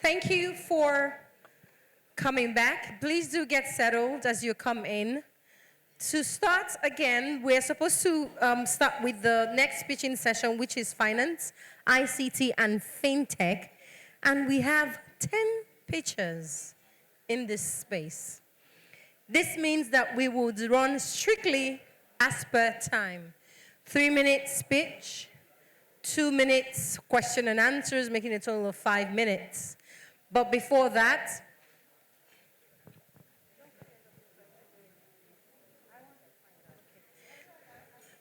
Thank you for coming back. Please do get settled as you come in. To start again, we're supposed to start with the next pitching session, which is finance, ICT, and fintech. And we have 10 pitchers in this space. This means that we would run strictly as per time. 3 minutes pitch, 2 minutes question and answers, making a total of 5 minutes. But before that,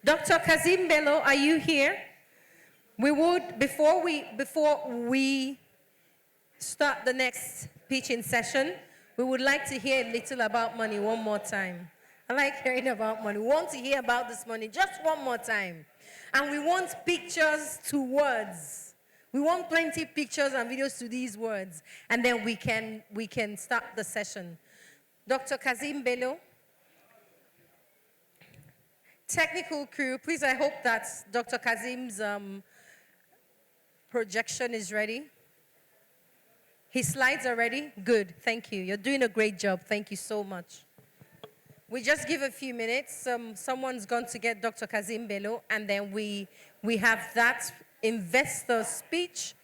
Dr. Kazim Bello, are you here? We would, before we start the next pitching session, we would like to hear a little about money one more time. I like hearing about money. We want to hear about this money just one more time. And we want pictures to words. We want plenty of pictures and videos to these words. And then we can start the session. Dr. Kazim Bello. Technical crew, please, I hope that Dr. Kazim's projection is ready. His slides are ready? Good, thank you. You're doing a great job. Thank you so much. We just give a few minutes. Someone's going to get Dr. Kazim Bello, and then we have that investor speech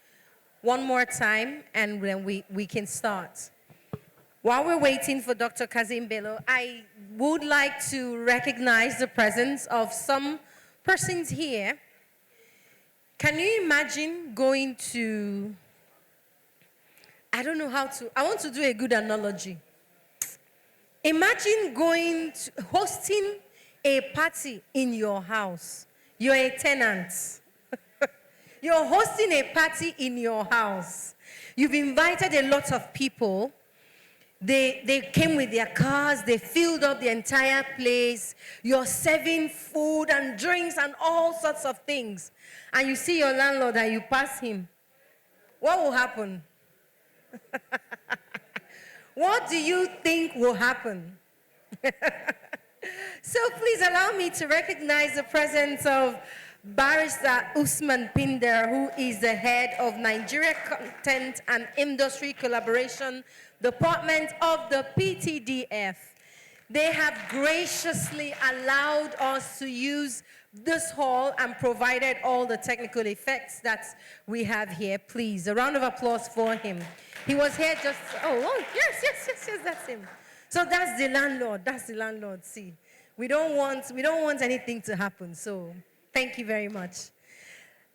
one more time, and then we can start. While we're waiting for Dr. Kazim Bello, I would like to recognize the presence of some persons here. Can you imagine going to, I don't know how to, I want to do a good analogy. Imagine hosting a party in your house. You're a tenant. You're hosting a party in your house. You've invited a lot of people. They came with their cars, they filled up the entire place. You're serving food and drinks and all sorts of things. And you see your landlord and you pass him. What will happen? What do you think will happen? So please allow me to recognize the presence of Barrister Usman Pinder, who is the head of Nigeria Content and Industry Collaboration Department of the PTDF. They have graciously allowed us to use this hall and provided all the technical effects that we have here. Please, a round of applause for him. He was here just, yes, that's him. So that's the landlord, see. We don't want anything to happen, so thank you very much.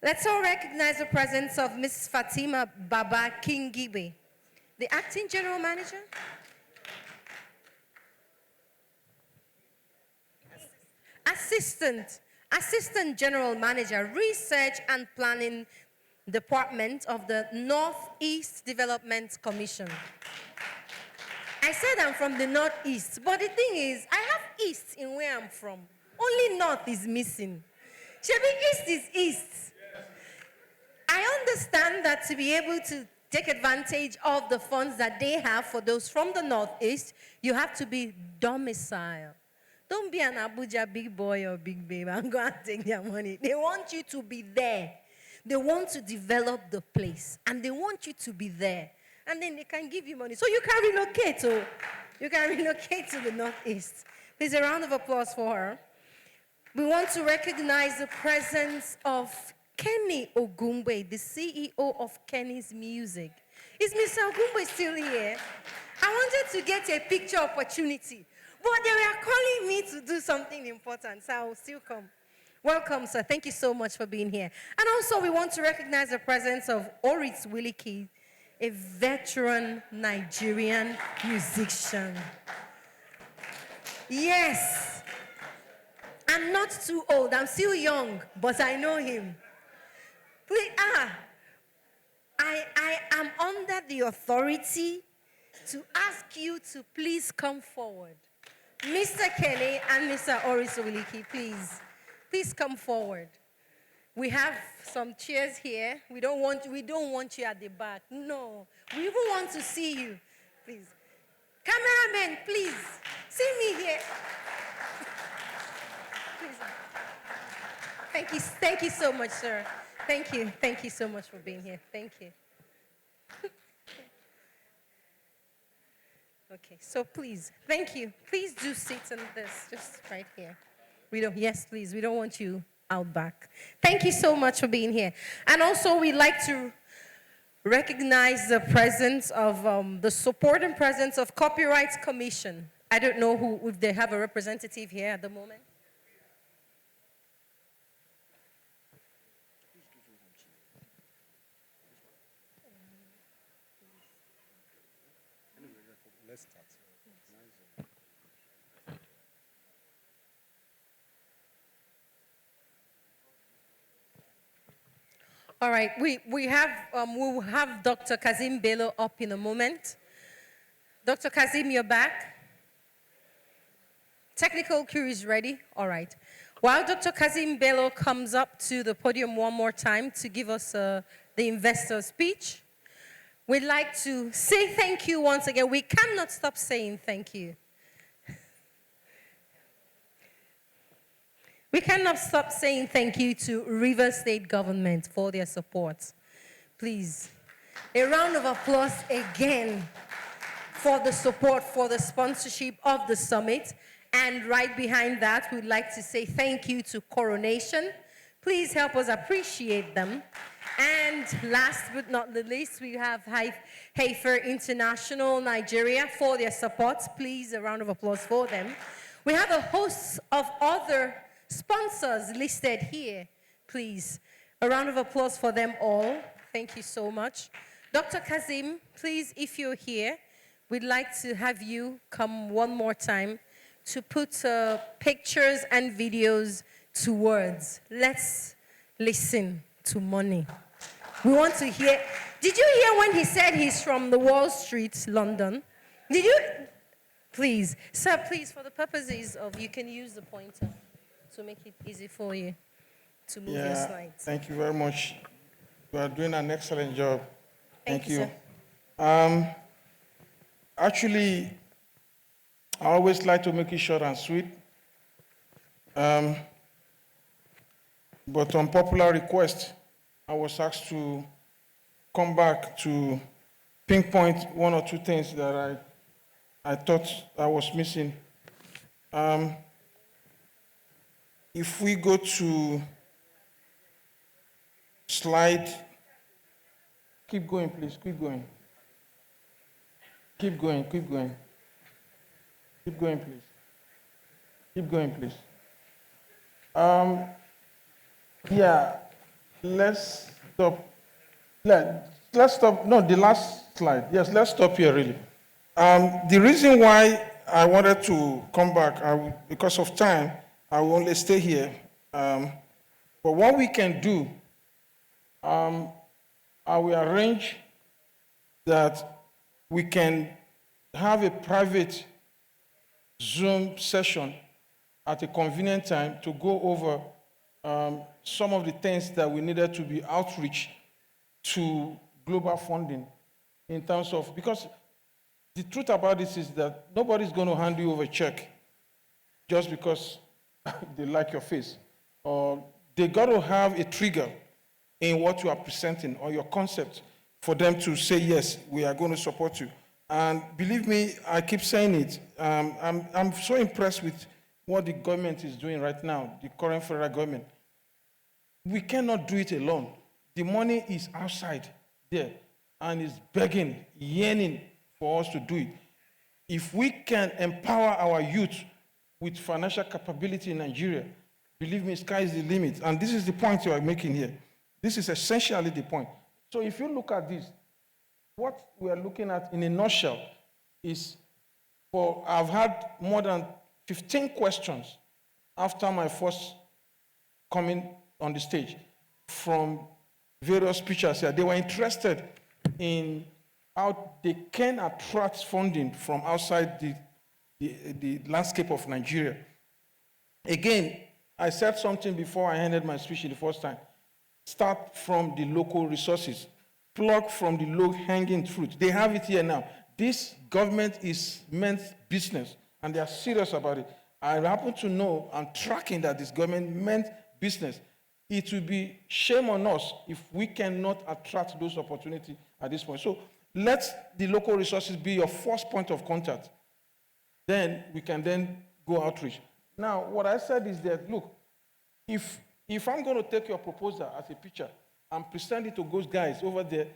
Let's all recognize the presence of Ms. Fatima Baba Kingibe, the Acting General Manager. Assistant General Manager, Research and Planning Department of the Northeast Development Commission. I said I'm from the Northeast, but the thing is, I have East in where I'm from. Only North is missing. Shebi, East is East. I understand that to be able to take advantage of the funds that they have for those from the Northeast, you have to be domiciled. Don't be an Abuja big boy or big babe and go and take their money. They want you to be there. They want to develop the place, and they want you to be there. And then they can give you money. So you can relocate. So you can relocate to the Northeast. Please, a round of applause for her. We want to recognize the presence of Kenny Ogumbe, the CEO of Kenny's Music. Is Mr. Ogumbe still here? I wanted to get a picture opportunity, but they were calling me to do something important, so I will still come. Welcome, sir. Thank you so much for being here. And also, we want to recognize the presence of Oris Wiliki, a veteran Nigerian musician. Yes. I'm not too old. I'm still young, but I know him. Please, I am under the authority to ask you to please come forward. Mr. Kenny and Mr. Oris Wiliki, please come forward. We have some chairs here. We don't want you at the back. No, we even want to see you. Please. Cameraman, please, see me here. Please. Thank you so much, sir. Thank you so much for being here. Thank you. Okay, so please, thank you. Please do sit in this, just right here. Yes, please, we don't want you out back. Thank you so much for being here. And also, we'd like to recognize the presence of the support and presence of Copyright Commission. I don't know if they have a representative here at the moment. Let's start. All right, we'll have Dr. Kazim Bello up in a moment. Dr. Kazim, you're back. Technical crew is ready. All right. While Dr. Kazim Bello comes up to the podium one more time to give us the investor speech, we'd like to say thank you once again. We cannot stop saying thank you. We cannot stop saying thank you to Rivers State government for their support. Please, a round of applause again for the support, for the sponsorship of the summit. And right behind that, we'd like to say thank you to Coronation. Please help us appreciate them. And last but not the least, we have Hafer International Nigeria for their support. Please, a round of applause for them. We have a host of other sponsors listed here. Please, a round of applause for them all. Thank you so much. Dr. Kazim, please, if you're here, we'd like to have you come one more time to put pictures and videos to words. Let's listen to money. We want to hear. Did you hear when he said he's from the Wall Street, London? Did you? Please, sir, please, for the purposes of, you can use the pointer to make it easy for you to move your slides. Thank you very much. You are doing an excellent job. Thank you. Sir. Actually, I always like to make it short and sweet. But on popular request, I was asked to come back to pinpoint one or two things that I thought I was missing. If we go to slide, keep going, please, keep going. Keep going, keep going. Keep going, please. Keep going, please. Let's stop. Let's stop. No, the last slide. Yes, let's stop here, really. The reason why I wanted to come back, because of time, I will only stay here. But what we can do, I will arrange that we can have a private Zoom session at a convenient time to go over some of the things that we needed to be outreach to global funding in terms of, because the truth about this is that nobody's going to hand you over a check just because they like your face. Or they got to have a trigger in what you are presenting or your concept for them to say, yes, we are going to support you. And believe me, I keep saying it. I'm so impressed with what the government is doing right now, the current federal government. We cannot do it alone. The money is outside there and is begging, yearning for us to do it. If we can empower our youth with financial capability in Nigeria, believe me, sky is the limit. And this is the point you are making here. This is essentially the point. So if you look at this, what we are looking at in a nutshell is, I've had more than 15 questions after my first coming on the stage from various speakers here. They were interested in how they can attract funding from outside the landscape of Nigeria. Again, I said something before I ended my speech the first time. Start from the local resources. Plug from the low-hanging fruit. They have it here now. This government is meant business, and they are serious about it. I happen to know, I'm tracking that this government meant business. It will be shame on us if we cannot attract those opportunities at this point. So Let the local resources be your first point of contact. Then we can then go outreach. Now, what I said is that, look, if I'm going to take your proposal as a picture and present it to those guys over there,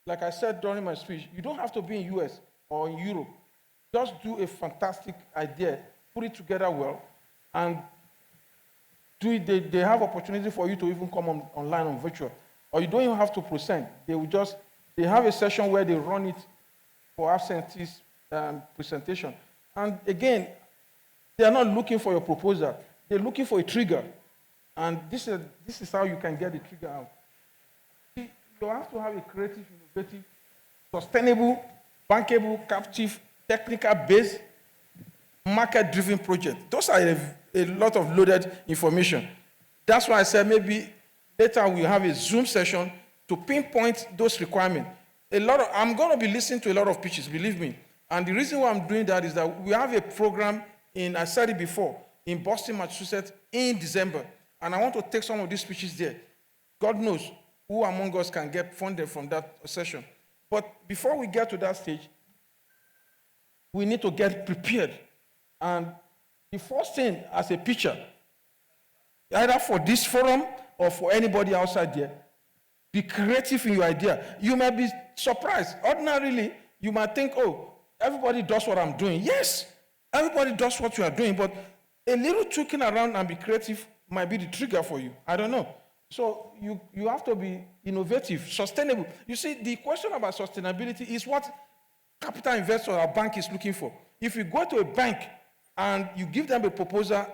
like I said during my speech, you don't have to be in US or in Europe. Just do a fantastic idea, put it together well, and do it. They have opportunity for you to even come online on virtual. Or you don't even have to present. They have a session where they run it for absentees presentation. And again, they are not looking for your proposal. They're looking for a trigger. And this is how you can get the trigger out. See, you have to have a creative, innovative, sustainable, bankable, captive, technical-based, market-driven project. Those are a lot of loaded information. That's why I said maybe later we'll have a Zoom session to pinpoint those requirements. I'm going to be listening to a lot of pitches, believe me. And the reason why I'm doing that is that we have a program I said it before, in Boston, Massachusetts, in December. And I want to take some of these pitches there. God knows who among us can get funded from that session. But before we get to that stage, we need to get prepared. And the first thing as a pitcher, either for this forum or for anybody outside there, be creative in your idea. You might be surprised. Ordinarily, you might think, oh, everybody does what I'm doing. Yes, everybody does what you are doing, but a little tweaking around and be creative might be the trigger for you. I don't know. So you have to be innovative, sustainable. You see, the question about sustainability is what capital investor or bank is looking for. If you go to a bank and you give them a proposal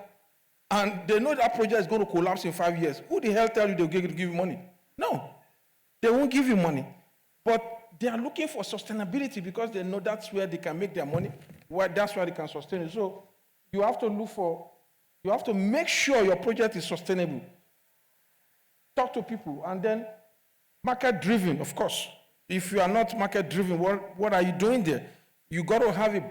and they know that project is going to collapse in 5 years, who the hell tell you they'll give you money? No, they won't give you money. But they are looking for sustainability because they know that's where they can make their money, that's where they can sustain it. So you have to make sure your project is sustainable. Talk to people, and then market-driven, of course. If you are not market-driven, what are you doing there? You got to have a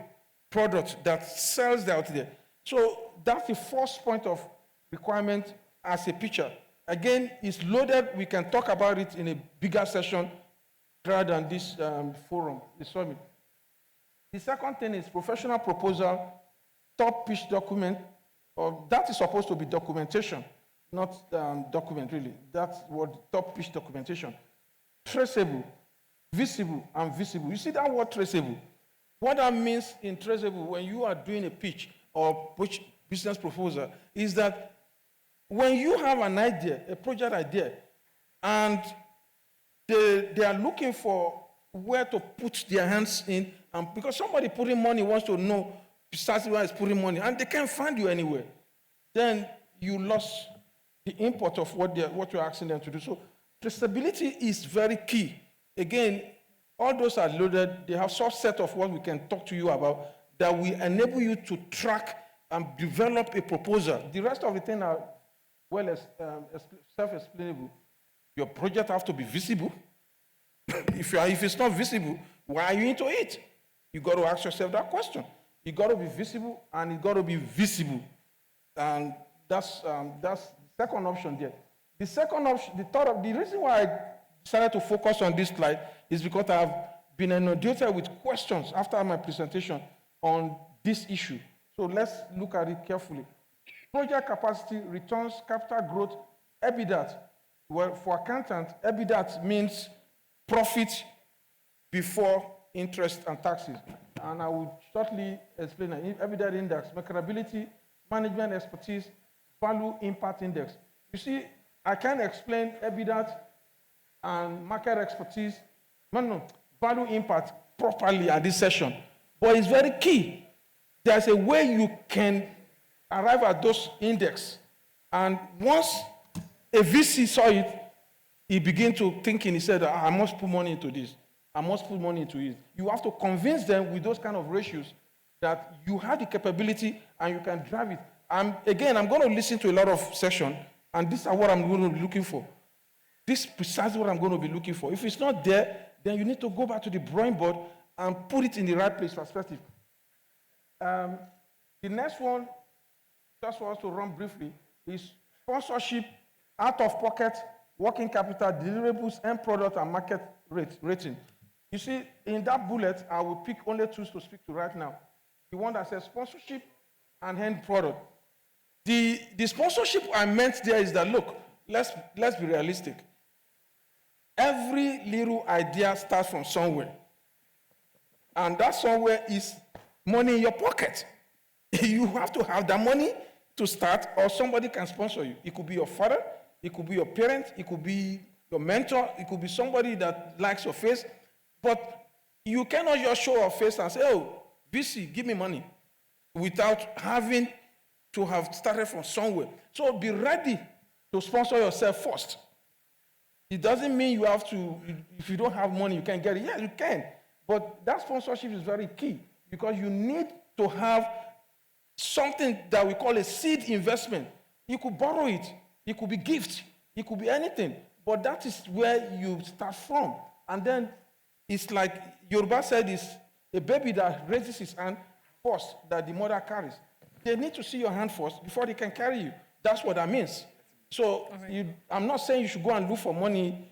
product that sells out there. So that's the first point of requirement as a pitcher. Again, it's loaded. We can talk about it in a bigger session rather than this forum, the summit. The second thing is professional proposal, top pitch document. That is supposed to be documentation, not document really. That's what top pitch documentation. Traceable, visible, and visible. You see that word traceable? What that means in traceable when you are doing a pitch or business proposal is that when you have an idea, a project idea, and they are looking for where to put their hands in, and because somebody putting money wants to know precisely where it's putting money, and they can't find you anywhere, then you lost the import of what you're asking them to do. So traceability is very key. Again, all those are loaded. They have some set of what we can talk to you about that will enable you to track and develop a proposal. The rest of the thing are well as self-explainable. Your project has to be visible. If it's not visible, why are you into it? You got to ask yourself that question. You got to be visible, and it got to be visible. And that's the second option there. The second option, the reason why I decided to focus on this slide is because I've been inundated with questions after my presentation on this issue. So let's look at it carefully. Project capacity, returns, capital growth, EBITDA. Well, for accountants, EBITDA means profit before interest and taxes. And I will shortly explain it. EBITDA index, marketability, management expertise, value impact index. You see, I can't explain EBITDA and market expertise, value impact properly at this session. But it's very key. There's a way you can arrive at those index. And once a VC saw it, he began to think, he said, I must put money into this. I must put money into it. You have to convince them with those kind of ratios that you have the capability and you can drive it. Again, I'm going to listen to a lot of sessions, and this is what I'm going to be looking for. This is precisely what I'm going to be looking for. If it's not there, then you need to go back to the drawing board and put it in the right place perspective. The next one, just for us to run briefly, is sponsorship, out of pocket, working capital, deliverables, end product, and market rating. You see, in that bullet, I will pick only two to speak to right now. The one that says sponsorship and end product. The sponsorship I meant there is that, look, let's be realistic. Every little idea starts from somewhere. And that somewhere is money in your pocket. You have to have that money to start, or somebody can sponsor you. It could be your father, it could be your parent, it could be your mentor, it could be somebody that likes your face. But you cannot just show your face and say, oh, VC, give me money, without having to have started from somewhere. So be ready to sponsor yourself first. It doesn't mean you have to, if you don't have money, you can't get it. Yeah, you can. But that sponsorship is very key because you need to have something that we call a seed investment. You could borrow it. It could be gift. It could be anything. But that is where you start from. And then it's like Yoruba said, it's a baby that raises his hand first that the mother carries. They need to see your hand first before they can carry you. That's what that means. So I'm not saying you should go and look for money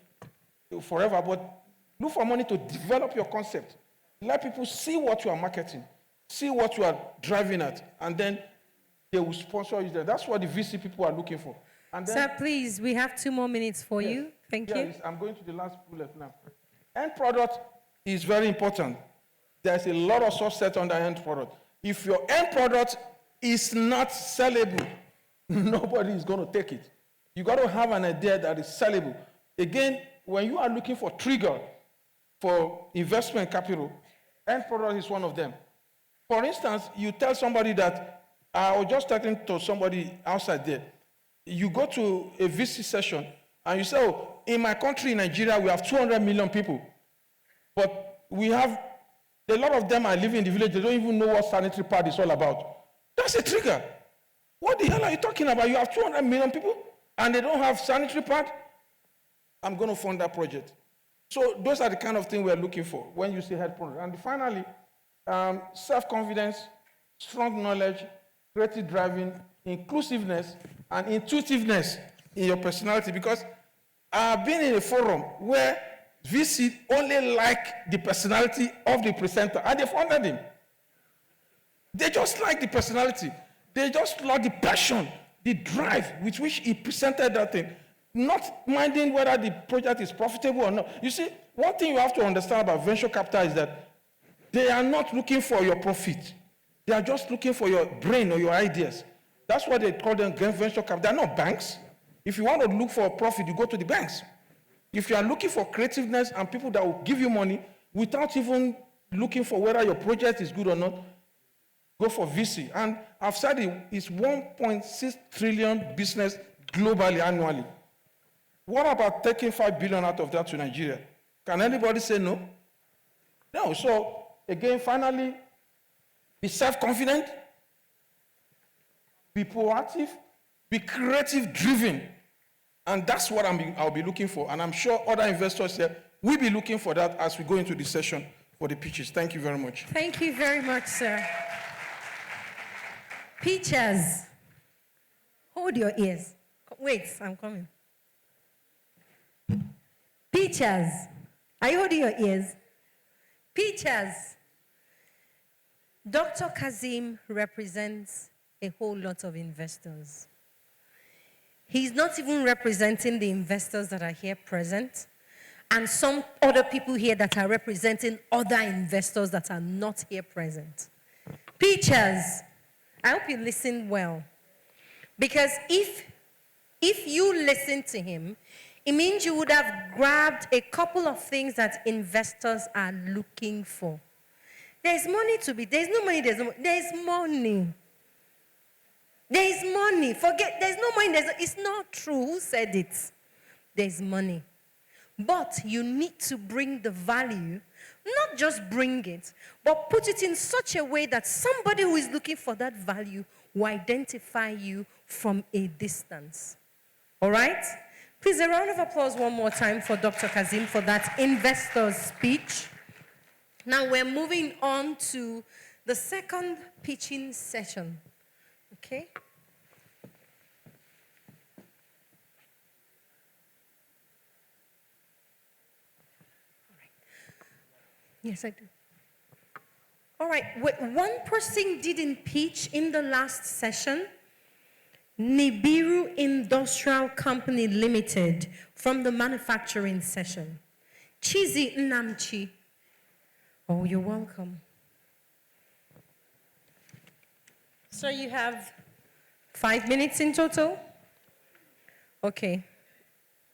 forever, but look for money to develop your concept. Let people see what you are marketing, see what you are driving at, and then they will sponsor you there. That's what the VC people are looking for. And then, sir, please, we have 2 more minutes for you. Thank you. I'm going to the last bullet now. End product is very important. There's a lot of subset on the end product. If your end product is not sellable, nobody is going to take it. You got to have an idea that is sellable. Again, when you are looking for trigger for investment capital, end product is one of them. For instance, you tell somebody that, I was just talking to somebody outside there. You go to a VC session and you say, oh, in my country, in Nigeria, we have 200 million people. But we have, a lot of them are living in the village, they don't even know what sanitary pad is all about. That's a trigger. What the hell are you talking about? You have 200 million people and they don't have sanitary pad? I'm going to fund that project. So those are the kind of things we're looking for when you say head product. And finally, self-confidence, strong knowledge, creative driving, inclusiveness, and intuitiveness in your personality. Because I've been in a forum where VC only like the personality of the presenter, and they funded him. They just like the personality. They just like the passion, the drive with which he presented that thing, not minding whether the project is profitable or not. You see, one thing you have to understand about venture capital is that they are not looking for your profit. They are just looking for your brain or your ideas. That's why they call them venture capital. They're not banks. If you want to look for a profit, you go to the banks. If you are looking for creativeness and people that will give you money without even looking for whether your project is good or not, go for VC. And I've said it's 1.6 trillion business globally annually. What about taking 5 billion out of that to Nigeria? Can anybody say no? No. So again, finally, be self-confident, be proactive, be creative-driven. And that's what I'll be looking for. And I'm sure other investors here will be looking for that as we go into the session for the pitches. Thank you very much. Thank you very much, sir. Pitchers, hold your ears. Wait, I'm coming. Pitchers, are you holding your ears? Pitchers. Dr. Kazim represents a whole lot of investors. He's not even representing the investors that are here present, and some other people here that are representing other investors that are not here present. Pitchers, I hope you listen well. Because if you listen to him, it means you would have grabbed a couple of things that investors are looking for. There's money to be, there's no money, there's money. There's money. Forget, there's no money, it's not true. Who said it? There's money. But you need to bring the value, not just bring it, but put it in such a way that somebody who is looking for that value will identify you from a distance. All right? Please, a round of applause one more time for Dr. Kazim for that investor's speech. Now we're moving on to the second pitching session. Okay? Yes, I do. All right. One person didn't pitch in the last session. Nibiru Industrial Company Limited from the manufacturing session. Chizi Namchi. Oh, you're welcome. So you have 5 minutes in total? Okay.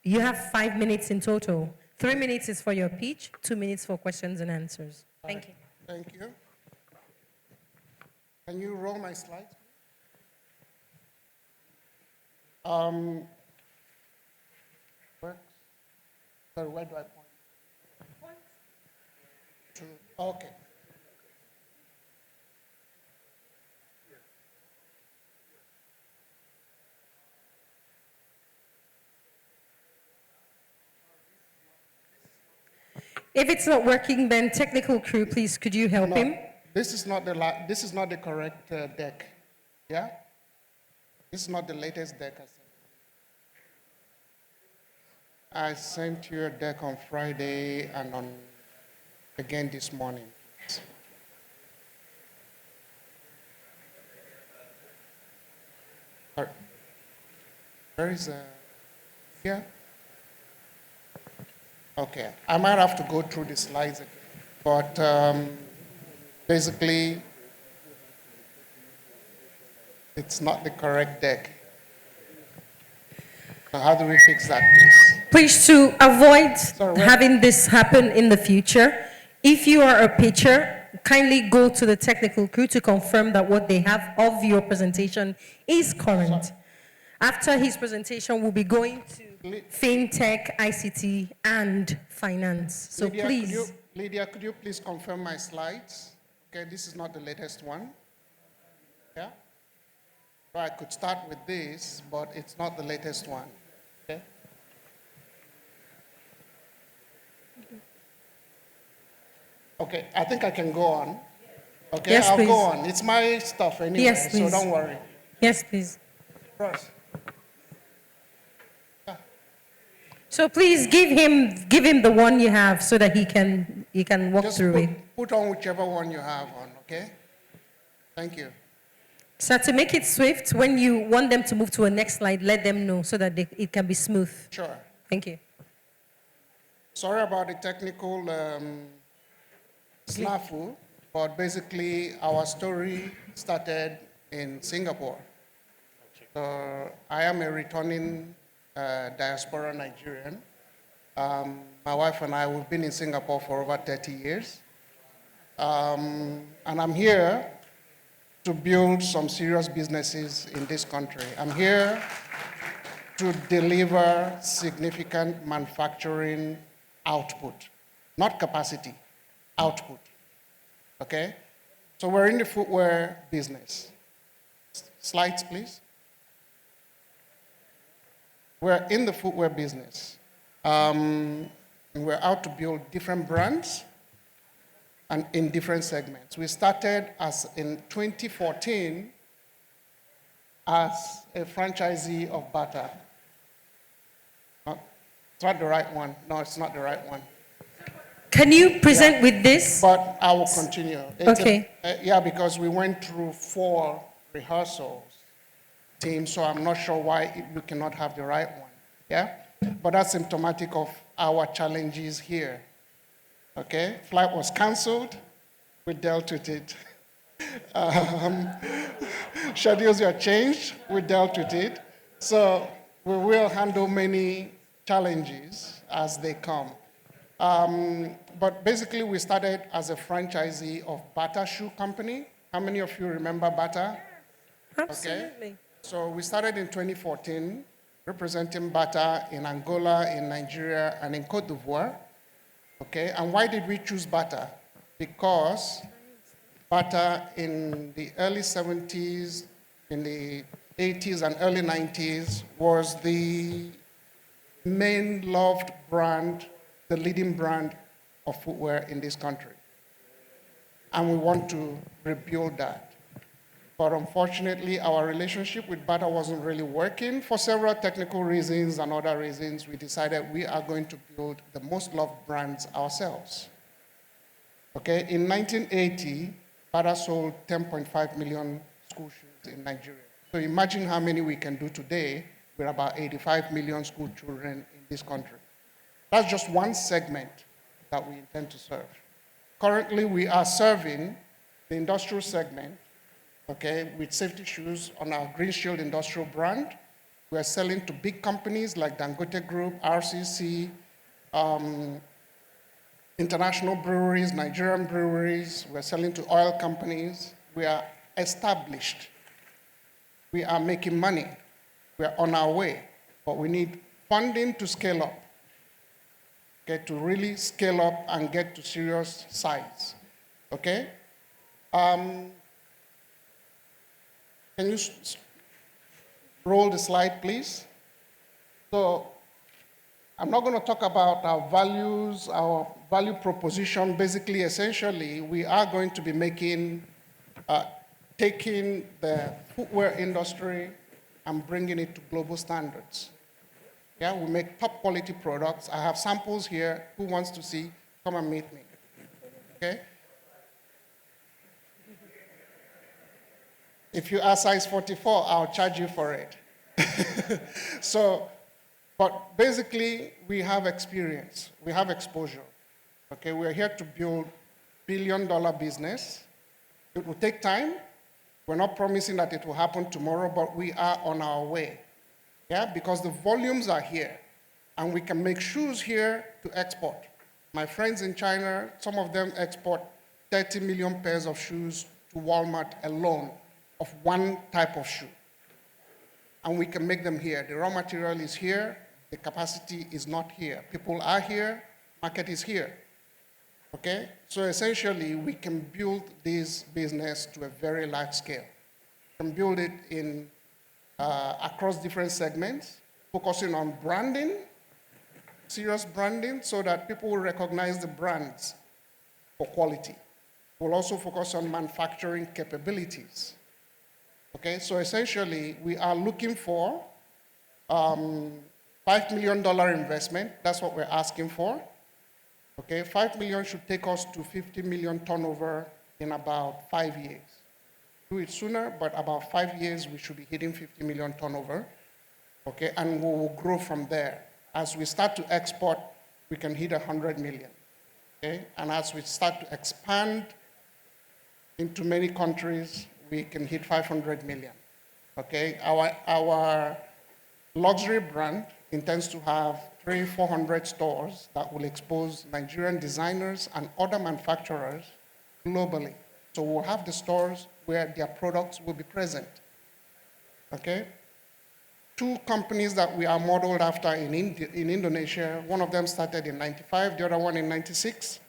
You have 5 minutes in total. 3 minutes is for your pitch, 2 minutes for questions and answers. Thank you. Thank you. Can you roll my slides? Works? Sorry, where do I point? Okay. If it's not working, then technical crew, please, could you help him? This is not the correct deck. Yeah? This is not the latest deck I sent you a deck on Friday and again this morning. Where is here? Okay, I might have to go through the slides again, but basically, it's not the correct deck. So how do we fix that, please? Please, to avoid having this happen in the future, if you are a pitcher, kindly go to the technical crew to confirm that what they have of your presentation is current. After his presentation, we'll be going to FinTech, ICT, and Finance. So Lydia, please. Lydia, could you please confirm my slides? Okay, this is not the latest one. Yeah? So I could start with this, but it's not the latest one. Okay? Okay, I think I can go on. Okay, Yes, I'll please. go on. It's my stuff anyway, Yes, so please. don't worry. Yes, please. Ross. So please give him the one you have so that he can walk Just through it. put on whichever one you have on, okay? Thank you. So to make it swift, when you want them to move to a next slide, let them know so that it can be smooth. Sure. Thank you. Sorry about the technical snafu, but basically our story started in Singapore. So I am a returning diaspora Nigerian. My wife and I, we've been in Singapore for over 30 years. And I'm here to build some serious businesses in this country. I'm here to deliver significant manufacturing output, not capacity, output, okay? So we're in the footwear business. Slides, please. We're in the footwear business. And we're out to build different brands and in different segments. We started in 2014 as a franchisee of Bata. It's not the right one. No, it's not the right one. Can you present with this? But I will continue. Okay. Yeah, because we went through 4 rehearsals, team, so I'm not sure why you cannot have the right one. Yeah? But that's symptomatic of our challenges here. Okay? Flight was canceled. We dealt with it. Schedules were changed. We dealt with it. So we will handle many challenges as they come. But basically, we started as a franchisee of Bata Shoe Company. How many of you remember Bata? Absolutely. Okay. So we started in 2014, representing Bata in Angola, in Nigeria, and in Cote d'Ivoire. Okay, and why did we choose Bata? Because Bata in the early 70s, in the 80s and early 90s was the main loved brand, the leading brand of footwear in this country. And we want to rebuild that. But unfortunately, our relationship with Bata wasn't really working for several technical reasons and other reasons. We decided we are going to build the most loved brands ourselves. Okay, in 1980, Bada sold 10.5 million school shoes in Nigeria. So imagine how many we can do today with about 85 million school children in this country. That's just one segment that we intend to serve. Currently, we are serving the industrial segment, okay, with safety shoes on our Green Shield industrial brand. We are selling to big companies like Dangote Group, RCC, international breweries, Nigerian breweries. We're selling to oil companies. We are established. We are making money. We are on our way. But we need funding to scale up, okay, to really scale up and get to serious size, okay? Can you roll the slide, please? So I'm not going to talk about our values, our value proposition. Basically, essentially, we are going to be taking the footwear industry and bringing it to global standards. Yeah, we make top quality products. I have samples here. Who wants to see? Come and meet me. Okay? If you are size 44, I'll charge you for it. But basically, we have experience. We have exposure. Okay, we're here to build billion-dollar business. It will take time. We're not promising that it will happen tomorrow, but we are on our way. Yeah, because the volumes are here, and we can make shoes here to export. My friends in China, some of them export 30 million pairs of shoes to Walmart alone of one type of shoe. And we can make them here. The raw material is here. The capacity is not here. People are here. Market is here. Okay? So essentially, we can build this business to a very large scale. We can build it in across different segments, focusing on branding, serious branding, so that people will recognize the brands for quality. We'll also focus on manufacturing capabilities. Okay, so essentially, we are looking for $5 million investment. That's what we're asking for. Okay, $5 million should take us to 50 million turnover in about 5 years. Do it sooner, but about 5 years, we should be hitting 50 million turnover. Okay, and we will grow from there. As we start to export, we can hit 100 million. Okay, and as we start to expand into many countries, we can hit 500 million. Okay, our luxury brand intends to have 300-400 stores that will expose Nigerian designers and other manufacturers globally. So we'll have the stores where their products will be present. Okay? 2 companies that we are modeled after in Indonesia, one of them started in 95, the other one in 96.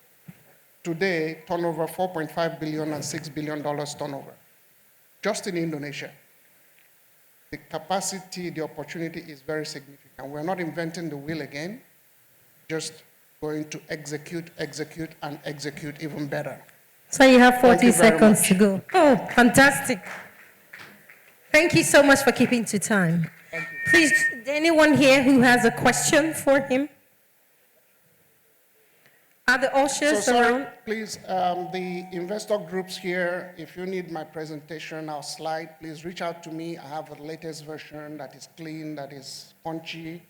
Today, turnover $4.5 billion and $6 billion turnover, just in Indonesia. The capacity, the opportunity is very significant. We're not inventing the wheel again, just going to execute, and execute even better. So you have 40 seconds to go. Oh, fantastic. Thank you so much for keeping to time. Please, anyone here who has a question for him? Are the ushers around? Please, the investor groups here, if you need my presentation, our slide, please reach out to me. I have the latest version that is clean, that is punchy,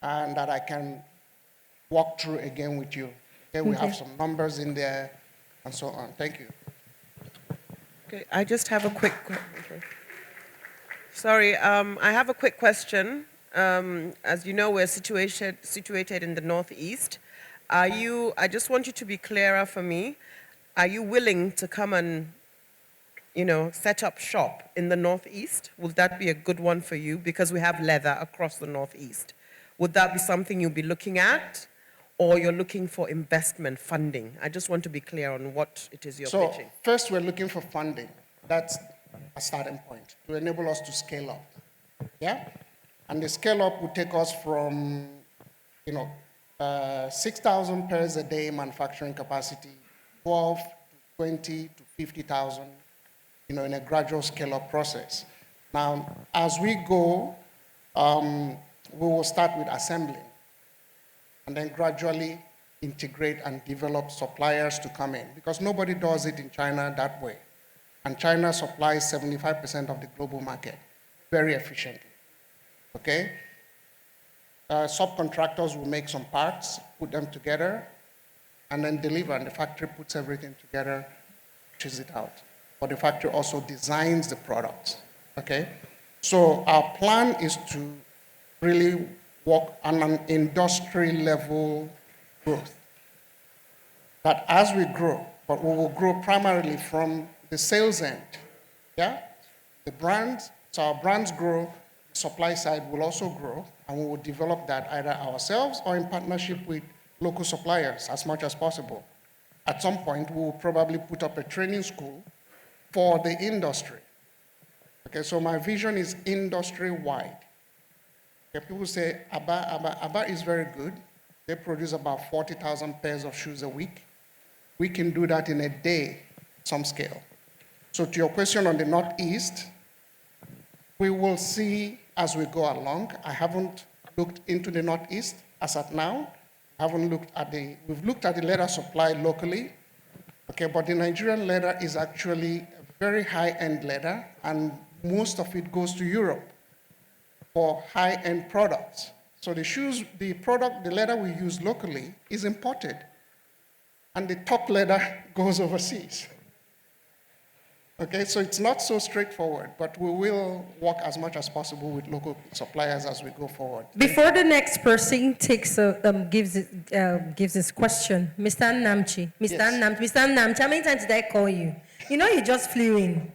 and that I can walk through again with you. Okay, we have some numbers in there and so on. Thank you. Okay, I just have a quick question. Sorry, I have a quick question. As you know, we're situated in the Northeast. I just want you to be clearer for me. Are you willing to come and, set up shop in the Northeast? Would that be a good one for you? Because we have leather across the Northeast. Would that be something you'll be looking at? Or you're looking for investment funding? I just want to be clear on what it is you're pitching. So first, we're looking for funding. That's a starting point to enable us to scale up. Yeah? And the scale up will take us from, 6,000 pairs a day manufacturing capacity, 12 to 20 to 50,000, in a gradual scale-up process. Now, as we go, we will start with assembling, and then gradually integrate and develop suppliers to come in, because nobody does it in China that way. And China supplies 75% of the global market very efficiently, okay? Subcontractors will make some parts, put them together, and then deliver, and the factory puts everything together, pushes it out. But the factory also designs the products, okay? So our plan is to really work on an industry level growth. That as we grow, but we will grow primarily from the sales end, yeah? The brands, so our brands grow, the supply side will also grow, and we will develop that either ourselves or in partnership with local suppliers as much as possible. At some point, we will probably put up a training school for the industry. Okay, so my vision is industry-wide. Okay, people say, Abba is very good. They produce about 40,000 pairs of shoes a week. We can do that in a day, some scale. So to your question on the Northeast, we will see as we go along. I haven't looked into the Northeast as at now. We've looked at the leather supply locally, okay, but the Nigerian leather is actually a very high-end leather, and most of it goes to Europe for high-end products. So the shoes, the leather we use locally is imported, and the top leather goes overseas. Okay, so it's not so straightforward, but we will work as much as possible with local suppliers as we go forward. Before the next person gives his question, Mr. Namchi. Mr. Yes. Mr. Namchi, how many times did I call you? You know you just flew in.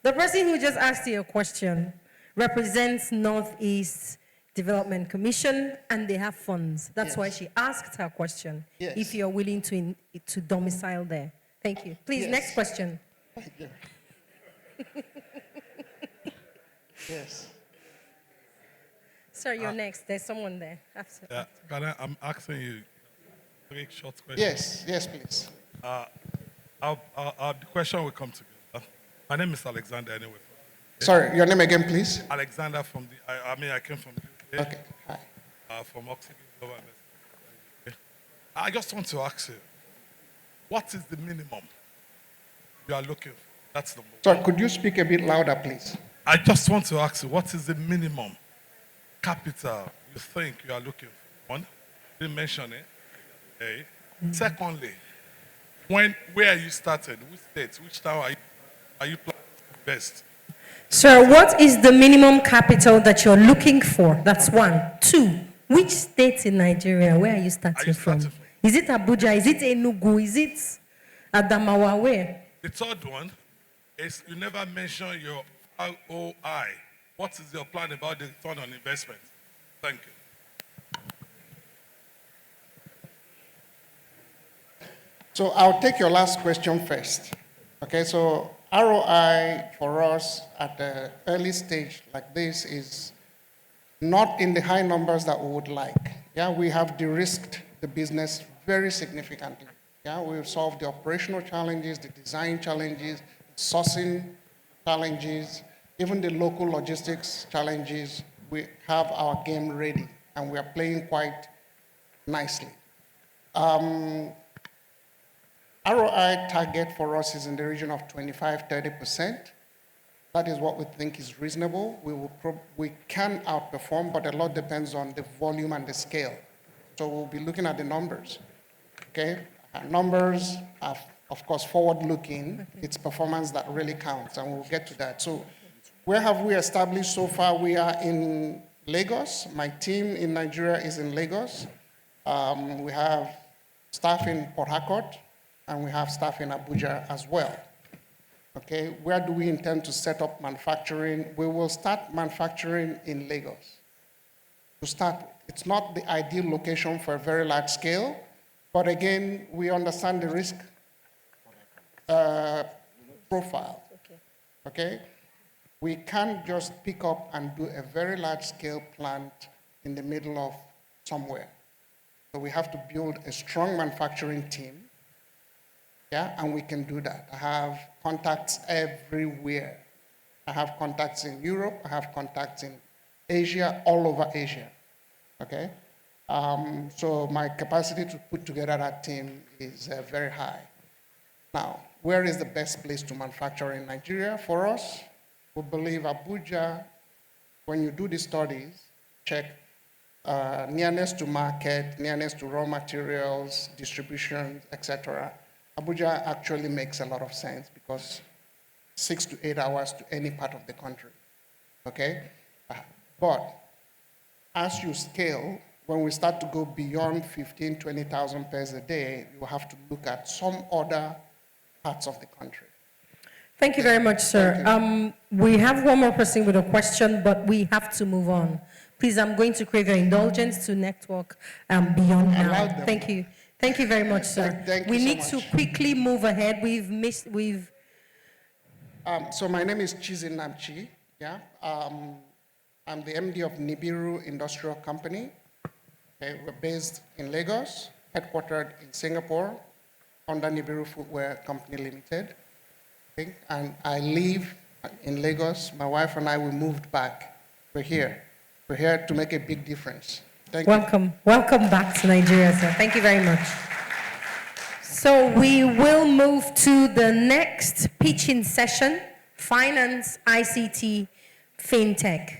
The person who just asked you a question represents Northeast Development Commission, and they have funds. That's why she asked her question. Yes. If you're willing to domicile there. Thank you. Please, Yes. next question. Thank you. Yes. Sir, you're next. There's someone there. Absolutely. Ghana, I'm asking you 3 short questions. Yes, please. The question will come together. My name is Alexander anyway. Sorry, your name again, please? Alexander from I came from the UK. Okay, hi. From Oxford. I just want to ask you, what is the minimum you are looking for? That's the most. Sorry, could you speak a bit louder, please? I just want to ask you, what is the minimum capital you think you are looking for? One, you didn't mention it. Okay. Secondly, where you started, which state, which town are you planning to invest? Sir, what is the minimum capital that you're looking for? That's one. Two, which state in Nigeria, where are you starting from? Is it Abuja? Is it Enugu? Is it Adamawa? Where? The third one is you never mention your ROI. What is your plan about the return on investment? Thank you. So I'll take your last question first. Okay, so ROI for us at the early stage like this is not in the high numbers that we would like. Yeah, we have de-risked the business very significantly. Yeah, we've solved the operational challenges, the design challenges, sourcing challenges, even the local logistics challenges. We have our game ready, and we are playing quite nicely. ROI target for us is in the region of 25–30%. That is what we think is reasonable. We can outperform, but a lot depends on the volume and the scale. So we'll be looking at the numbers. Okay, our numbers are, of course, forward-looking. It's performance that really counts, and we'll get to that. So where have we established so far? We are in Lagos. My team in Nigeria is in Lagos. We have staff in Port Harcourt, and we have staff in Abuja as well. Okay, where do we intend to set up manufacturing? We will start manufacturing in Lagos. To start, it's not the ideal location for a very large scale, but again, we understand the risk profile. Okay, we can't just pick up and do a very large scale plant in the middle of somewhere. So we have to build a strong manufacturing team. Yeah, and we can do that. I have contacts everywhere. I have contacts in Europe. I have contacts in Asia, all over Asia. Okay? So my capacity to put together that team is very high. Now, where is the best place to manufacture in Nigeria for us? We believe Abuja, when you do the studies, check nearness to market, nearness to raw materials, distribution, etc. Abuja actually makes a lot of sense because 6 to 8 hours to any part of the country, okay? But as you scale, when we start to go beyond 15, 20,000 pairs a day, you have to look at some other parts of the country. Thank you very much, sir. We have one more person with a question, but we have to move on. Please, I'm going to crave your indulgence to network beyond now. Thank you. Thank you very much, sir. Thank we you so need much. to quickly move ahead. So my name is Chizi Namchi. Yeah, I'm the MD of Nibiru Industrial Company. Okay, we're based in Lagos, headquartered in Singapore, under Nibiru Footwear Company Limited. Okay, and I live in Lagos. My wife and I, we moved back. We're here. We're here to make a big difference. Thank you. Welcome back to Nigeria, sir. Thank you very much. So we will move to the next pitching session, Finance, ICT, FinTech.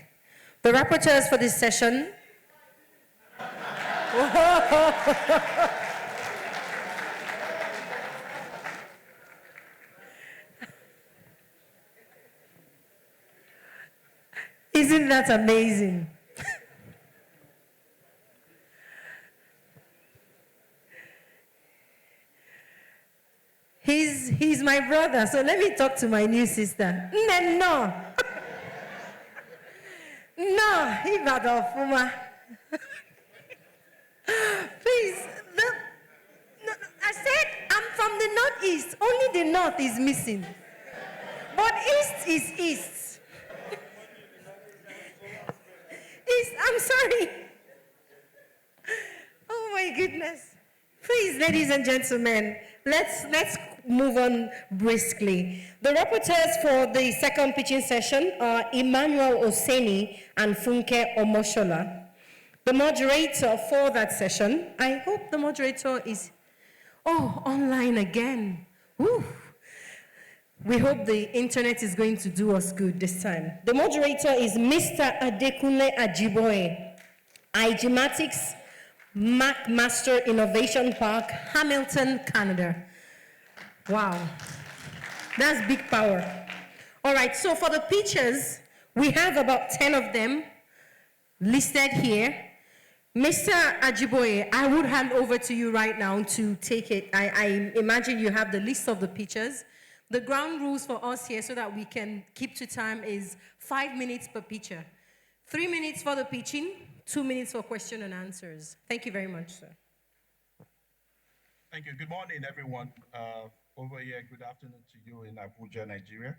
The rapporteurs for this session. Isn't that amazing? He's my brother, so let me talk to my new sister. No. No, Ibadofuma. Please, no, I said I'm from the Northeast. Only the North is missing. But East is East. East, I'm sorry. Oh my goodness. Please, ladies and gentlemen, let's move on briskly. The rapporteurs for the second pitching session are Emmanuel Oseni and Funke Omoshola. The moderator for that session, I hope the moderator is, online again. Woo. We hope the internet is going to do us good this time. The moderator is Mr. Adekunle Ajiboye, Igmatics McMaster Innovation Park, Hamilton, Canada. Wow, that's big power. All right, so for the pitchers, we have about 10 of them listed here. Mr. Ajiboye, I would hand over to you right now to take it. I imagine you have the list of the pitchers. The ground rules for us here so that we can keep to time is 5 minutes per pitcher. 3 minutes for the pitching, 2 minutes for question and answers. Thank you very much, sir. Thank you. Good morning, everyone. Over here, good afternoon to you in Abuja, Nigeria.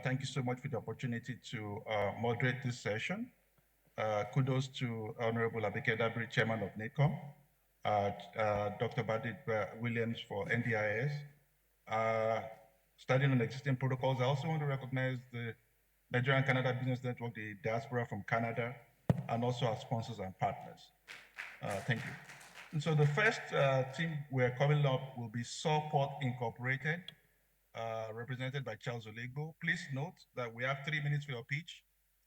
Thank you so much for the opportunity to moderate this session. Kudos to Honorable Abike Dabiri, Chairman of NACOM, Dr. Badit Williams for NDIS. Studying on existing protocols, I also want to recognize the Nigerian Canada Business Network, the Diaspora from Canada, and also our sponsors and partners. Thank you. And so the first team we're coming up will be Sawport Incorporated, represented by Charles Olegbo. Please note that we have 3 minutes for your pitch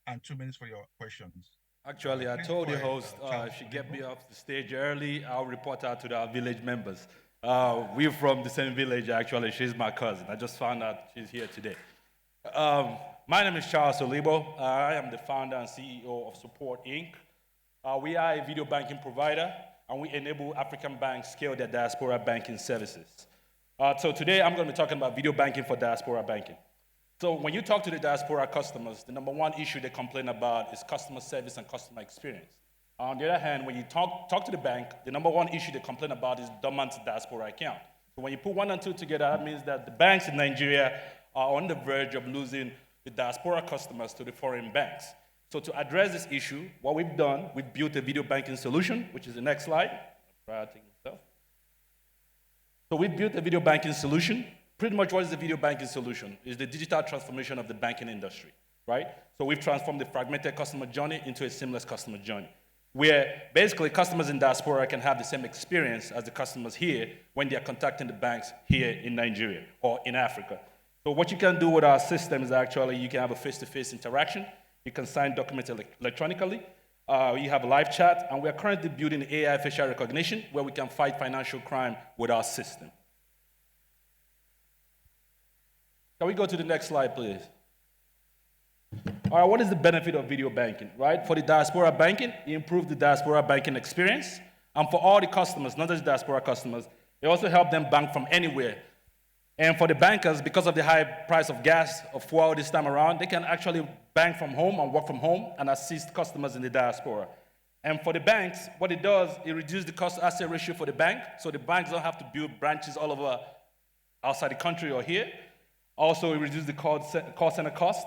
and 2 minutes for your questions. Actually, I told the host if she get me off the stage early, I'll report out to our village members. We're from the same village, actually. She's my cousin. I just found out she's here today. My name is Charles Olegbo. I am the founder and CEO of Support Inc. We are a video banking provider, and we enable African banks scale their diaspora banking services. So today, I'm going to be talking about video banking for diaspora banking. So when you talk to the diaspora customers, the number one issue they complain about is customer service and customer experience. On the other hand, when you talk to the bank, the number one issue they complain about is dormant diaspora account. So when you put 1 and 2 together, that means that the banks in Nigeria are on the verge of losing the diaspora customers to the foreign banks. So to address this issue, what we've done, we've built a video banking solution, which is the next slide. So we built a video banking solution. Pretty much what is the video banking solution? It's the digital transformation of the banking industry, right? So we've transformed the fragmented customer journey into a seamless customer journey. where basically customers in diaspora can have the same experience as the customers here when they are contacting the banks here in Nigeria or in Africa. So what you can do with our system is actually you can have a face-to-face interaction. You can sign documents electronically. You have a live chat, and we are currently building AI facial recognition where we can fight financial crime with our system. Can we go to the next slide, please? All right, what is the benefit of video banking, right? For the diaspora banking, it improves the diaspora banking experience. And for all the customers, not just diaspora customers, it also helps them bank from anywhere. And for the bankers, because of the high price of gas, of fuel this time around, they can actually bank from home and work from home and assist customers in the diaspora. And for the banks, what it does, it reduces the cost-asset ratio for the bank, so the banks don't have to build branches all over outside the country or here. Also, it reduces the call center cost,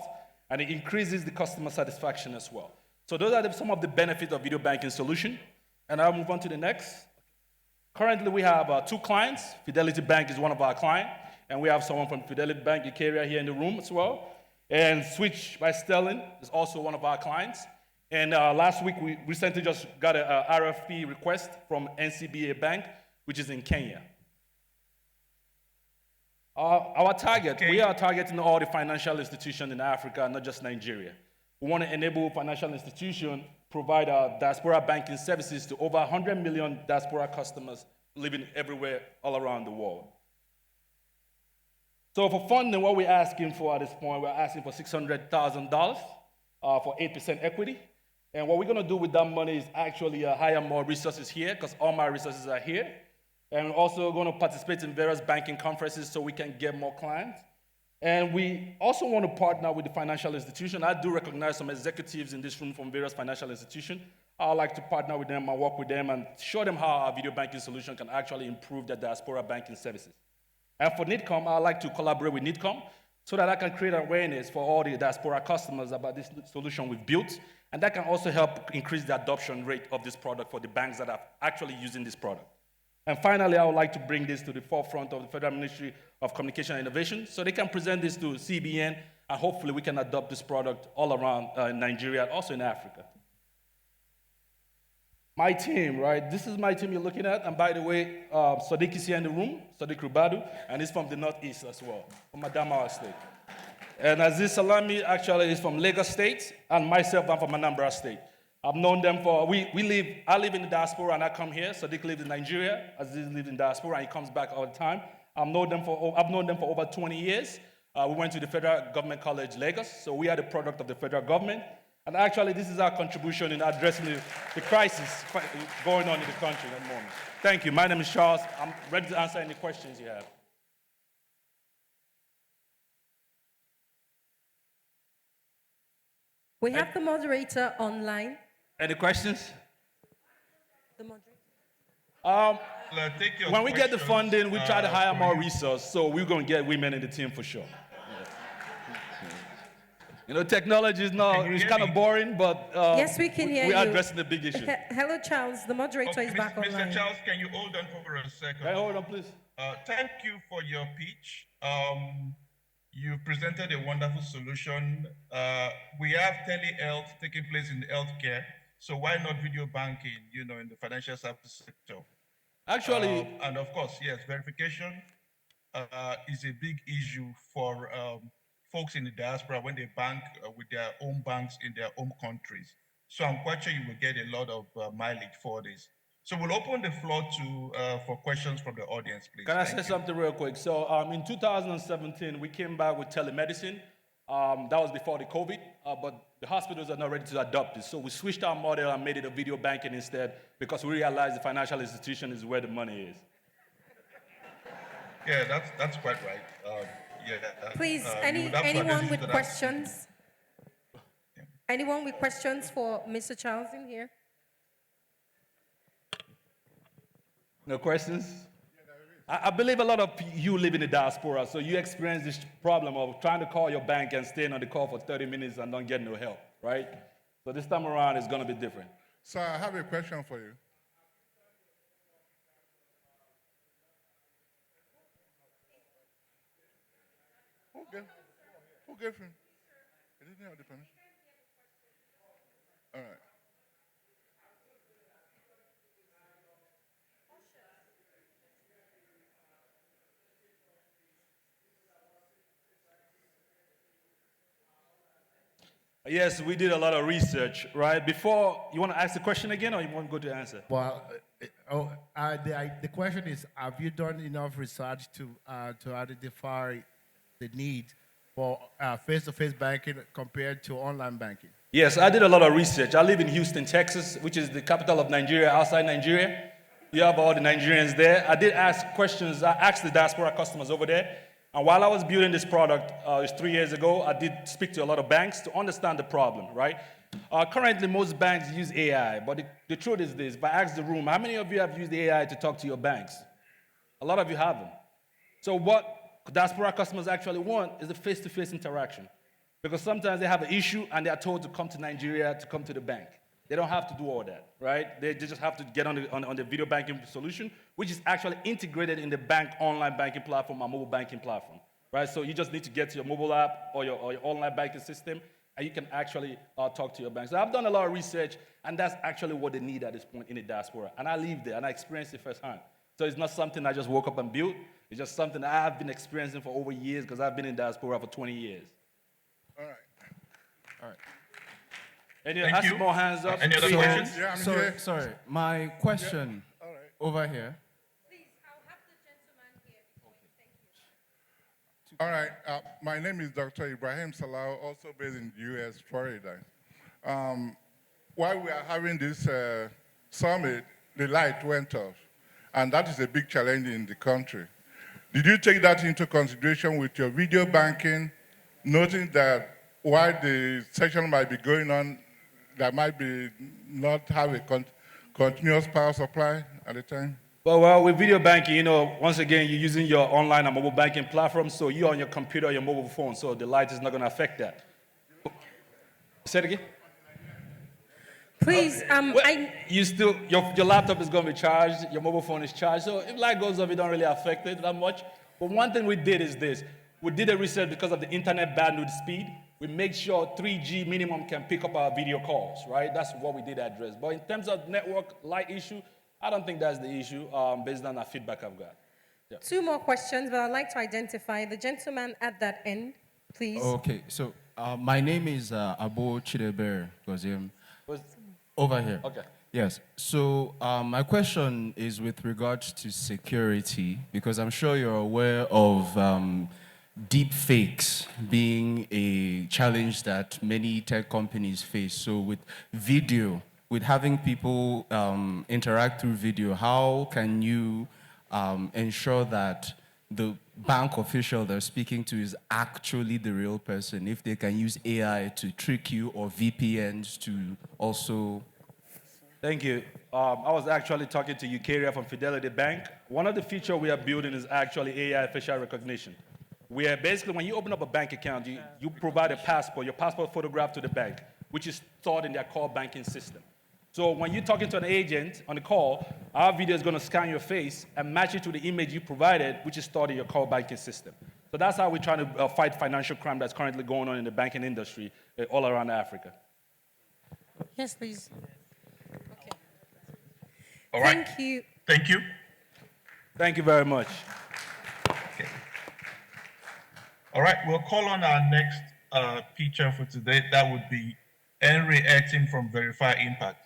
and it increases the customer satisfaction as well. So those are some of the benefits of video banking solution. And I'll move on to the next. Currently, we have 2 clients. Fidelity Bank is one of our clients, and we have someone from Fidelity Bank, Ikaria, here in the room as well. And Switch by Sterling is also one of our clients. And last week, we recently just got an RFP request from NCBA Bank, which is in Kenya. Our target, we are targeting all the financial institutions in Africa, not just Nigeria. We want to enable financial institutions provide diaspora banking services to over 100 million diaspora customers living everywhere all around the world. So for funding, what we're asking for at this point, we're asking for $600,000 for 8% equity. And what we're going to do with that money is actually hire more resources here, because all my resources are here. And we're also going to participate in various banking conferences so we can get more clients. And we also want to partner with the financial institution. I do recognize some executives in this room from various financial institutions. I would like to partner with them and work with them and show them how our video banking solution can actually improve their diaspora banking services. And for NIDCOM, I'd like to collaborate with NIDCOM so that I can create awareness for all the diaspora customers about this solution we've built. And that can also help increase the adoption rate of this product for the banks that are actually using this product. And finally, I would like to bring this to the forefront of the Federal Ministry of Communication and Innovation so they can present this to CBN, and hopefully we can adopt this product all around Nigeria and also in Africa. My team, right? This is my team you're looking at. And by the way, Sadiq is here in the room, Sadiq Rubadu, and he's from the Northeast as well, from Adamawa State. And Aziz Salami actually is from Lagos State, and myself, I'm from Anambra State. I've known them for, I live in the diaspora and I come here. Sadiq lives in Nigeria, Aziz lives in diaspora and he comes back all the time. I've known them for over 20 years. We went to the Federal Government College, Lagos, so we are the product of the federal government. And actually, this is our contribution in addressing the crisis going on in the country at the moment. Thank you. My name is Charles. I'm ready to answer any questions you have. We have the moderator online. Any questions? The moderator. When we get the funding, we try to hire more resources, so we're going to get women in the team for sure. You know, technology is it's kind of boring, but yes, we can hear you. We're addressing the big issue. Hello, Charles. The moderator is back online. Mr. Charles, can you hold on for a second? Can you hold on, please? Thank you for your pitch. You presented a wonderful solution. We have telehealth taking place in healthcare, so why not video banking, in the financial service sector? Actually, and of course, yes, verification is a big issue for folks in the diaspora when they bank with their own banks in their home countries. So I'm quite sure you will get a lot of mileage for this. So we'll open the floor for questions from the audience, please. Can I say something real quick? So in 2017, we came back with telemedicine. That was before the COVID, but the hospitals are not ready to adopt this. So we switched our model and made it a video banking instead because we realized the financial institution is where the money is. Yeah, that's quite right. Please, anyone with questions? Yeah. Anyone with questions for Mr. Charles in here? No questions? I believe a lot of you live in the diaspora, so you experience this problem of trying to call your bank and staying on the call for 30 minutes and don't get no help, right? So this time around, it's going to be different. So I have a question for you. Who gave him? He didn't have the permission. All right. Yes, we did a lot of research, right? Before, you want to ask the question again or you want to go to answer? Well, the question is, have you done enough research to identify the need for face-to-face banking compared to online banking? Yes, I did a lot of research. I live in Houston, Texas, which is the capital of Nigeria, outside Nigeria. You have all the Nigerians there. I did ask questions. I asked the diaspora customers over there. And while I was building this product, it was 3 years ago, I did speak to a lot of banks to understand the problem, right? Currently, most banks use AI, but the truth is this. If I ask the room, how many of you have used AI to talk to your banks? A lot of you haven't. So what diaspora customers actually want is a face-to-face interaction. Because sometimes they have an issue and they are told to come to Nigeria to come to the bank. They don't have to do all that, right? They just have to get on the video banking solution, which is actually integrated in the bank online banking platform or mobile banking platform, right? So you just need to get to your mobile app or your online banking system, and you can actually talk to your bank. So I've done a lot of research, and that's actually what they need at this point in the diaspora. And I live there, and I experienced it firsthand. So it's not something I just woke up and built. It's just something that I've been experiencing for over years because I've been in diaspora for 20 years. All right. All right. Any more hands up? Any other questions? Yeah, I'm here. Sorry, my question All right. over here. Please, I'll have the gentleman here before you. Thank you. All right. My name is Dr. Ibrahim Salau, also based in the U.S., Florida. While we are having this summit, the light went off, and that is a big challenge in the country. Did you take that into consideration with your video banking, noting that while the session might be going on, there might be not have a continuous power supply at the time? Well, with video banking, once again, you're using your online and mobile banking platform, so you're on your computer or your mobile phone, so the light is not going to affect that. Say it again? Please, You still, your laptop is going to be charged, your mobile phone is charged, so if light goes off, it don't really affect it that much. But one thing we did is this. We did a research because of the internet bandwidth speed. We make sure 3G minimum can pick up our video calls, right? That's what we did address. But in terms of network light issue, I don't think that's the issue based on the feedback I've got. Yeah. 2 more questions, but I'd like to identify the gentleman at that end, please. Okay, so my name is Abo Chideber Gozim. Over here. Okay. Yes. So my question is with regards to security, because I'm sure you're aware of deep fakes being a challenge that many tech companies face. So with video, with having people interact through video, how can you ensure that the bank official they're speaking to is actually the real person, if they can use AI to trick you or VPNs to also... Thank you. I was actually talking to Eukaria from Fidelity Bank. One of the features we are building is actually AI facial recognition. Where basically when you open up a bank account, you provide a passport, your passport photograph to the bank, which is stored in their core banking system. So when you're talking to an agent on the call, our video is going to scan your face and match it to the image you provided, which is stored in your core banking system. So that's how we're trying to fight financial crime that's currently going on in the banking industry all around Africa. Yes, please. Okay. All right. Thank you. Thank you. Thank you very much. Okay. All right, we'll call on our next feature for today. That would be Henry Etin from Verify Impact.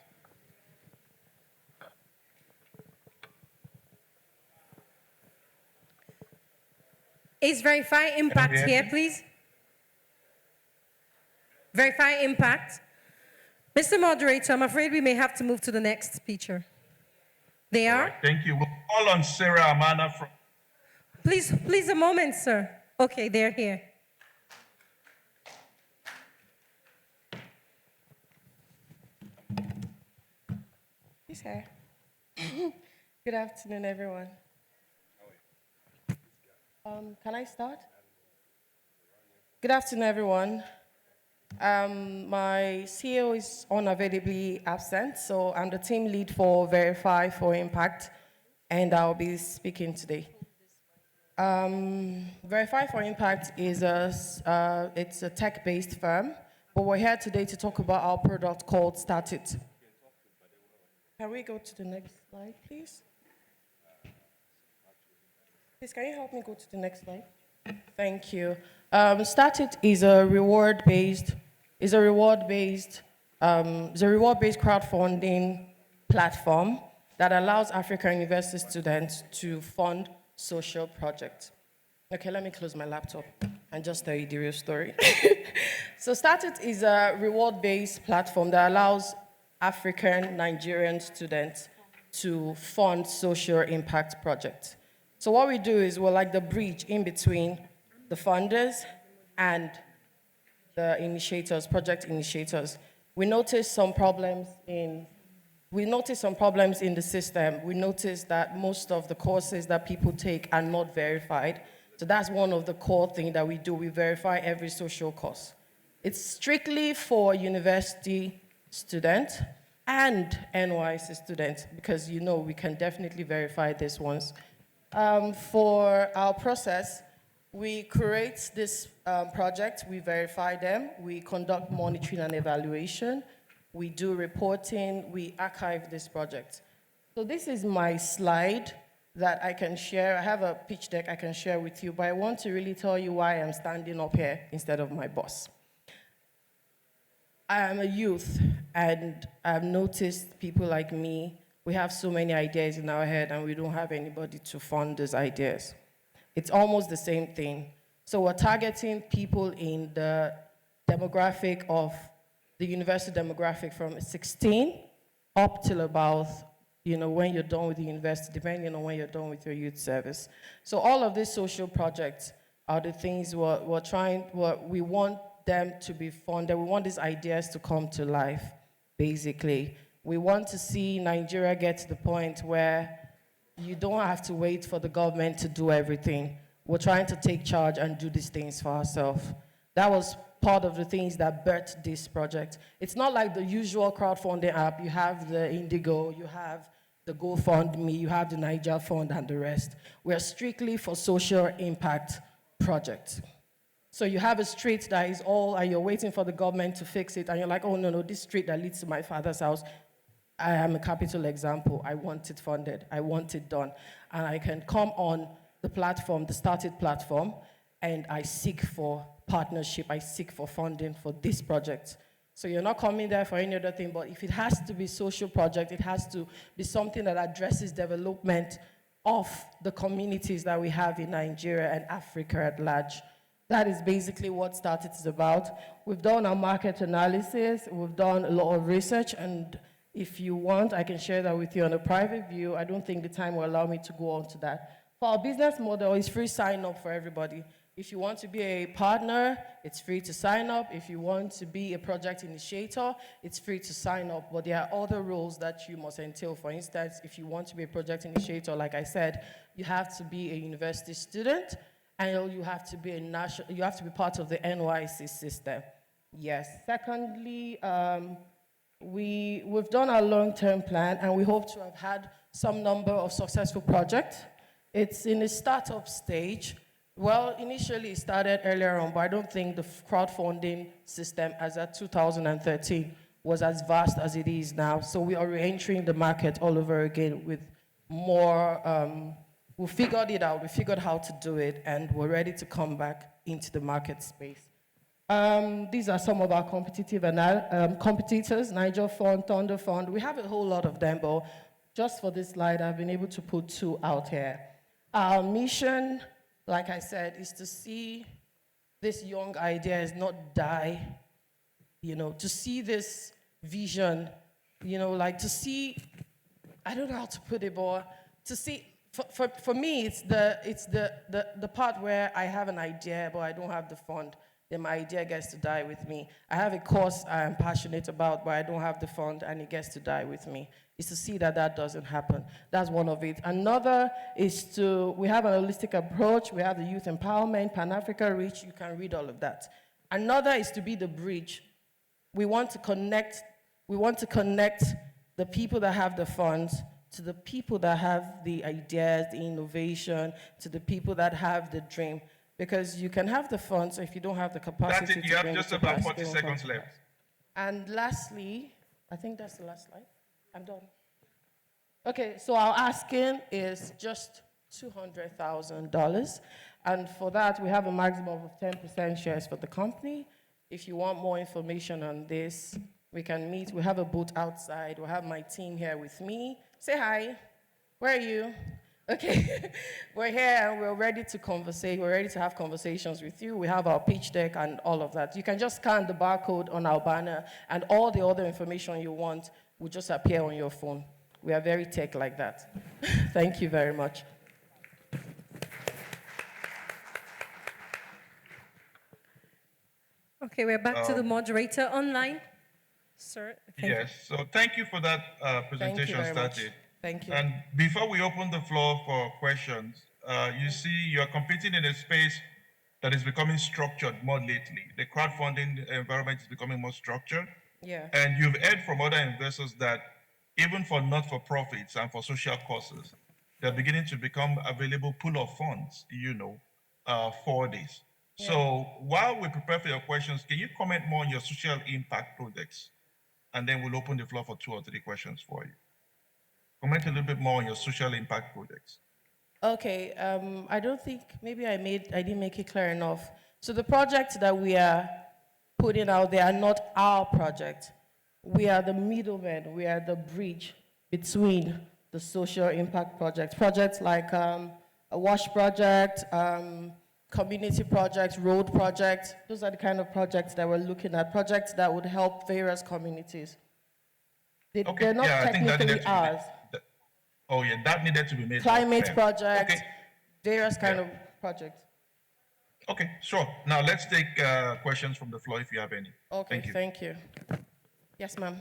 Is Verify Impact here, please? Verify Impact. Mr. Moderator, I'm afraid we may have to move to the next feature. They are? Right, thank you. We'll call on Sarah Amana from... Please a moment, sir. Okay, they're here. He's here. Good afternoon, everyone. Can I start? Good afternoon, everyone. My CEO is unavailably absent, so I'm the team lead for Verify for Impact, and I'll be speaking today. Verify for Impact is it's a tech-based firm, but we're here today to talk about our product called Start It. Can we go to the next slide, please? Please, can you help me go to the next slide? Thank you. Start It is a reward-based is a reward-based crowdfunding platform that allows African university students to fund social projects. Okay, let me close my laptop and just tell you the real story. So Startit is a reward-based platform that allows African Nigerian students to fund social impact projects. So what we do is we're like the bridge in between the funders and the initiators, project initiators. We noticed some problems in the system. We noticed that most of the courses that people take are not verified. So that's one of the core things that we do. We verify every social course. It's strictly for university students and NYC students, because we can definitely verify these ones. For our process, we create this project, we verify them, we conduct monitoring and evaluation, we do reporting, we archive this project. So this is my slide that I can share. I have a pitch deck I can share with you, but I want to really tell you why I'm standing up here instead of my boss. I am a youth, and I've noticed people like me, we have so many ideas in our head, and we don't have anybody to fund those ideas. It's almost the same thing. So we're targeting people in the demographic of the university demographic from 16 up till about, when you're done with the university, depending on when you're done with your youth service. So all of these social projects are the things we want them to be funded. We want these ideas to come to life, basically. We want to see Nigeria get to the point where you don't have to wait for the government to do everything. We're trying to take charge and do these things for ourselves. That was part of the things that birthed this project. It's not like the usual crowdfunding app. You have the Indigo, you have the GoFundMe, you have the Niger Fund, and the rest. We're strictly for social impact projects. So you have a street that is all, and you're waiting for the government to fix it, and you're like, oh, no, this street that leads to my father's house, I am a capital example. I want it funded. I want it done. And I can come on the platform, the Startit platform, and I seek for partnership. I seek for funding for this project. So you're not coming there for any other thing, but if it has to be social project, it has to be something that addresses development of the communities that we have in Nigeria and Africa at large. That is basically what Startit is about. We've done our market analysis. We've done a lot of research, and if you want, I can share that with you on a private view. I don't think the time will allow me to go on to that. For our business model, it's free sign up for everybody. If you want to be a partner, it's free to sign up. If you want to be a project initiator, it's free to sign up. But there are other rules that you must entail. For instance, if you want to be a project initiator, like I said, you have to be a university student, and you have to be part of the NYC system. Yes. Secondly, we've done our long-term plan, and we hope to have had some number of successful projects. It's in the startup stage. Well, initially it started earlier on, but I don't think the crowdfunding system as at 2013 was as vast as it is now. So we are re-entering the market all over again with more, we figured it out, we figured how to do it, and we're ready to come back into the market space. These are some of our competitors, Niger Fund, Thunder Fund. We have a whole lot of them, but just for this slide, I've been able to put 2 out here. Our mission, like I said, is to see this young ideas not die, to see this vision, to see, I don't know how to put it, but to see, for me, it's the part where I have an idea, but I don't have the fund. Then my idea gets to die with me. I have a course I am passionate about, but I don't have the fund, and it gets to die with me. Is to see that doesn't happen. That's one of it. Another is we have an holistic approach. We have the youth empowerment, Pan-Africa Reach. You can read all of that. Another is to be the bridge. We want to connect the people that have the funds to the people that have the ideas, the innovation, to the people that have the dream. Because you can have the funds, if you don't have the capacity. That's it. You have just about 40 seconds left. And lastly, I think that's the last slide. I'm done. Okay, so our asking is just $200,000. And for that, we have a maximum of 10% shares for the company. If you want more information on this, we can meet. We have a booth outside. We'll have my team here with me. Say hi. Where are you? Okay. We're here and we're ready to conversate. We're ready to have conversations with you. We have our pitch deck and all of that. You can just scan the barcode on our banner and all the other information you want will just appear on your phone. We are very tech like that. Thank you very much. Okay, we're back to the moderator online. Sir, Yes, so thank you for that presentation, very much. Stati. Thank you. And before we open the floor for questions, you see you're competing in a space that is becoming structured more lately. The crowdfunding environment is becoming more structured. Yeah. And you've heard from other investors that even for not-for-profits and for social causes, they're beginning to become available pool of funds, for this. Yeah. So while we prepare for your questions, can you comment more on your social impact projects? And then we'll open the floor for 2 or 3 questions for you. Comment a little bit more on your social impact projects. Okay, I don't think, maybe I didn't make it clear enough. So the projects that we are putting out there are not our project. We are the middlemen, we are the bridge between the social impact projects. Projects like a wash project, community projects, road projects. Those are the kind of projects that we're looking at, projects that would help various communities. They're not technically ours. That needed to be made. Climate projects, various kind of projects. Okay, sure. Now let's take questions from the floor if you have any. Okay, thank you. Yes, ma'am.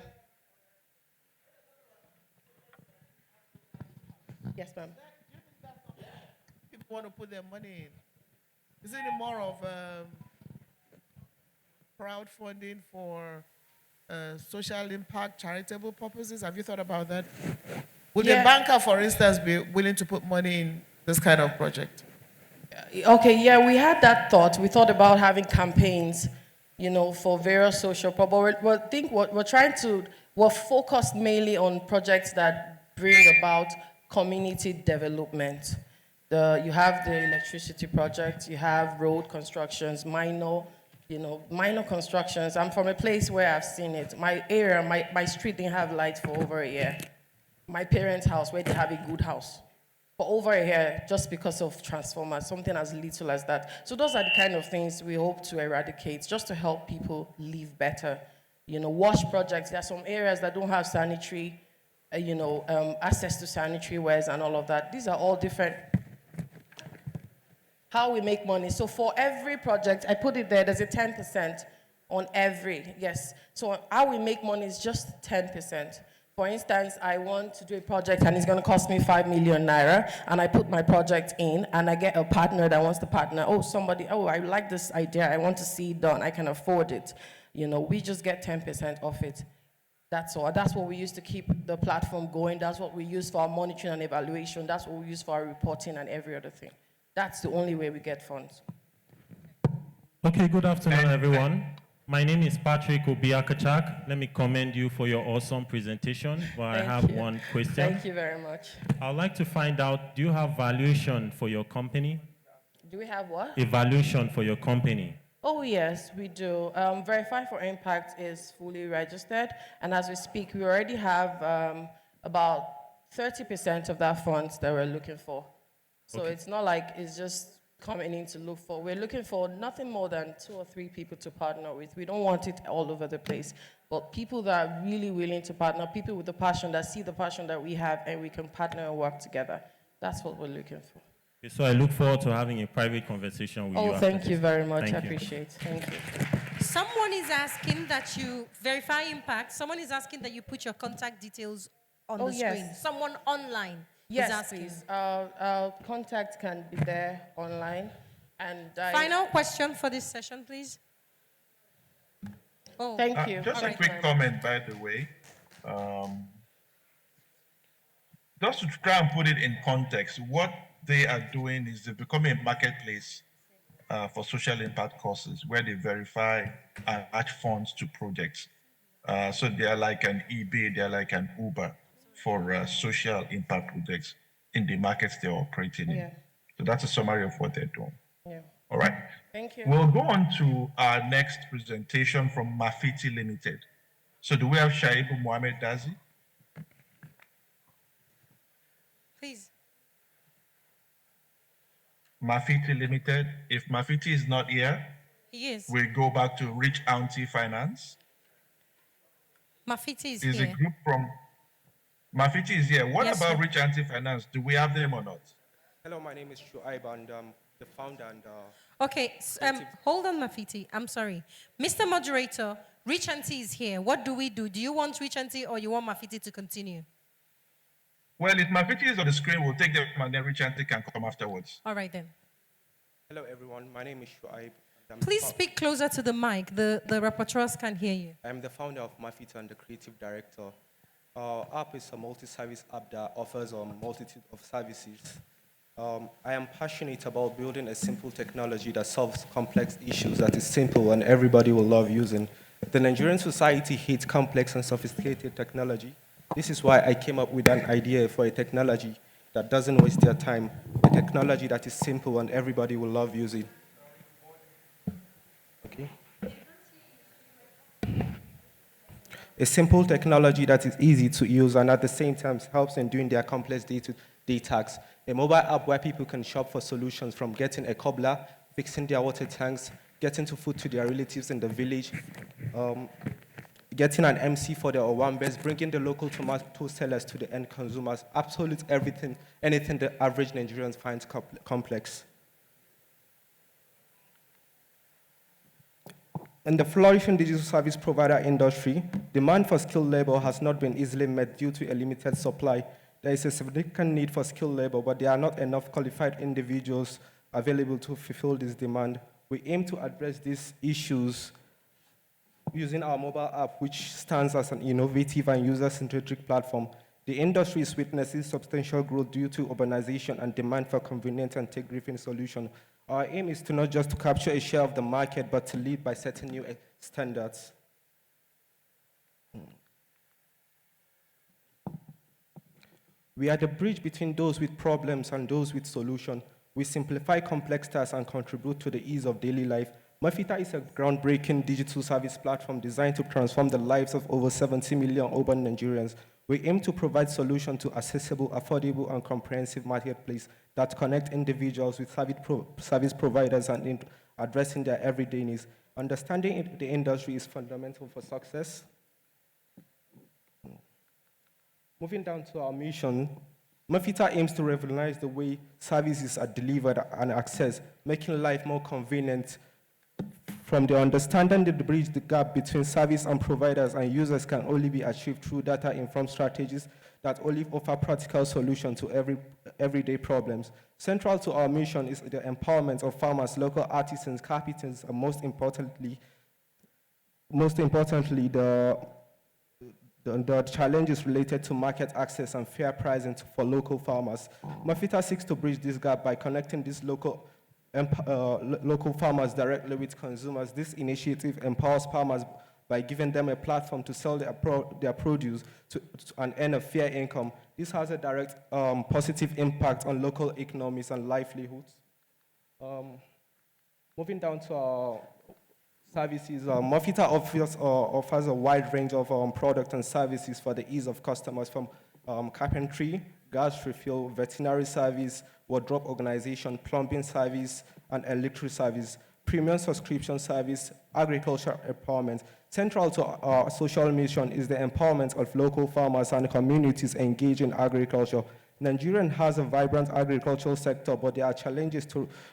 Yes, ma'am. People want to put their money in. Is it more of crowdfunding for social impact, charitable purposes? Have you thought about that? Would a banker, for instance, be willing to put money in this kind of project? Okay, yeah, we had that thought. We thought about having campaigns, for various social problems. We're focused mainly on projects that bring about community development. You have the electricity project, you have road constructions, minor constructions. I'm from a place where I've seen it. My area, my street didn't have lights for over a year. My parents' house, where they have a good house, for over a year, just because of transformers, something as little as that. So those are the kind of things we hope to eradicate, just to help people live better. Wash projects, there are some areas that don't have sanitary, access to sanitary wares and all of that. These are all different. How we make money. So for every project, I put it there's a 10% on every, yes. So how we make money is just 10%. For instance, I want to do a project and it's going to cost me 5 million naira, and I put my project in and I get a partner that wants to partner. I like this idea, I want to see it done, I can afford it. We just get 10% off it. That's all. That's what we use to keep the platform going. That's what we use for our monitoring and evaluation. That's what we use for our reporting and every other thing. That's the only way we get funds. Okay, good afternoon, everyone. My name is Patrick Obiakachak. Let me commend you for your awesome presentation. But I have one question. Thank you very much. I'd like to find out, do you have valuation for your company? Do we have what? Evaluation for your company. Oh, yes, we do. Verify for Impact is fully registered. And as we speak, we already have about 30% of that funds that we're looking for. So it's not like it's just coming in to look for. We're looking for nothing more than 2 or 3 people to partner with. We don't want it all over the place, but people that are really willing to partner, people with the passion, that see the passion that we have, and we can partner and work together. That's what we're looking for. Okay, so I look forward to having a private conversation with you. Oh, thank you very much. I Thank you. appreciate it. Thank you. Someone is asking that you verify impact. Someone is asking that you put your contact details on the screen. Someone online. Yes, please. Our contact can be there online. And final question for this session, please. Oh, thank you. Just a quick comment, by the way. Just to try and put it in context, what they are doing is they're becoming a marketplace for social impact causes where they verify and match funds to projects. So they are like an eBay, they are like an Uber for social impact projects in the markets they're operating in. So that's a summary of what they're doing. All right. Thank you. We'll go on to our next presentation from Mafiti Limited. So do we have Shaibu Mohamed Dazi? Please. Mafiti Limited. If Mafiti is not here, Yes. we go back to Rich Auntie Finance. Mafiti is Is here. a group from Mafiti is here. What Yes, about sir. Rich Auntie Finance? Do we have them or not? Hello, my name is Shuaib, and the founder and Okay, hold on, Mafiti. I'm sorry. Mr. Moderator, Rich Auntie is here. What do we do? Do you want Rich Auntie or you want Mafiti to continue? Well, if Mafiti is on the screen, we'll take them and then Rich Auntie can come afterwards. All right then. hello everyone. My name is Shuaib. Please speak closer to the mic. The rapporteurs can hear you. I'm the founder of Mafita and the creative director. Our app is a multi-service app that offers a multitude of services. I am passionate about building a simple technology that solves complex issues that is simple and everybody will love using. The Nigerian society hates complex and sophisticated technology. This is why I came up with an idea for a technology that doesn't waste their time, a technology that is simple and everybody will love using. Okay. A simple technology that is easy to use and at the same time helps in doing their complex day-to-day tasks. A mobile app where people can shop for solutions from getting a cobbler, fixing their water tanks, getting to food to their relatives in the village, getting an MC for their Owambes, bringing the local tomato sellers to the end consumers, absolutely everything, anything the average Nigerians finds complex. In the flourishing digital service provider industry, demand for skilled labor has not been easily met due to a limited supply. There is a significant need for skilled labor, but there are not enough qualified individuals available to fulfill this demand. We aim to address these issues using our mobile app, which stands as an innovative and user-centric platform. The industry is witnessing substantial growth due to urbanization and demand for convenient and tech-driven solutions. Our aim is to not just to capture a share of the market, but to lead by setting new standards. We are the bridge between those with problems and those with solutions. We simplify complex tasks and contribute to the ease of daily life. Mafita is a groundbreaking digital service platform designed to transform the lives of over 70 million urban Nigerians. We aim to provide solutions to accessible, affordable, and comprehensive marketplace that connect individuals with service providers and in addressing their everyday needs. Understanding the industry is fundamental for success. Moving down to our mission, Mafita aims to revolutionize the way services are delivered and accessed, making life more convenient. From the understanding that the bridge the gap between service and providers and users can only be achieved through data-informed strategies that only offer practical solutions to everyday problems. Central to our mission is the empowerment of farmers, local artisans, carpenters, and most importantly, the challenges related to market access and fair pricing for local farmers. Mafita seeks to bridge this gap by connecting these local farmers directly with consumers. This initiative empowers farmers by giving them a platform to sell their produce and earn a fair income. This has a direct positive impact on local economies and livelihoods. Moving down to our services, Mafita offers a wide range of products and services for the ease of customers, from carpentry, gas refill, veterinary service, wardrobe organization, plumbing service, and electric service, premium subscription service, agriculture empowerment. Central to our social mission is the empowerment of local farmers and communities engaged in agriculture. Nigeria has a vibrant agricultural sector, but there are challenges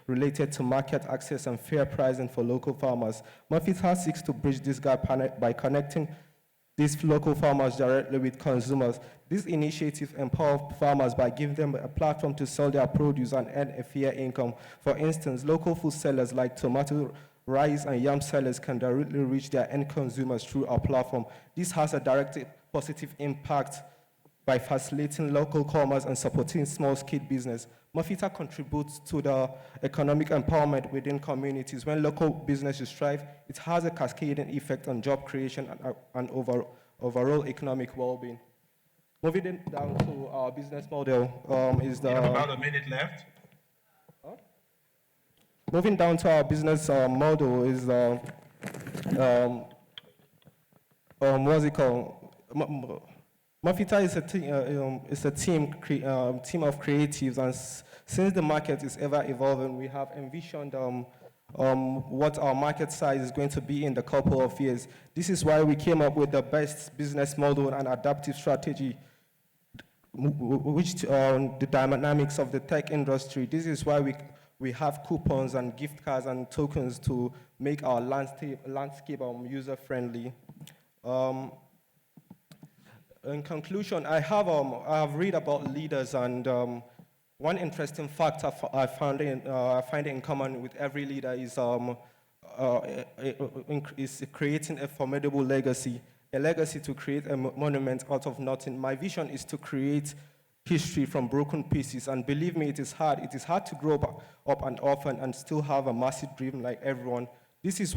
related to market access and fair pricing for local farmers. Mafita seeks to bridge this gap by connecting these local farmers directly with consumers. This initiative empowers farmers by giving them a platform to sell their produce and earn a fair income. For instance, local food sellers like tomato, rice, and yam sellers can directly reach their end consumers through our platform. This has a direct positive impact by facilitating local commerce and supporting small-scale business. Mafita contributes to the economic empowerment within communities. When local businesses thrive, it has a cascading effect on job creation and overall economic well-being. Moving down to our business model is the... We have about a minute left. moving down to our business model is, what's it called? Mafita is a team of creatives, and since the market is ever evolving, we have envisioned what our market size is going to be in the couple of years. This is why we came up with the best business model and adaptive strategy, which the dynamics of the tech industry. This is why we have coupons and gift cards and tokens to make our landscape user-friendly. In conclusion, I have read about leaders, and one interesting fact I find in common with every leader is creating a formidable legacy, a legacy to create a monument out of nothing. My vision is to create history from broken pieces, and believe me, it is hard. It is hard to grow up and often and still have a massive dream like everyone. This is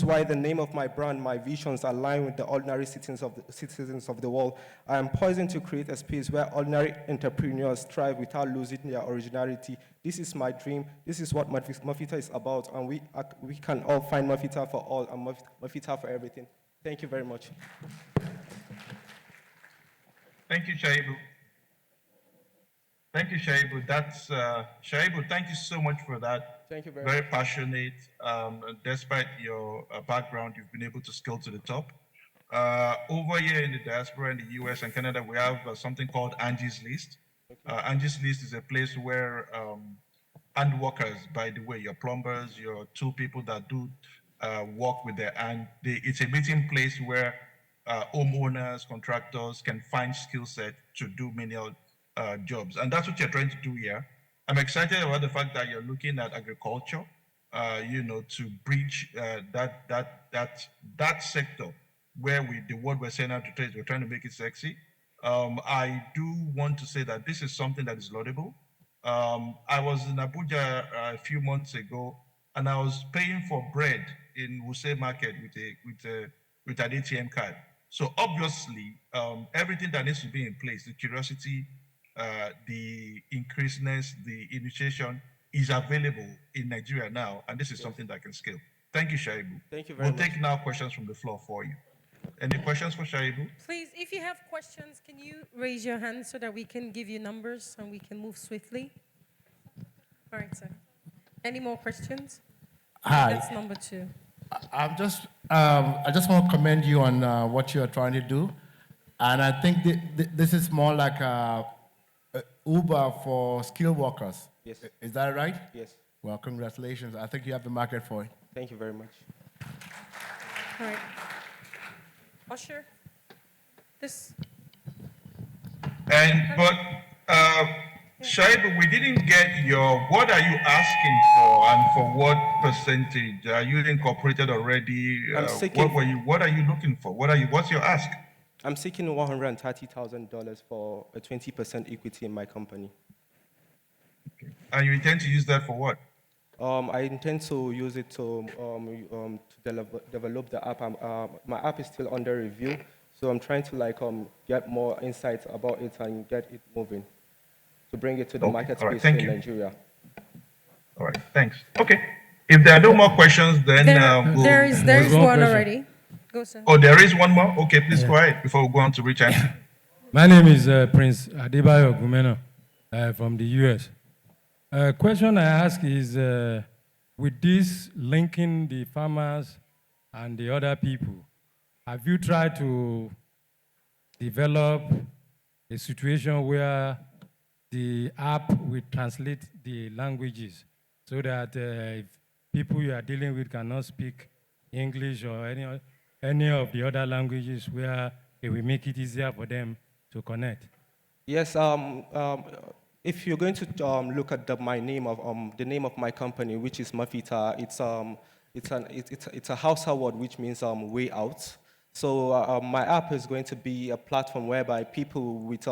why the name of my brand, my visions, align with the ordinary citizens of the world. I am poised to create a space where ordinary entrepreneurs thrive without losing their originality. This is my dream. This is what Mafita is about, and we can all find Mafita for all and Mafita for everything. Thank you very much. Thank you, Shaibu. Thank you, Shaibu. Shaibu, thank you so much for that. Thank you very much. Passionate. Despite your background, you've been able to scale to the top. Over here in the diaspora in the US and Canada, we have something called Angie's List. Angie's List is a place where hand workers, by the way, your plumbers, your two people that do work with their hand, it's a meeting place where homeowners, contractors can find skill set to do menial jobs. And that's what you're trying to do here. I'm excited about the fact that you're looking at agriculture, to bridge that sector where the word we're saying out to trade, we're trying to make it sexy. I do want to say that this is something that is laudable. I was in Abuja a few months ago, and I was paying for bread in Wuse Market with an ATM card. So obviously, everything that needs to be in place, the curiosity, the increasedness, the initiation is available in Nigeria now, and this is something that can scale. Thank you, Shaibu. Thank you very much. We'll take now questions from the floor for you. Any questions for Shaibu? Please, if you have questions, can you raise your hand so that we can give you numbers and we can move swiftly? All right, sir. Any more questions? Hi. That's number 2. I just want to commend you on what you are trying to do. And I think this is more like a Uber for skilled workers. Yes. Is that right? Yes. Well, congratulations. I think you have the market for it. Thank you very much. All right. Usher, this. Shaibu, we didn't get what are you asking for and for what percentage? Are you incorporated already? What are you looking for? What's your ask? I'm seeking $130,000 for a 20% equity in my company. Okay. And you intend to use that for what? I intend to use it to develop the app. My app is still under review, so I'm trying to get more insights about it and get it moving to bring it to the market space in Nigeria. All right, thanks. Okay. If there are no more questions, then there is one already. Go, sir. Oh, there is one more? Okay, please go ahead before we go on to Richard. My name is Prince Adebayo Gumeno from the US. Question I ask is, with this linking the farmers and the other people, have you tried to develop a situation where the app will translate the languages so that if people you are dealing with cannot speak English or any of the other languages, where it will make it easier for them to connect? Yes. If you're going to look at the name of my company, which is Mafita, it's a Hausa word which means way out. So my app is going to be a platform whereby people with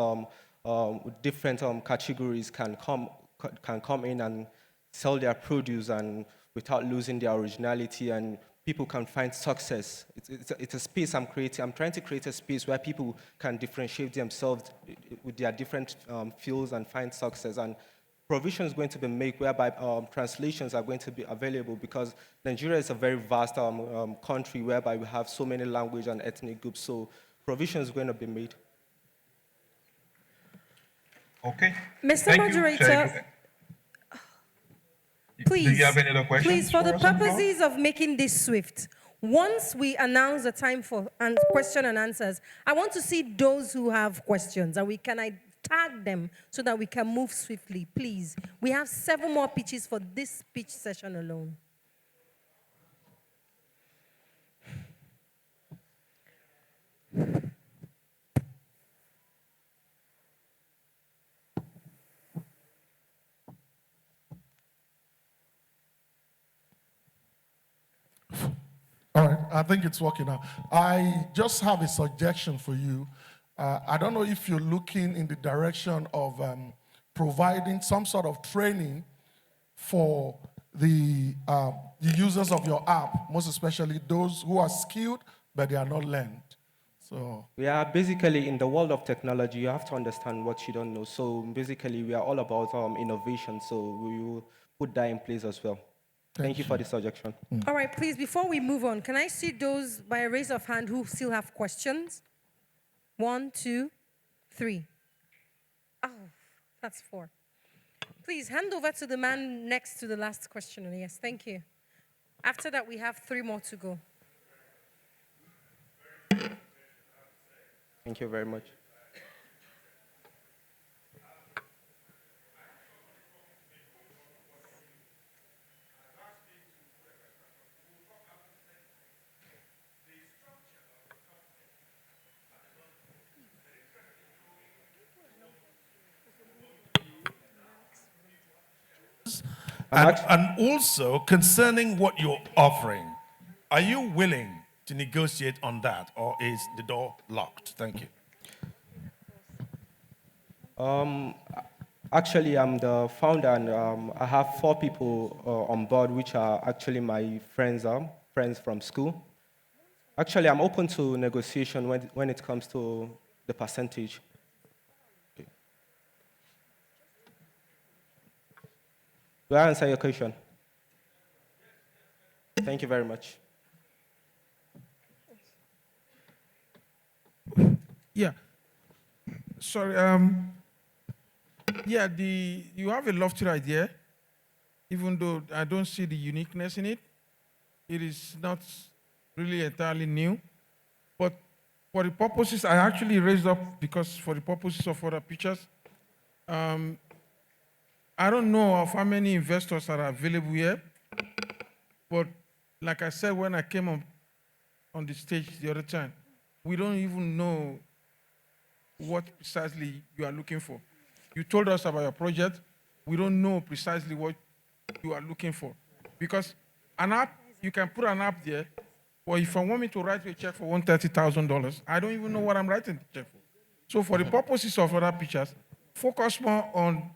different categories can come in and sell their produce and without losing their originality, and people can find success. It's a space I'm creating. I'm trying to create a space where people can differentiate themselves with their different fields and find success. And provision is going to be made whereby translations are going to be available, because Nigeria is a very vast country whereby we have so many language and ethnic groups, so provision is going to be made. Okay. Mr. Thank Moderator, please, do you have any other questions? Please, for the us on floor? purposes of making this swift, once we announce the time for question and answers, I want to see those who have questions, and we can tag them so that we can move swiftly, please. We have 7 more pitches for this speech session alone. All right, I think it's working now. I just have a suggestion for you. I don't know if you're looking in the direction of providing some sort of training for the users of your app, most especially those who are skilled, but they are not learned. So we are basically in the world of technology. You have to understand what you don't know. So basically, we are all about innovation. So we will put that in place as well. Thank you for the suggestion. All right, please, before we move on, can I see those by a raise of hand who still have questions? 1, 2, 3. Oh, that's 4. Please hand over to the man next to the last questioner. Yes, thank you. After that, we have 3 more to go. Thank you very much. And also, concerning what you're offering, are you willing to negotiate on that, or is the door locked? Thank you. Actually, I'm the founder, and I have 4 people on board, which are actually my friends from school. Actually, I'm open to negotiation when it comes to the percentage. Do I answer your question? Thank you very much. Yeah. Sorry. Yeah, you have a lofty idea, even though I don't see the uniqueness in it. It is not really entirely new. But for the purposes, I actually raised up because for the purposes of other pictures, I don't know of how many investors are available here, but like I said when I came on the stage the other time, we don't even know what precisely you are looking for. You told us about your project. We don't know precisely what you are looking for. Because an app, you can put an app there, but if I want me to write you a check for $130,000, I don't even know what I'm writing the check for. So for the purposes of other pictures, focus more on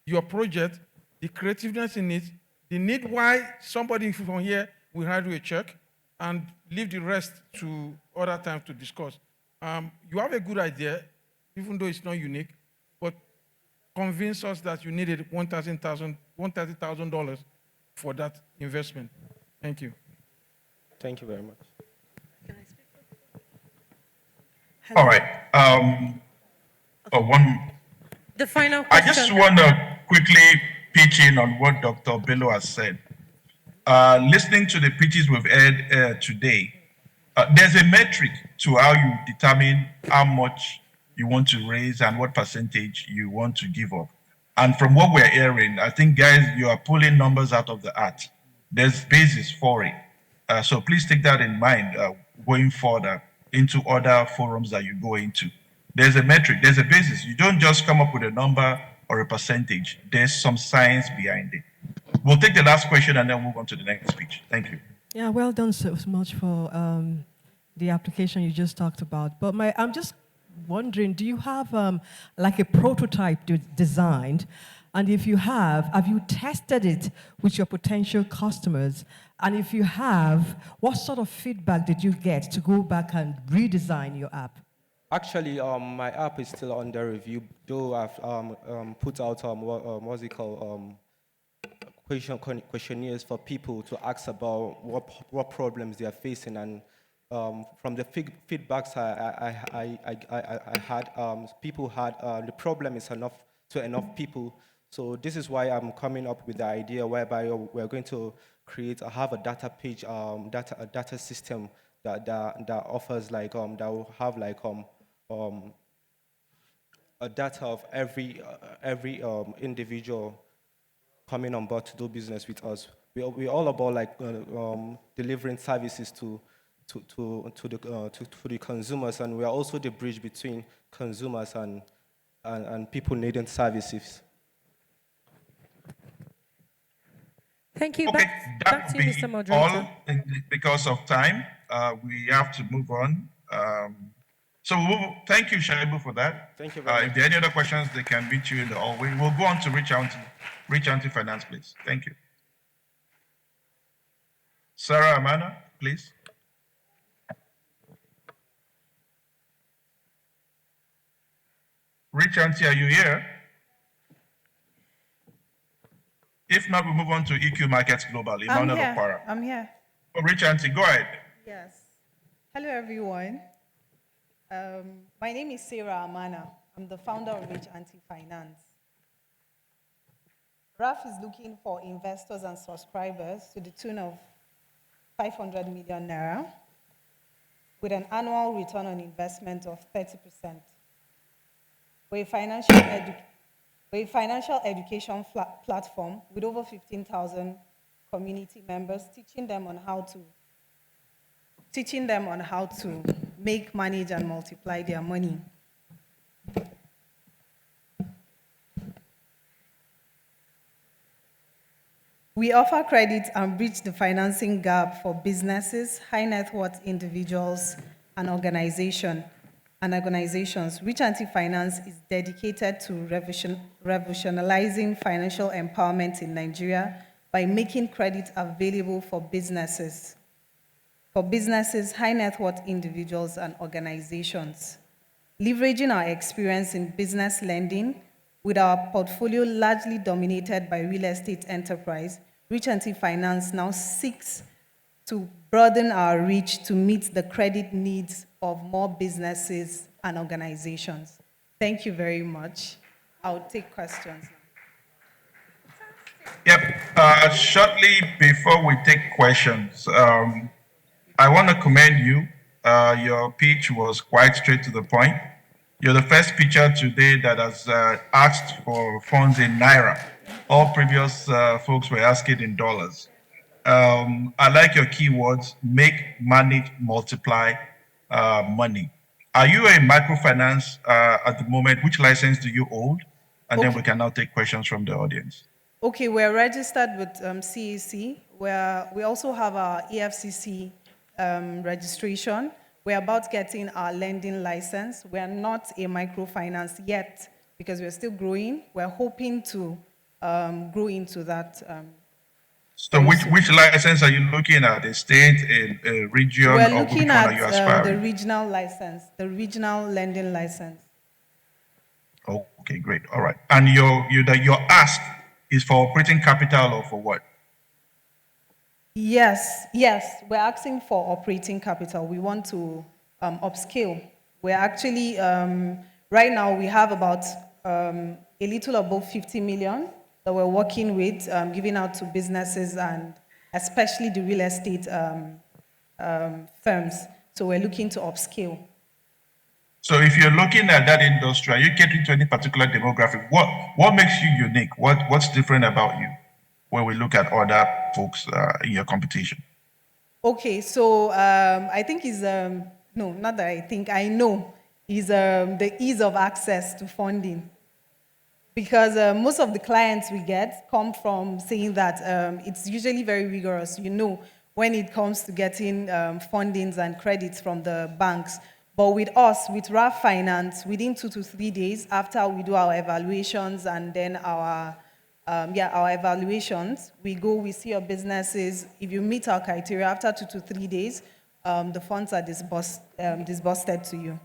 your project, the creativeness in it, the need why somebody from here will write you a check, and leave the rest to other times to discuss. You have a good idea, even though it's not unique, but convince us that you needed $130,000 for that investment. Thank you. Thank you very much. All right. The final I question. just want to quickly pitch in on what Dr. Bello has said. Listening to the pitches we've heard today, there's a metric to how you determine how much you want to raise and what percentage you want to give up. And from what we're hearing, I think, guys, you are pulling numbers out of the hat. There's basis for it. So please take that in mind going further into other forums that you go into. There's a metric, there's a basis. You don't just come up with a number or a percentage. There's some science behind it. We'll take the last question and then move on to the next speech. Thank you. Yeah, well done so much for the application you just talked about. But I'm just wondering, do you have like a prototype designed? And if you have you tested it with your potential customers? And if you have, what sort of feedback did you get to go back and redesign your app? Actually, my app is still under review, though I've put out what's it called, questionnaires for people to ask about what problems they are facing, and from the feedbacks I had, people had the problem is enough to enough people. So this is why I'm coming up with the idea whereby we're going to have a data page, a data system that offers like that will have like a data of every individual coming on board to do business with us. We're all about like delivering services to the consumers, and we are also the bridge between consumers and people needing services. Thank you. Okay, Back to you, Mr. Moderator. Because of time, we have to move on. Thank you, Shaibu, for that. Thank you very much. If there are any other questions, they can reach you in the hallway. We'll go on to reach out to finance, please. Thank you. Sarah Amana, please. Rich Auntie, are you here? If not, we'll move on to EQ Markets Global. Emmanuel Okpara. I'm here. Oh, Rich Auntie, go ahead. Yes. Hello, everyone. My name is Sarah Amana. I'm the founder of Rich Auntie Finance. RAF is looking for investors and subscribers to the tune of 500 million naira with an annual return on investment of 30%. We're a financial education platform with over 15,000 community members, teaching them on how to make, manage, and multiply their money. We offer credit and bridge the financing gap for businesses, high net worth individuals, and organizations. Rich Auntie Finance is dedicated to revolutionizing financial empowerment in Nigeria by making credit available for businesses, high net worth individuals, and organizations. Leveraging our experience in business lending, with our portfolio largely dominated by real estate enterprise, Rich Auntie Finance now seeks to broaden our reach to meet the credit needs of more businesses and organizations. Thank you very much. I'll take questions now. Yep. Shortly before we take questions, I want to commend you. Your pitch was quite straight to the point. You're the first pitcher today that has asked for funds in Naira. All previous folks were asking in dollars. I like your keywords: make, manage, multiply money. Are you a microfinance at the moment? Which license do you hold? And then we can now take questions from the audience. Okay, we're registered with CAC. We also have our EFCC registration. We're about getting our lending license. We're not a microfinance yet because we're still growing. We're hoping to grow into that. So which license are you looking at? A state, a region, We're or looking which one are you at aspiring? the regional license, the regional lending license. Okay, great. All right. And your ask is for operating capital or for what? Yes, we're asking for operating capital. We want to upscale. We're actually, right now we have about a little above 50 million that we're working with, giving out to businesses and especially the real estate firms. So we're looking to upscale. So if you're looking at that industry, are you catering to any particular demographic? What makes you unique? What's different about you when we look at other folks in your competition? Okay, so I think no, not that I think, I know, is the ease of access to funding. Because most of the clients we get come from saying that it's usually very rigorous, when it comes to getting fundings and credits from the banks. But with us, with RAF Finance, within 2 to 3 days after we do our evaluations and then our evaluations, we see your businesses. If you meet our criteria after 2 to 3 days, the funds are disbursed to you.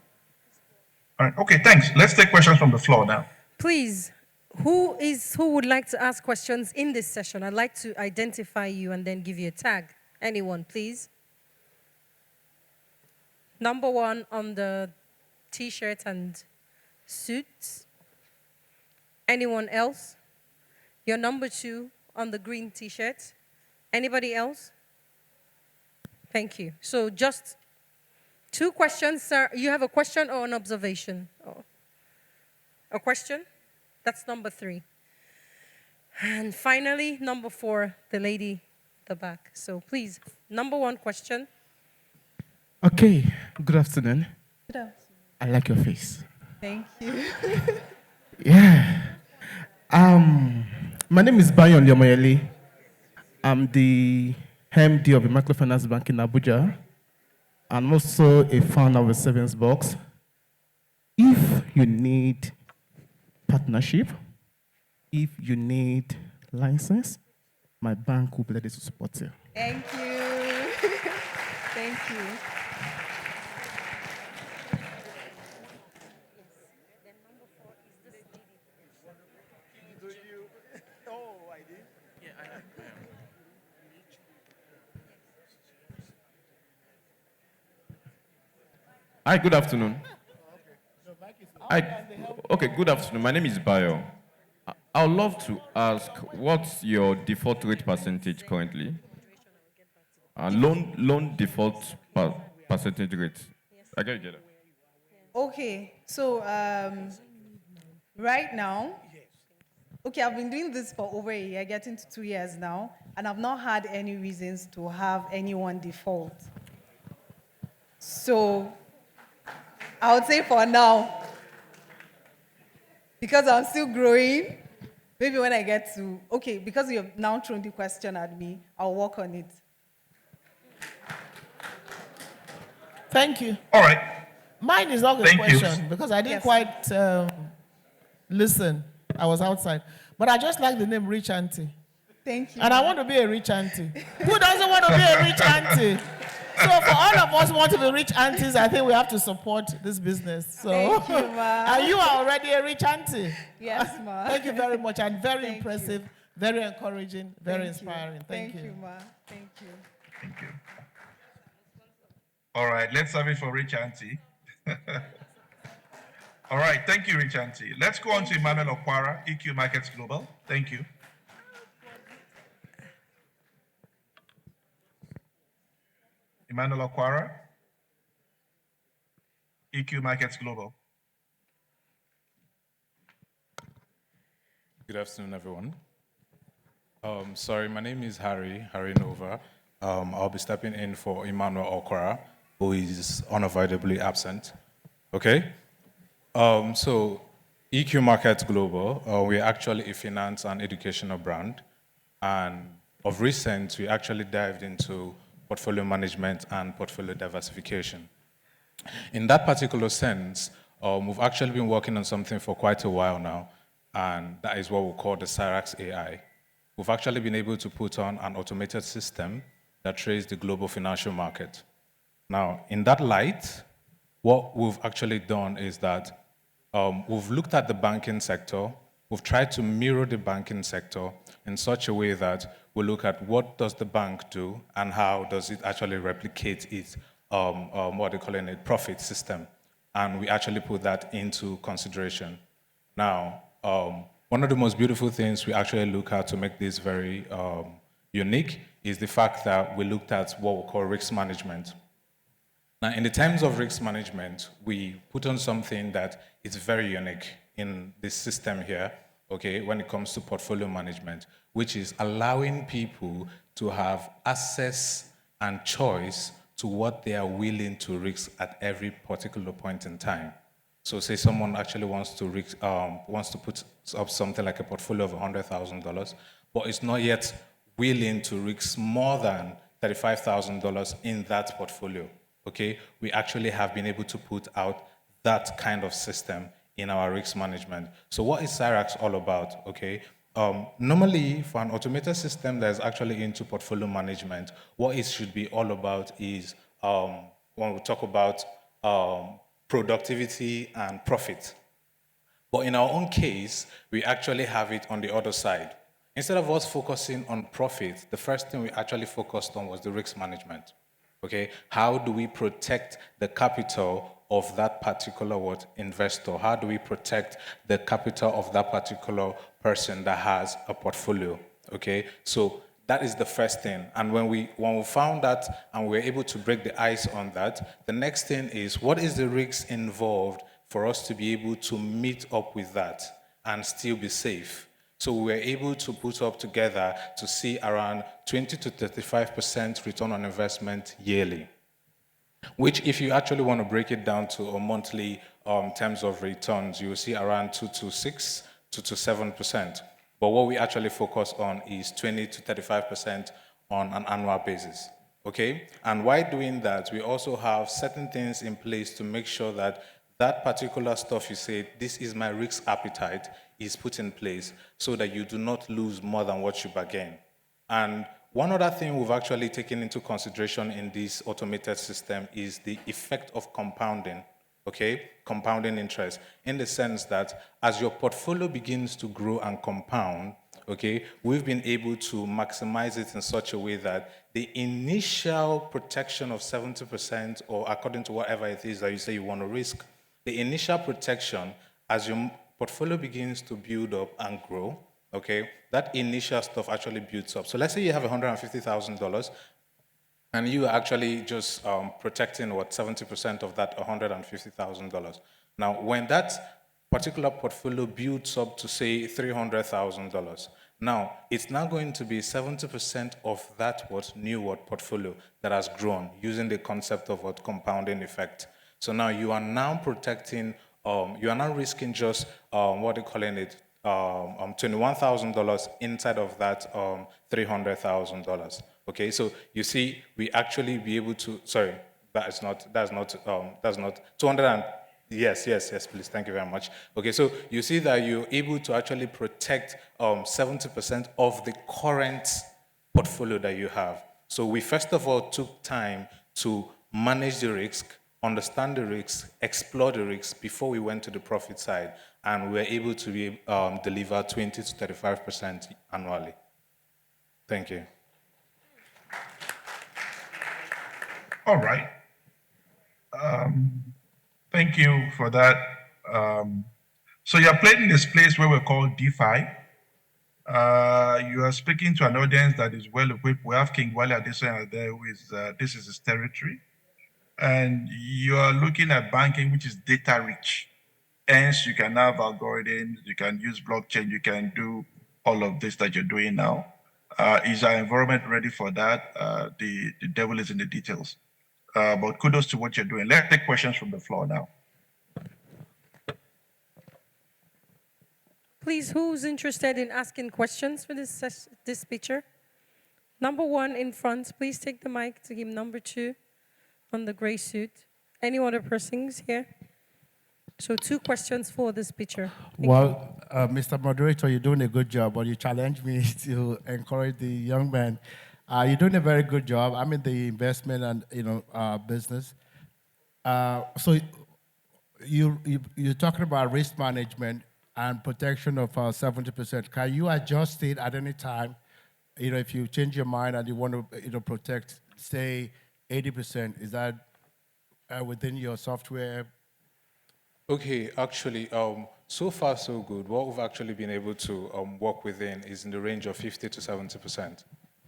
All right. Okay, thanks. Let's take questions from the floor now. Please, who would like to ask questions in this session? I'd like to identify you and then give you a tag. Anyone, please. Number 1 on the T-shirt and suits. Anyone else? Your number 2 on the green T-shirt. Anybody else? Thank you. So just 2 questions, sir. You have a question or an observation? Oh. A question? That's number 3. And finally, number 4, the lady at the back. So please, number 1 question. Okay, good afternoon. Good afternoon. I like your face. Thank you. Yeah. My name is Bayon Liomoyele. I'm the MD of the Microfinance Bank in Abuja. I'm also a founder of a savings box. If you need partnership, if you need license, my bank will be ready to support you. Thank you. Thank you. Hi, good afternoon. Okay, good afternoon. My name is Bayo. I would love to ask, what's your default rate percentage currently? Loan default percentage rate. I get it. Okay, so right now, okay, I've been doing this for over a year, getting to 2 years now, and I've not had any reasons to have anyone default. So I would say for now, because I'm still growing, maybe when I get to, okay, because you've now thrown the question at me, I'll work on it. Thank you. All right. Mine is not a Thank you. question because I didn't quite listen. I was outside. But I just like the name Rich Auntie. Thank you. And I want to be a rich auntie. Who doesn't want to be a rich auntie? So for all of us who want to be rich aunties, I think we have to support this business. So, Thank you, ma. And you are already a rich auntie. Yes, ma. Thank you very much. And very Thank impressive, very encouraging, very Thank you. inspiring. Thank you. Thank you, ma. Thank you. Thank you. All right, let's have it for Rich Auntie. All right, thank you, Rich Auntie. Let's go on to Emmanuel Okwara, EQ Markets Global. Thank you. Emmanuel Okwara, EQ Markets Global. Good afternoon, everyone. Sorry, my name is Harry Nova. I'll be stepping in for Emmanuel Okwara, who is unavoidably absent. Okay? So, EQ Markets Global, we're actually a finance and educational brand. And of recent, we actually dived into portfolio management and portfolio diversification. In that particular sense, we've actually been working on something for quite a while now, and that is what we call the Cyrax AI. We've actually been able to put on an automated system that trades the global financial market. Now, in that light, what we've actually done is that we've looked at the banking sector, we've tried to mirror the banking sector in such a way that we look at what does the bank do and how does it actually replicate its, what they're calling a profit system. And we actually put that into consideration. Now, one of the most beautiful things we actually look at to make this very unique is the fact that we looked at what we call risk management. Now, in the terms of risk management, we put on something that is very unique in this system here, okay, when it comes to portfolio management, which is allowing people to have access and choice to what they are willing to risk at every particular point in time. So say someone actually wants to put up something like a portfolio of $100,000, but is not yet willing to risk more than $35,000 in that portfolio. Okay, we actually have been able to put out that kind of system in our risk management. So what is Cyrax all about? Okay, normally for an automated system that is actually into portfolio management, what it should be all about is when we talk about productivity and profit. But in our own case, we actually have it on the other side. Instead of us focusing on profit, the first thing we actually focused on was the risk management. Okay, how do we protect the capital of that particular investor? How do we protect the capital of that particular person that has a portfolio? Okay, so that is the first thing. And when we found that and we were able to break the ice on that, the next thing is, what is the risks involved for us to be able to meet up with that and still be safe? So we were able to put up together to see around 20 to 35% return on investment yearly, which if you actually want to break it down to a monthly terms of returns, you will see around 2 to 6, 2 to 7%. But what we actually focus on is 20 to 35% on an annual basis. Okay? And while doing that, we also have certain things in place to make sure that that particular stuff you say, this is my risk appetite, is put in place so that you do not lose more than what you bargain. And one other thing we've actually taken into consideration in this automated system is the effect of compounding, okay? Compounding interest, in the sense that as your portfolio begins to grow and compound, okay, we've been able to maximize it in such a way that the initial protection of 70%, or according to whatever it is that you say you want to risk, the initial protection, as your portfolio begins to build up and grow, okay, that initial stuff actually builds up. So let's say you have $150,000 and you are actually just protecting, 70% of that $150,000. Now, when that particular portfolio builds up to, say, $300,000, now, it's now going to be 70% of that new portfolio that has grown using the concept of compounding effect. So now you are now protecting, you are now risking just, $21,000 inside of that $300,000. Okay, so you see, we actually be able to, sorry, that's not 200 and, yes, please, thank you very much. Okay, so you see that you're able to actually protect 70% of the current portfolio that you have. So we first of all took time to manage the risk, understand the risks, explore the risks before we went to the profit side, and we were able to deliver 20 to 35% annually. Thank you. All right. Thank you for that. So you're playing in this place where we're called DeFi. You are speaking to an audience that is well equipped. We have King Wale Adesanya there, who is, this is his territory. And you are looking at banking, which is data rich. Hence, you can have algorithms, you can use blockchain, you can do all of this that you're doing now. Is our environment ready for that? The devil is in the details. But kudos to what you're doing. Let's take questions from the floor now. Please, who's interested in asking questions for this speaker? Number 1 in front, please take the mic to him. Number 2 on the gray suit. Any other persons here? So 2 questions for the speaker. Well, Mr. Moderator, you're doing a good job, but you challenged me to encourage the young man. You're doing a very good job. I'm in the investment and business. So you're talking about risk management and protection of 70%. Can you adjust it at any time? If you change your mind and you want to protect, say, 80%, is that within your software? Okay, actually, so far so good. What we've actually been able to work within is in the range of 50 to 70%.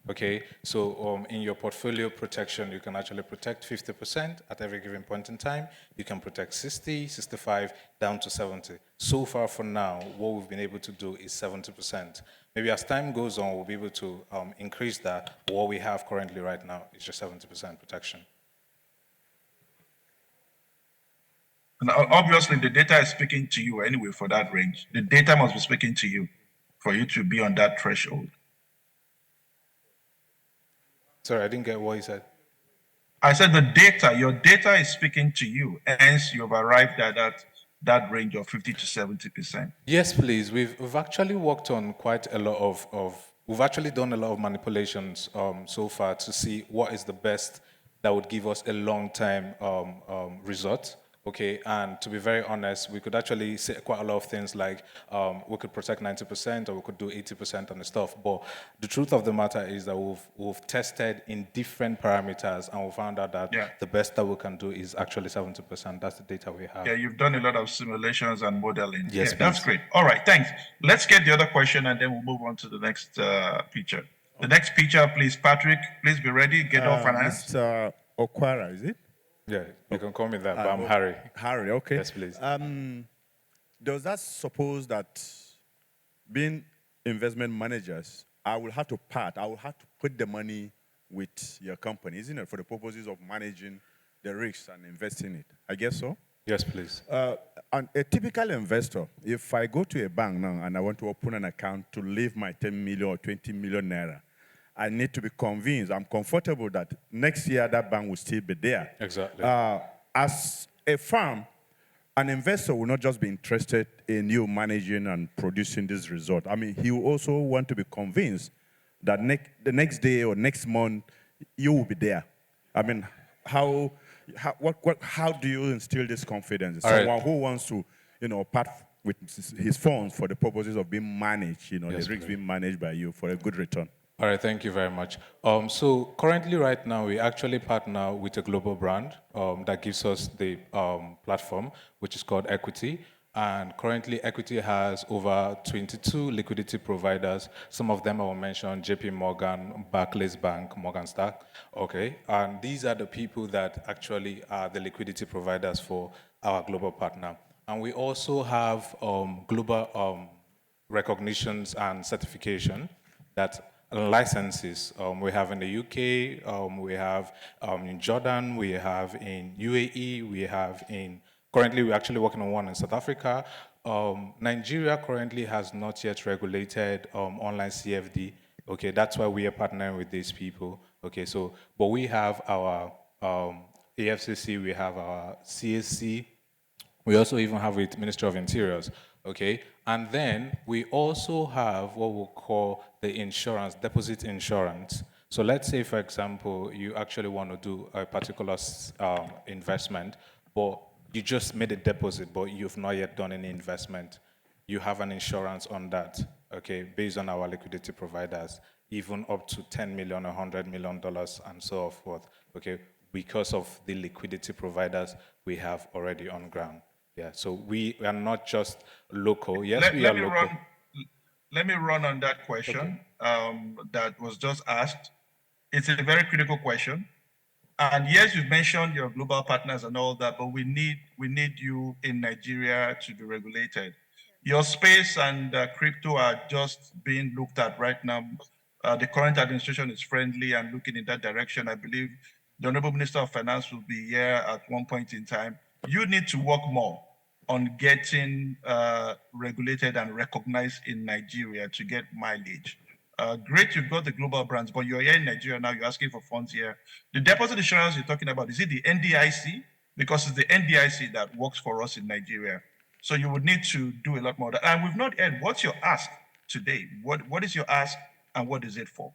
Okay, so in your portfolio protection, you can actually protect 50% at every given point in time. You can protect 60, 65, down to 70. So far for now, what we've been able to do is 70%. Maybe as time goes on, we'll be able to increase that. What we have currently right now is just 70% protection. And obviously, the data is speaking to you anyway for that range. The data must be speaking to you for you to be on that threshold. Sorry, I didn't get what you said. I said the data, your data is speaking to you, hence you've arrived at that range of 50 to 70%. Yes, please. We've actually worked on quite a lot we've actually done a lot of manipulations so far to see what is the best that would give us a long-term result. Okay, and to be very honest, we could actually say quite a lot of things like we could protect 90% or we could do 80% and stuff. But the truth of the matter is that we've tested in different parameters and we found out that the best that we can do is actually 70%. That's the data we have. Yeah, you've done a lot of simulations and modeling. Yes, yeah, that's please. great. All right, thanks. Let's get the other question and then we'll move on to the next picture. The next picture, please, Patrick. Please be ready. Get off finance. Mr. Okwara, is it? Yeah, you can call me that, but I'm Harry. Harry, okay. Yes, please. Does that suppose that being investment managers, I will have to put the money with your company, isn't it, for the purposes of managing the risks and investing it? I guess so? Yes, please. And a typical investor, if I go to a bank now and I want to open an account to leave my 10 million or 20 million naira, I need to be convinced, I'm comfortable that next year that bank will still be there. Exactly. As a firm, an investor will not just be interested in you managing and producing this result. I mean, he will also want to be convinced that the next day or next month, you will be there. I mean, how do you instill this confidence? Someone who wants to, part with his funds for the purposes of being managed, the risks being managed by you for a good return. All right, thank you very much. So currently right now, we actually partner with a global brand that gives us the platform, which is called Equity. And currently, Equity has over 22 liquidity providers. Some of them I will mention, JP Morgan, Barclays Bank, Morgan Stanley. Okay, and these are the people that actually are the liquidity providers for our global partner. And we also have global recognitions and certification that licenses. We have in the UK, we have in Jordan, we have in UAE, we have in, currently we're actually working on one in South Africa. Nigeria currently has not yet regulated online CFD. Okay, that's why we are partnering with these people. Okay, so, but we have our AFCC, we have our CSC, we also even have with Ministry of Interiors. Okay, and then we also have what we call the insurance, deposit insurance. So let's say, for example, you actually want to do a particular investment, but you just made a deposit, but you've not yet done any investment. You have an insurance on that, okay, based on our liquidity providers, even up to $10 million, $100 million, and so forth, okay, because of the liquidity providers we have already on ground. Yeah, so we are not just local. Yes, we are local. Let me run on that question that was just asked. It's a very critical question. And yes, you've mentioned your global partners and all that, but we need you in Nigeria to be regulated. Your space and crypto are just being looked at right now. The current administration is friendly and looking in that direction. I believe the Honorable Minister of Finance will be here at one point in time. You need to work more on getting regulated and recognized in Nigeria to get mileage. Great, you've got the global brands, but you're here in Nigeria now, you're asking for funds here. The deposit insurance you're talking about, is it the NDIC? Because it's the NDIC that works for us in Nigeria. So you would need to do a lot more. And we've not heard, what's your ask today? What is your ask and what is it for?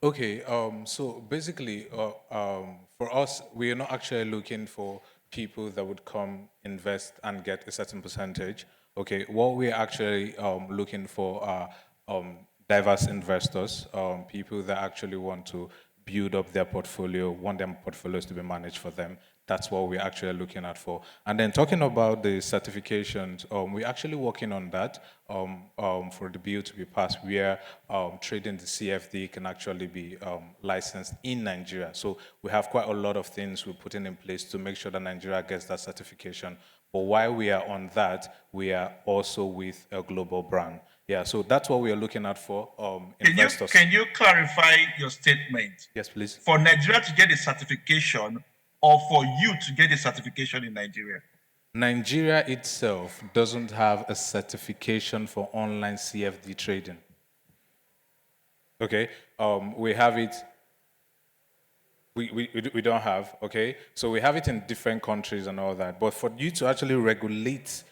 Okay, so basically, for us, we are not actually looking for people that would come invest and get a certain percentage. Okay, what we're actually looking for are diverse investors, people that actually want to build up their portfolio, want their portfolios to be managed for them. That's what we're actually looking at for. And then talking about the certifications, we're actually working on that for the bill to be passed, where trading the CFD can actually be licensed in Nigeria. So we have quite a lot of things we're putting in place to make sure that Nigeria gets that certification. But while we are on that, we are also with a global brand. Yeah, so that's what we are looking at for investors. Can you clarify your statement? Yes, please. For Nigeria to get a certification, or for you to get a certification in Nigeria? Nigeria itself doesn't have a certification for online CFD trading. Okay, we have it. We don't have, okay? So we have it in different countries and all that. But for you to actually regulate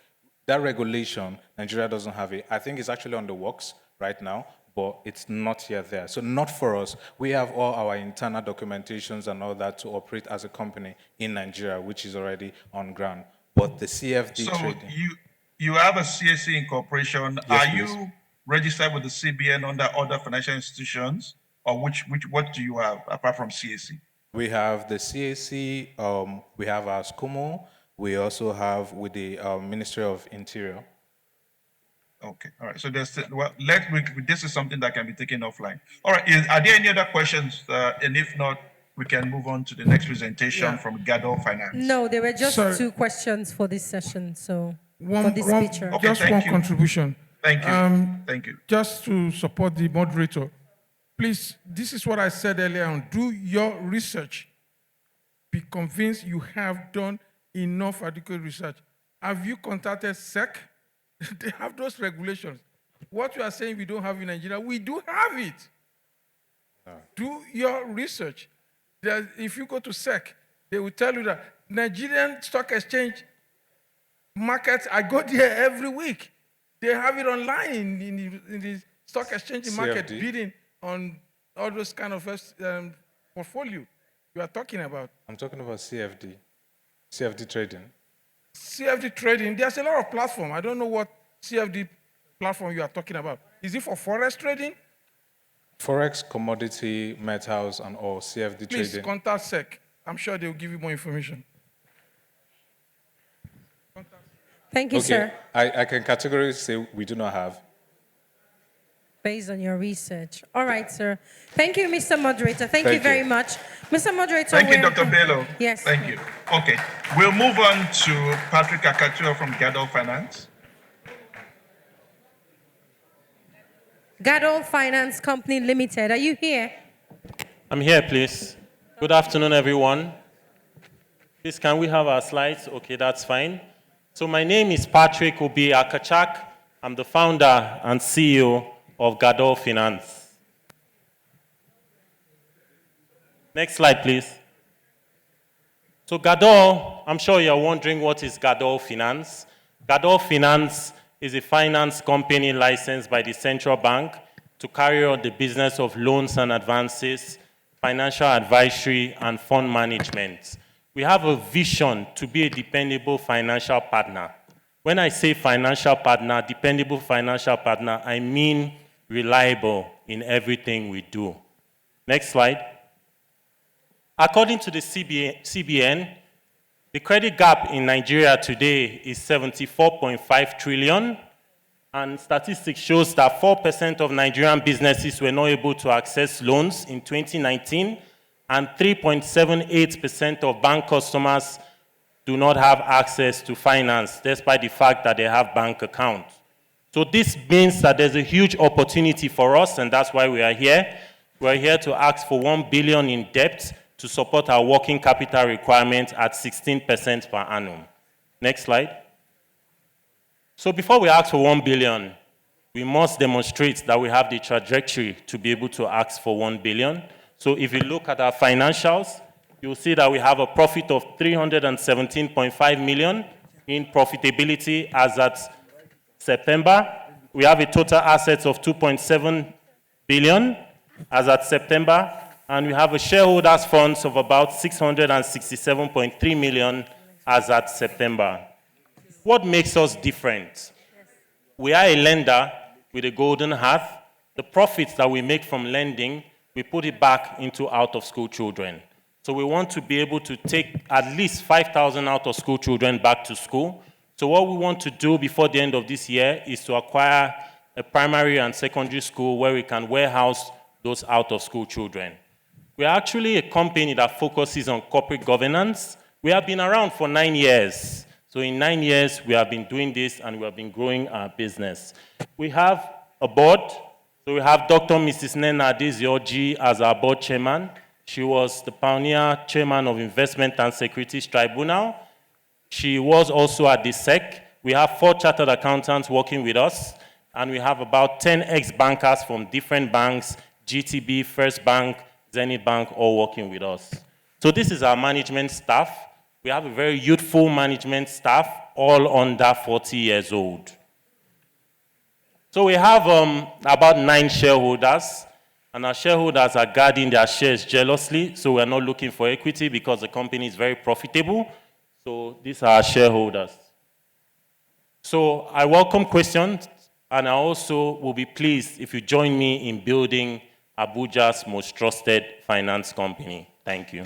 that regulation, Nigeria doesn't have it. I think it's actually on the works right now, but it's not yet there. So not for us. We have all our internal documentations and all that to operate as a company in Nigeria, which is already on ground. but the CFD So trading. you have a CAC incorporation. Yes, Are please. you registered with the CBN under other financial institutions, or what do you have apart from CAC? We have the CAC, we have our SCUMO, we also have with the Ministry of Interior. Okay, all right. So this is something that can be taken offline. All right, are there any other questions? And if not, we can move on to the next presentation from Gadol Finance. No, there were just Sorry. 2 questions for this session, so for One, this one, picture. Okay, just thank one you. contribution. Thank you. Thank you. Just to support the moderator, please, this is what I said earlier on. Do your research. Be convinced you have done enough adequate research. Have you contacted SEC? They have those regulations. What you are saying we don't have in Nigeria, we do have it. Do your research. If you go to SEC, they will tell you that Nigerian Stock Exchange markets, I go there every week. They have it online in the stock exchange market, CFD. bidding on all those kind of portfolio you are talking about. I'm talking about CFD trading. CFD trading, there's a lot of platform. I don't know what CFD platform you are talking about. Is it for forex trading? Forex, commodity, metals, and all CFD Please trading. contact SEC. I'm sure they will give you more information. Thank you, sir. I can categorically say we do not have. Based on your research. All right, sir. Thank you, Mr. Moderator. Thank you Thank very you. much. Mr. Moderator, Thank you, we're- Dr. Bello. Yes. Thank you. Okay, we'll move on to Patrick Akatua from Gadol Finance. Gadol Finance Company Limited, are you here? I'm here, please. Good afternoon, everyone. Please, can we have our slides? Okay, that's fine. So my name is Patrick Obi Akachak. I'm the founder and CEO of Gadol Finance. Next slide, please. So Gadol, I'm sure you're wondering what is Gadol Finance. Gadol Finance is a finance company licensed by the central bank to carry out the business of loans and advances, financial advisory, and fund management. We have a vision to be a dependable financial partner. When I say financial partner, dependable financial partner, I mean reliable in everything we do. Next slide. According to the CBN, the credit gap in Nigeria today is 74.5 trillion, and statistics shows that 4% of Nigerian businesses were not able to access loans in 2019, and 3.78% of bank customers do not have access to finance, despite the fact that they have bank accounts. So this means that there's a huge opportunity for us, and that's why we are here. We're here to ask for 1 billion in debt to support our working capital requirement at 16% per annum. Next slide. So before we ask for 1 billion, we must demonstrate that we have the trajectory to be able to ask for 1 billion. So if you look at our financials, you'll see that we have a profit of 317.5 million in profitability as at September. We have a total assets of 2.7 billion as at September, and we have a shareholders' funds of about 667.3 million as at September. What makes us different? We are a lender with a golden heart. The profits that we make from lending, we put it back into out-of-school children. So we want to be able to take at least 5,000 out-of-school children back to school. So what we want to do before the end of this year is to acquire a primary and secondary school where we can warehouse those out-of-school children. We are actually a company that focuses on corporate governance. We have been around for 9 years. So in 9 years, we have been doing this and we have been growing our business. We have a board. So we have Dr. Mrs. Nena Adezioji as our board chairman. She was the pioneer chairman of Investment and Securities Tribunal. She was also at the SEC. We have 4 chartered accountants working with us, and we have about 10 ex-bankers from different banks, GTB, First Bank, Zenith Bank, all working with us. So this is our management staff. We have a very youthful management staff, all under 40 years old. So we have about 9 shareholders, and our shareholders are guarding their shares jealously, so we're not looking for equity because the company is very profitable. So these are our shareholders. So I welcome questions, and I also will be pleased if you join me in building Abuja's most trusted finance company. Thank you.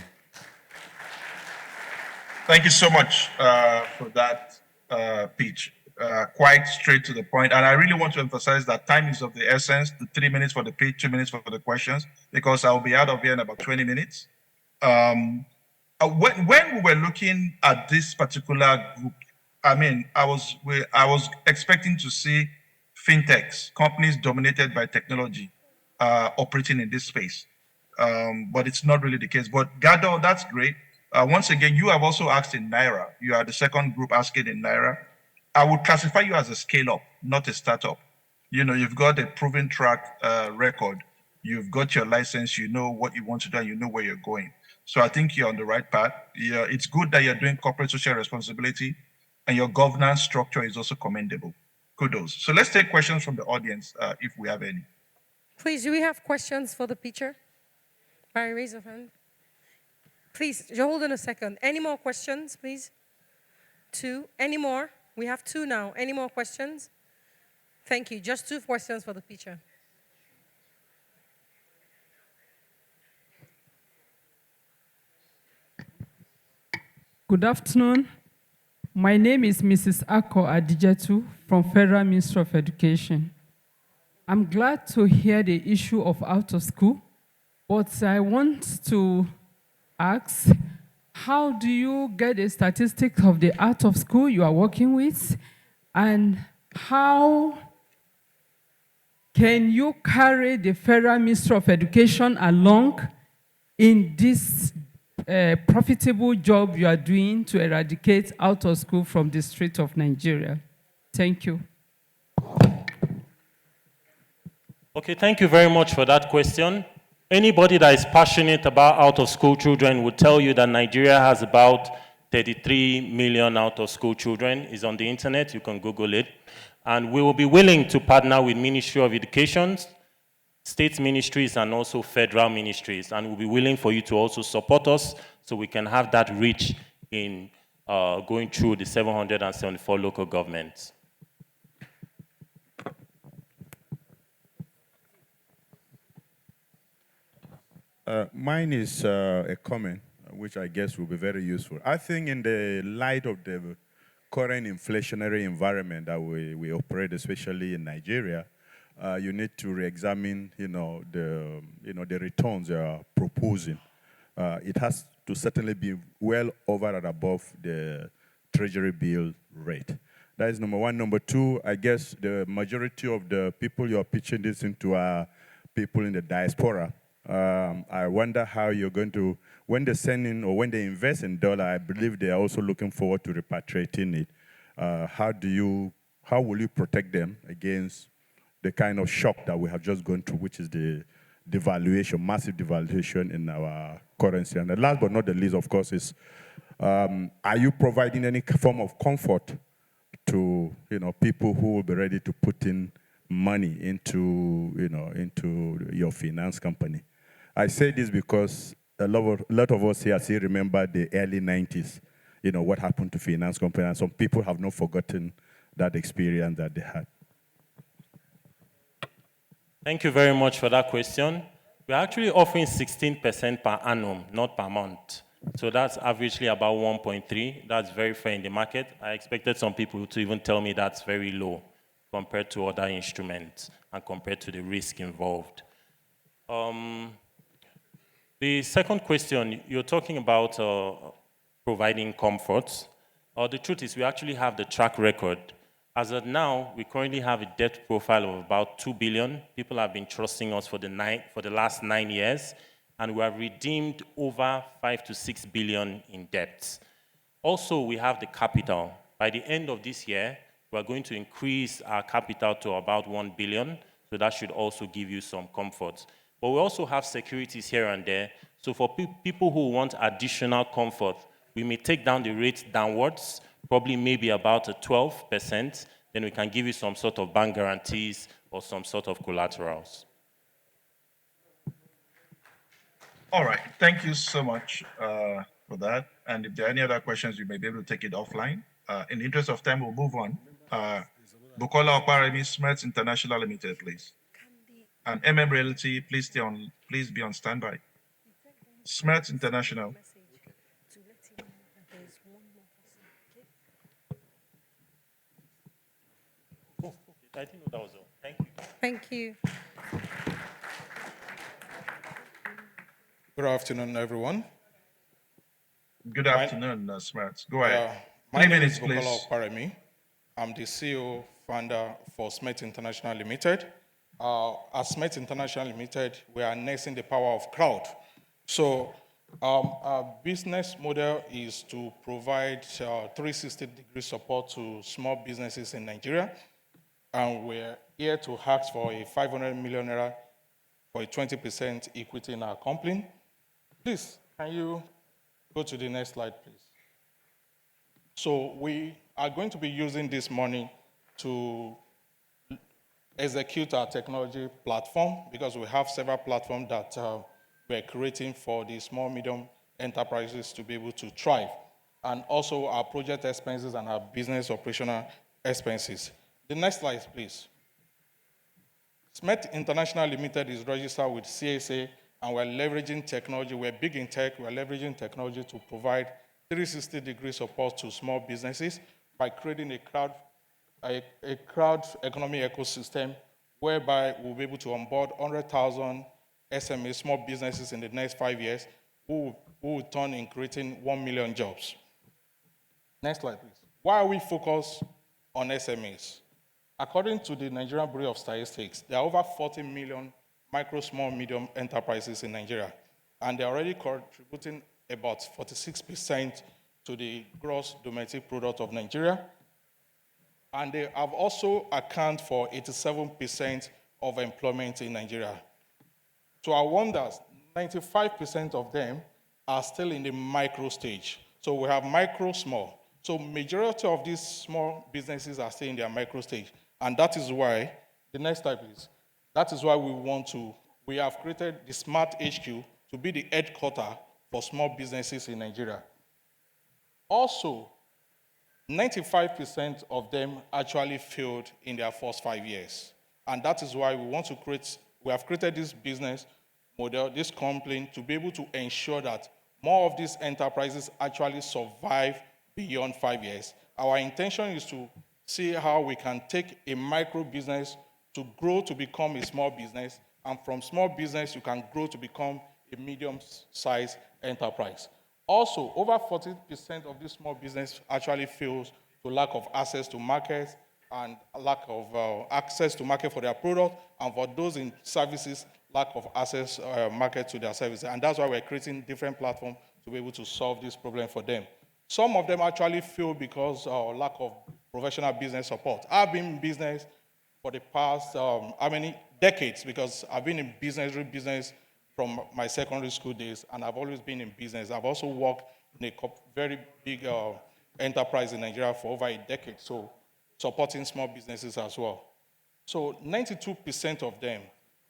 Thank you so much for that pitch. Quite straight to the point. And I really want to emphasize that time is of the essence, the 3 minutes for the pitch, 2 minutes for the questions, because I'll be out of here in about 20 minutes. When we were looking at this particular group, I mean, I was expecting to see fintechs, companies dominated by technology, operating in this space. But it's not really the case. But Gado, that's great. Once again, you have also asked in Naira. You are the second group asking in Naira. I would classify you as a scale-up, not a startup. You know, you've got a proven track record. You've got your license. You know what you want to do, and you know where you're going. So I think you're on the right path. Yeah, it's good that you're doing corporate social responsibility, and your governance structure is also commendable. Kudos. So let's take questions from the audience if we have any. Please, do we have questions for the pitcher? Barry, raise your hand. Please, hold on a second. Any more questions, please? 2. Any more? We have 2 now. Any more questions? Thank you. Just 2 questions for the pitcher. Good afternoon. My name is Mrs. Ako Adijetu from Federal Ministry of Education. I'm glad to hear the issue of out of school, but I want to ask, how do you get a statistic of the out of school you are working with, and how can you carry the Federal Ministry of Education along in this profitable job you are doing to eradicate out of school from the street of Nigeria? Thank you. Okay, thank you very much for that question. Anybody that is passionate about out-of-school children will tell you that Nigeria has about 33 million out-of-school children. It's on the internet, you can Google it. And we will be willing to partner with Ministry of Education, state ministries, and also federal ministries. And we'll be willing for you to also support us so we can have that reach in going through the 774 local governments. Mine is a comment, which I guess will be very useful. I think in the light of the current inflationary environment that we operate, especially in Nigeria, you need to re-examine, the returns you are proposing. It has to certainly be well over and above the treasury bill rate. That is number one. Number two, I guess the majority of the people you're pitching this into are people in the diaspora. I wonder how you're going to, when they send in or when they invest in dollar, I believe they are also looking forward to repatriating it. How will you protect them against the kind of shock that we have just gone through, which is the devaluation, massive devaluation in our currency? And the last but not the least, of course, is are you providing any form of comfort to people who will be ready to put in money into your finance company? I say this because a lot of us here still remember the early 90s, what happened to finance companies, and some people have not forgotten that experience that they had. Thank you very much for that question. We're actually offering 16% per annum, not per month. So that's averagely about 1.3. That's very fair in the market. I expected some people to even tell me that's very low compared to other instruments and compared to the risk involved. The second question, you're talking about providing comfort. The truth is we actually have the track record. As of now, we currently have a debt profile of about 2 billion. People have been trusting us for the last 9 years, and we have redeemed over 5 to 6 billion in debts. Also, we have the capital. By the end of this year, we're going to increase our capital to about 1 billion, so that should also give you some comfort. But we also have securities here and there. So for people who want additional comfort, we may take down the rate downwards, probably maybe about a 12%. Then we can give you some sort of bank guarantees or some sort of collaterals. All right. Thank you so much for that. And if there are any other questions, you may be able to take it offline. In the interest of time, we'll move on. Bukola Oparemi, Smith International Limited, please. And Realty, please be on standby. Smith International. I think that was all. Thank you. Thank you. Good afternoon, everyone. Good afternoon, Smart. Go ahead. My 3 name minutes, is please. Bukola Oparemi. I'm the CEO, founder for Smith International Limited. At Smith International Limited, we are harnessing the power of crowd. So our business model is to provide 360-degree support to small businesses in Nigeria. And we're here to ask for a 500 million naira for a 20% equity in our company. Please, can you go to the next slide, please? So we are going to be using this money to execute our technology platform because we have several platforms that we're creating for the small, medium enterprises to be able to thrive. And also our project expenses and our business operational expenses. The next slide, please. Smith International Limited is registered with CSA, and we're leveraging technology. We're big in tech. We're leveraging technology to provide 360-degree support to small businesses by creating a crowd economy ecosystem whereby we'll be able to onboard 100,000 SME small businesses in the next 5 years who will turn in creating 1 million jobs. Next slide, please. Why are we focused on SMEs? According to the Nigerian Bureau of Statistics, there are over 40 million micro, small, medium enterprises in Nigeria, and they're already contributing about 46% to the gross domestic product of Nigeria, and they have also account for 87% of employment in Nigeria. To our wonders, 95% of them are still in the micro stage. So we have micro, small. So majority of these small businesses are still in their micro stage. And that is why, the next slide please, that is why we have created the Smart HQ to be the headquarters for small businesses in Nigeria. Also, 95% of them actually failed in their first 5 years. And that is why we have created this business model, this company, to be able to ensure that more of these enterprises actually survive beyond 5 years. Our intention is to see how we can take a micro business to grow to become a small business, and from small business you can grow to become a medium-sized enterprise. Also, over 40% of this small business actually fails to lack of access to markets and lack of access to market for their product, and for those in services, lack of access market to their services. And that's why we're creating different platforms to be able to solve this problem for them. Some of them actually fail because of lack of professional business support. I've been in business for the past, decades, because I've been in business from my secondary school days, and I've always been in business. I've also worked in a very big enterprise in Nigeria for over a decade, so supporting small businesses as well. So 92% of them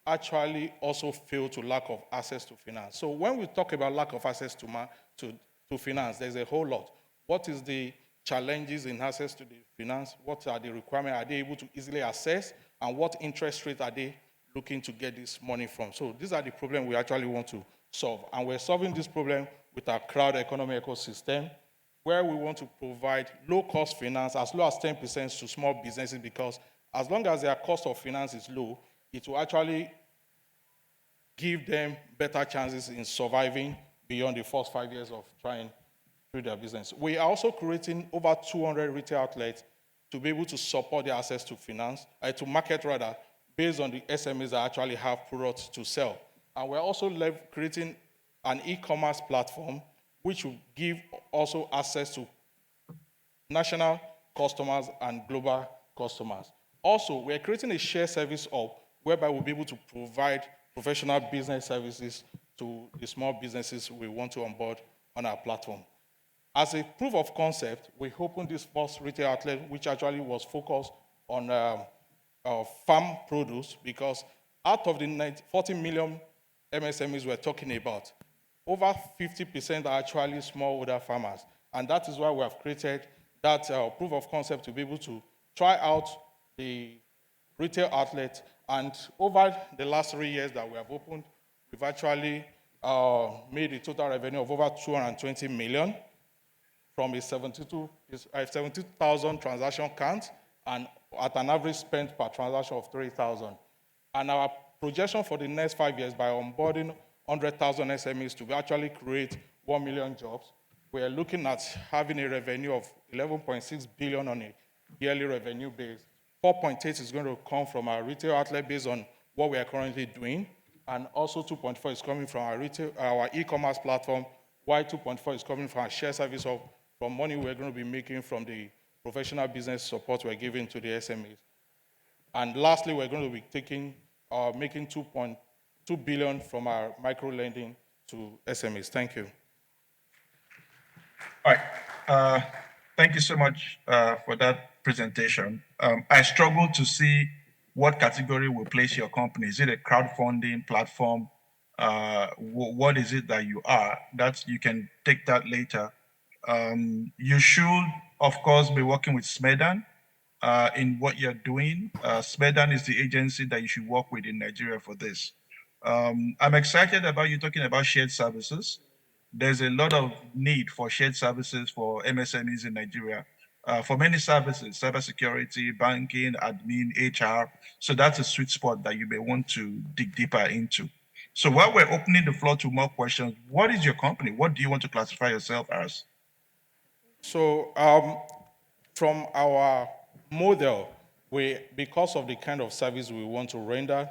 actually also fail to lack of access to finance. So when we talk about lack of access to finance, there's a whole lot. What is the challenges in access to the finance? What are the requirements? Are they able to easily access? And what interest rate are they looking to get this money from? So these are the problems we actually want to solve. And we're solving this problem with our crowd economy ecosystem, where we want to provide low-cost finance as low as 10% to small businesses, because as long as their cost of finance is low, it will actually give them better chances in surviving beyond the first 5 years of trying through their business. We are also creating over 200 retail outlets to be able to support their access to finance, to market rather, based on the SMEs that actually have products to sell. And we're also creating an e-commerce platform which will give also access to national customers and global customers. Also, we're creating a shared service hub whereby we'll be able to provide professional business services to the small businesses we want to onboard on our platform. As a proof of concept, we opened this first retail outlet, which actually was focused on farm produce, because out of the 40 million MSMEs we're talking about, over 50% are actually smallholder farmers. And that is why we have created that proof of concept to be able to try out the retail outlet. And over the last 3 years that we have opened, we've actually made a total revenue of over 220 million from a 72,000 transaction count and at an average spend per transaction of 3,000. And our projection for the next 5 years by onboarding 100,000 SMEs to actually create 1 million jobs, we are looking at having a revenue of 11.6 billion on a yearly revenue base. 4.8 is going to come from our retail outlet based on what we are currently doing, and also 2.4 is coming from our e-commerce platform, while 2.4 is coming from our share service of from money we're going to be making from the professional business support we're giving to the SMEs. And lastly, we're going to be making 2.2 billion from our micro lending to SMEs. Thank you. All right. Thank you so much for that presentation. I struggle to see what category will place your company. Is it a crowdfunding platform? What is it that you are? You can take that later. You should, of course, be working with SMEDAN in what you're doing. SMEDAN is the agency that you should work with in Nigeria for this. I'm excited about you talking about shared services. There's a lot of need for shared services for MSMEs in Nigeria. For many services, cybersecurity, banking, admin, HR. So that's a sweet spot that you may want to dig deeper into. So while we're opening the floor to more questions, what is your company? What do you want to classify yourself as? So from our model, because of the kind of service we want to render,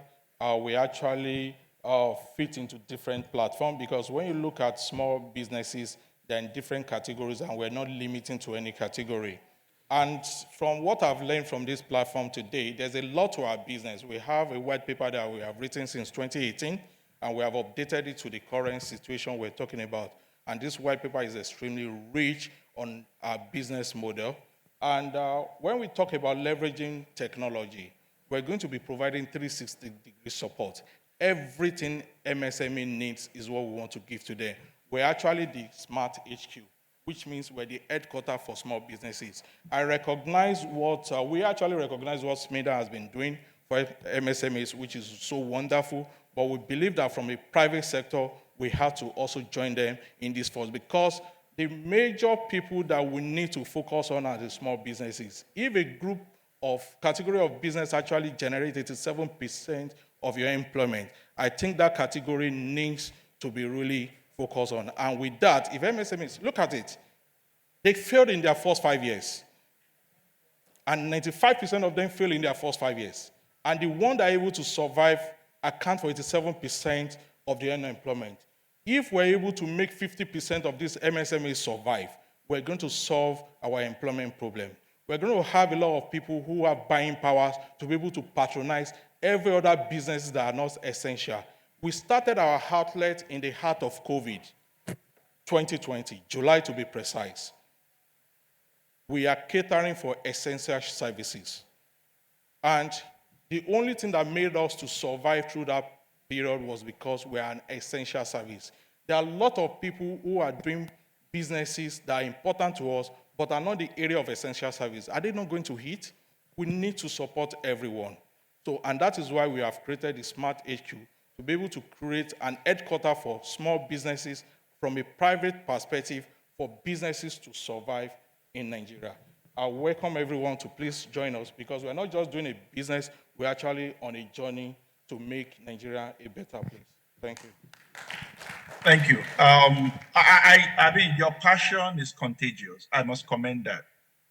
we actually fit into different platforms, because when you look at small businesses, they're in different categories and we're not limiting to any category. And from what I've learned from this platform today, there's a lot to our business. We have a white paper that we have written since 2018, and we have updated it to the current situation we're talking about. And this white paper is extremely rich on our business model. And when we talk about leveraging technology, we're going to be providing 360-degree support. Everything MSME needs is what we want to give to them. We're actually the Smart HQ, which means we're the headquarters for small businesses. We actually recognize what SMEDA has been doing for MSMEs, which is so wonderful, but we believe that from a private sector, we have to also join them in this force, because the major people that we need to focus on are the small businesses. If a group of category of business actually generates 87% of your employment, I think that category needs to be really focused on. And with that, if MSMEs, look at it, they failed in their first 5 years. And 95% of them failed in their first 5 years. And the ones that are able to survive account for 87% of the unemployment. If we're able to make 50% of these MSMEs survive, we're going to solve our employment problem. We're going to have a lot of people who have buying powers to be able to patronize every other business that are not essential. We started our outlet in the heart of COVID, 2020, July to be precise. We are catering for essential services. And the only thing that made us to survive through that period was because we are an essential service. There are a lot of people who are doing businesses that are important to us, but are not the area of essential service. Are they not going to hit? We need to support everyone. So, and that is why we have created the Smart HQ, to be able to create an headquarters for small businesses from a private perspective for businesses to survive in Nigeria. I welcome everyone to please join us, because we're not just doing a business, we're actually on a journey to make Nigeria a better place. Thank you. Thank you. I mean, your passion is contagious. I must commend that.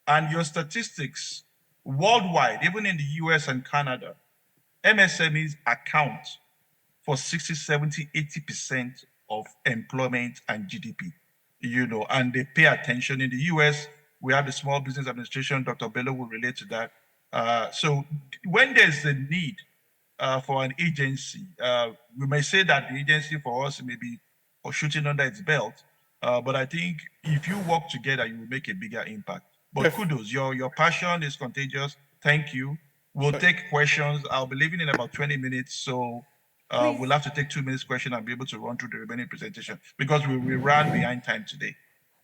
And your statistics worldwide, even in the US and Canada, MSMEs account for 60, 70, 80% of employment and GDP, and they pay attention. In the US, we have the Small Business Administration. Dr. Bello will relate to that. So when there's a need for an agency, we may say that the agency for us may be shooting under its belt, but I think if you work together, you will make a bigger impact. But kudos, your passion is contagious. Thank you. We'll take questions. I'll be leaving in about 20 minutes, so We'll have to take 2 minutes question and be able to run through the remaining presentation because we ran behind time today.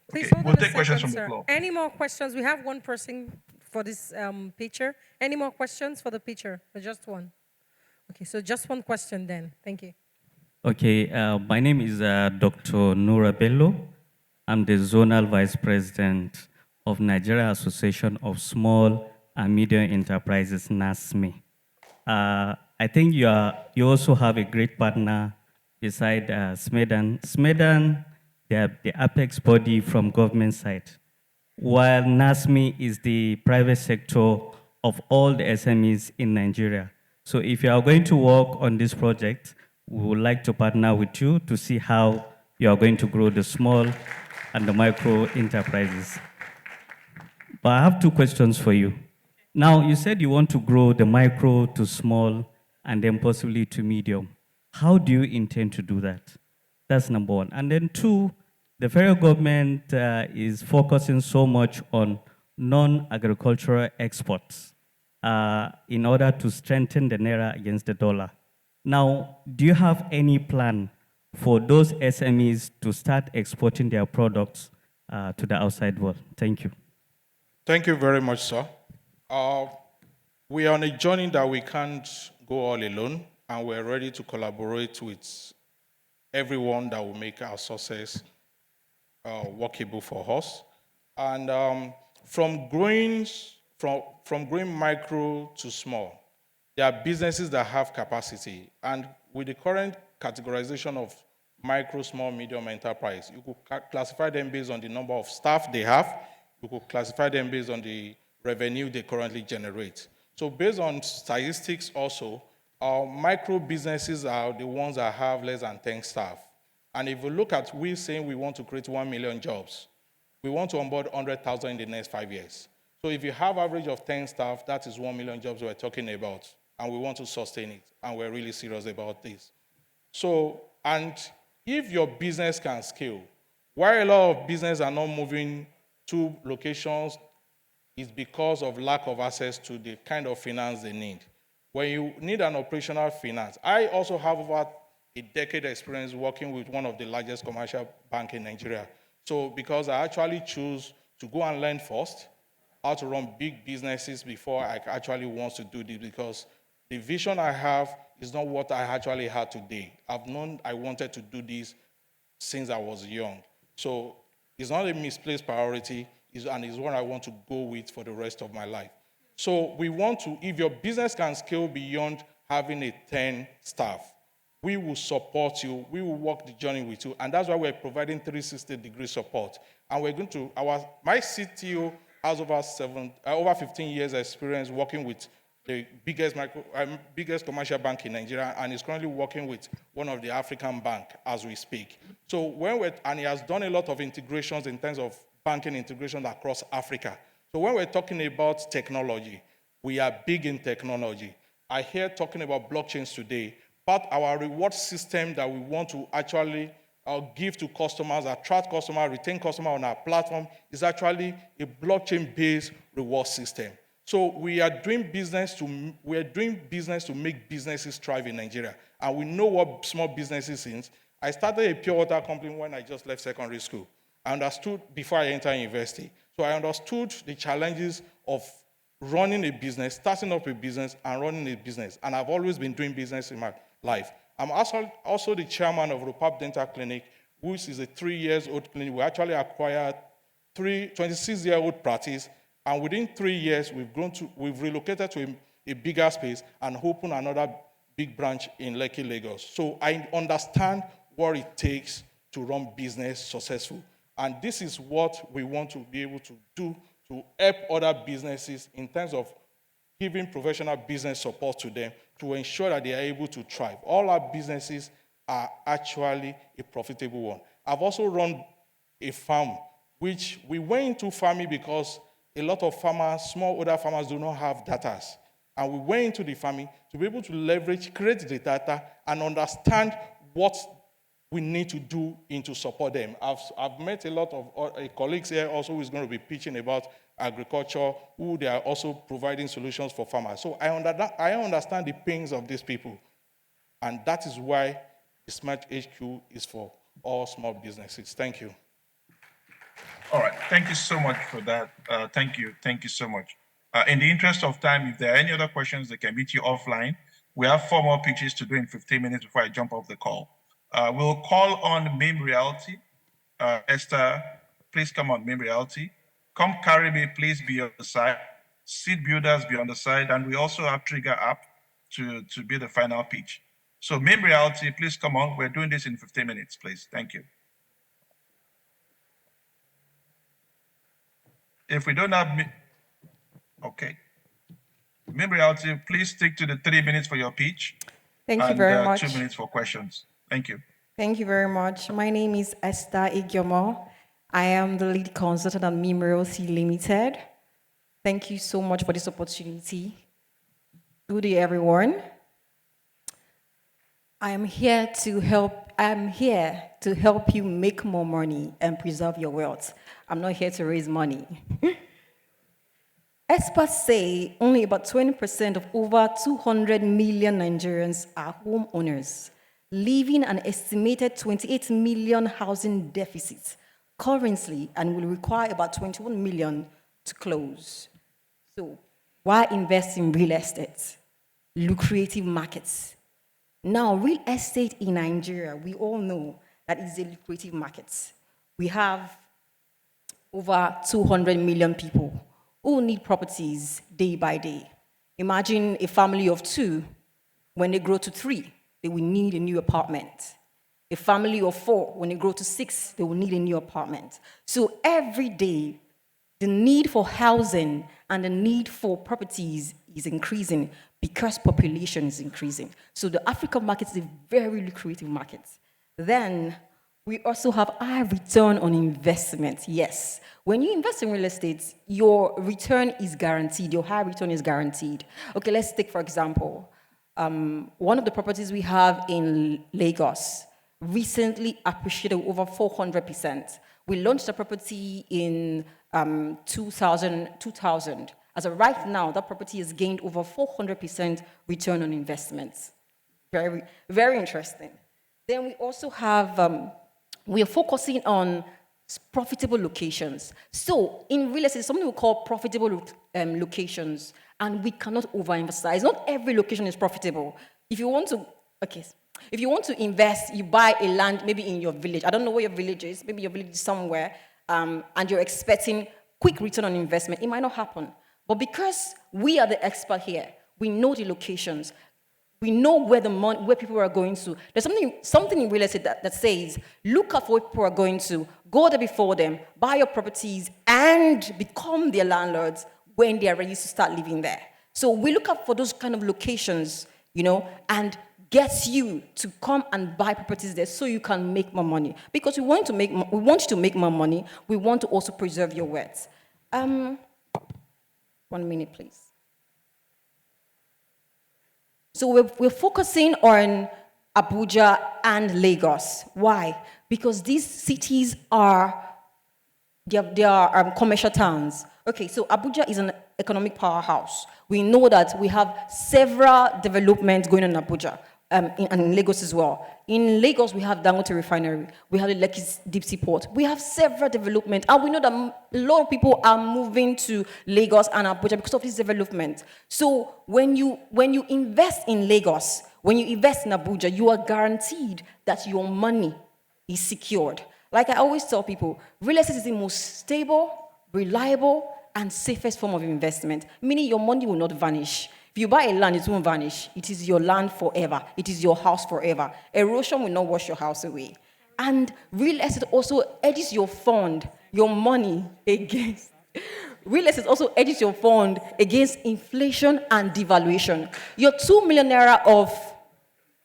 Please Okay, hold we'll on a take questions second, from the sir. floor. Any more questions? We have one person for this picture. Any more questions for the picture? Or just one? Okay, so just one question then. Thank you. Okay, my name is Dr. Nura Bello. I'm the Zonal Vice President of Nigeria Association of Small and Medium Enterprises, NASME. I think you also have a great partner beside SMEDAN. SMEDAN, they are the apex body from government side, while NASME is the private sector of all the SMEs in Nigeria. So if you are going to work on this project, we would like to partner with you to see how you are going to grow the small and the micro enterprises. But I have two questions for you. Now, you said you want to grow the micro to small and then possibly to medium. How do you intend to do that? That's number one. And then two, the federal government is focusing so much on non-agricultural exports in order to strengthen the naira against the dollar. Now, do you have any plan for those SMEs to start exporting their products to the outside world? Thank you. Thank you very much, sir. We are on a journey that we can't go all alone, and we're ready to collaborate with everyone that will make our success workable for us. And from growing micro to small, there are businesses that have capacity. And with the current categorization of micro, small, medium enterprise, you could classify them based on the number of staff they have. You could classify them based on the revenue they currently generate. So based on statistics also, our micro businesses are the ones that have less than 10 staff. And if you look at, we're saying we want to create 1 million jobs. We want to onboard 100,000 in the next 5 years. So if you have average of 10 staff, that is 1 million jobs we're talking about. And we want to sustain it. And we're really serious about this. So, and if your business can scale, why a lot of business are not moving to locations is because of lack of access to the kind of finance they need. When you need an operational finance, I also have over a decade experience working with one of the largest commercial banks in Nigeria. So because I actually choose to go and learn first how to run big businesses before I actually want to do this, because the vision I have is not what I actually had today. I've known I wanted to do this since I was young. So it's not a misplaced priority, and it's what I want to go with for the rest of my life. So we want to, if your business can scale beyond having a 10 staff, we will support you, we will walk the journey with you, and that's why we're providing 360-degree support. And we're going to, my CTO has over 15 years experience working with the biggest commercial bank in Nigeria, and is currently working with one of the African banks as we speak. So and he has done a lot of integrations in terms of banking integration across Africa. So when we're talking about technology, we are big in technology. I hear talking about blockchains today, but our reward system that we want to actually give to customers, attract customers, retain customers on our platform is actually a blockchain-based reward system. So we are doing business to make businesses thrive in Nigeria. And we know what small businesses is. I started a pure water company when I just left secondary school. I understood before I entered university. So I understood the challenges of running a business, starting up a business, and running a business. And I've always been doing business in my life. I'm also the chairman of Rupap Dental Clinic, which is a 3-year-old clinic. We actually acquired 26-year-old practice, and within 3 years, we've relocated to a bigger space and opened another big branch in Lekki, Lagos. So I understand what it takes to run business successful. And this is what we want to be able to do to help other businesses in terms of giving professional business support to them to ensure that they are able to thrive. All our businesses are actually a profitable one. I've also run a farm, which we went into farming because a lot of farmers, small older farmers, do not have data. And we went into the farming to be able to leverage, create the data, and understand what we need to do to support them. I've met a lot of colleagues here also who is going to be pitching about agriculture, who they are also providing solutions for farmers. So I understand the pains of these people. And that is why the Smart HQ is for all small businesses. Thank you. All right. Thank you so much for that. Thank you. Thank you so much. In the interest of time, if there are any other questions, they can meet you offline. We have 4 more pitches to do in 15 minutes before I jump off the call. We'll call on MIM Realty. Esther, please come on, MIM Realty. Come Carry Me, please be on the side. Seed Builders be on the side. And we also have Trigger app to be the final pitch. So MIM Realty, please come on. We're doing this in 15 minutes, please. Thank you. If we don't have, okay. MIM Realty, please stick to the 3 minutes for your pitch. Thank you very much. 2 minutes for questions. Thank you. Thank you very much. My name is Esther Igyomo. I am the lead consultant at MIM Realty Limited. Thank you so much for this opportunity. Good day, everyone. I'm here to help you make more money and preserve your wealth. I'm not here to raise money. Experts say only about 20% of over 200 million Nigerians are homeowners, leaving an estimated 28 million housing deficit currently, and will require about 21 million to close. So, why invest in real estate? Lucrative markets. Now, real estate in Nigeria, we all know that it's a lucrative market. We have over 200 million people who need properties day by day. Imagine a family of 2, when they grow to 3, they will need a new apartment. A family of 4, when they grow to 6, they will need a new apartment. So every day, the need for housing and the need for properties is increasing because population is increasing. So the African market is a very lucrative market. Then we also have high return on investment. Yes, when you invest in real estate, your return is guaranteed, your high return is guaranteed. Okay, let's take, for example, one of the properties we have in Lagos recently appreciated over 400%. We launched the property in 2000. As of right now, that property has gained over 400% return on investments. Very, very interesting. Then we also have, we are focusing on profitable locations. So in real estate, something we call profitable locations, and we cannot overemphasize. Not every location is profitable. If you want to, if you want to invest, you buy a land maybe in your village. I don't know where your village is. Maybe your village is somewhere, and you're expecting quick return on investment. It might not happen. But because we are the expert here, we know the locations. We know where the money, where people are going to. There's something in real estate that says, look at where people are going to, go there before them, buy your properties, and become their landlords when they are ready to start living there. So we look out for those kind of locations, you know, and gets you to come and buy properties there so you can make more money. Because we want you to make more money. We want to also preserve your wealth. 1 minute, please. So we're focusing on Abuja and Lagos. Why? Because these cities are commercial towns. Okay, so Abuja is an economic powerhouse. We know that we have several developments going on in Abuja, and in Lagos as well. In Lagos, we have Dangote Refinery, we have the Lekki Deep Sea Port. We have several developments, and we know that a lot of people are moving to Lagos and Abuja because of this development. So when you invest in Lagos, when you invest in Abuja, you are guaranteed that your money is secured. Like I always tell people, real estate is the most stable, reliable, and safest form of investment, meaning your money will not vanish. If you buy a land, it won't vanish. It is your land forever. It is your house forever. Erosion will not wash your house away. And real estate also edges your fund, your money against. Real estate also edges your fund against inflation and devaluation. Your 2 million naira of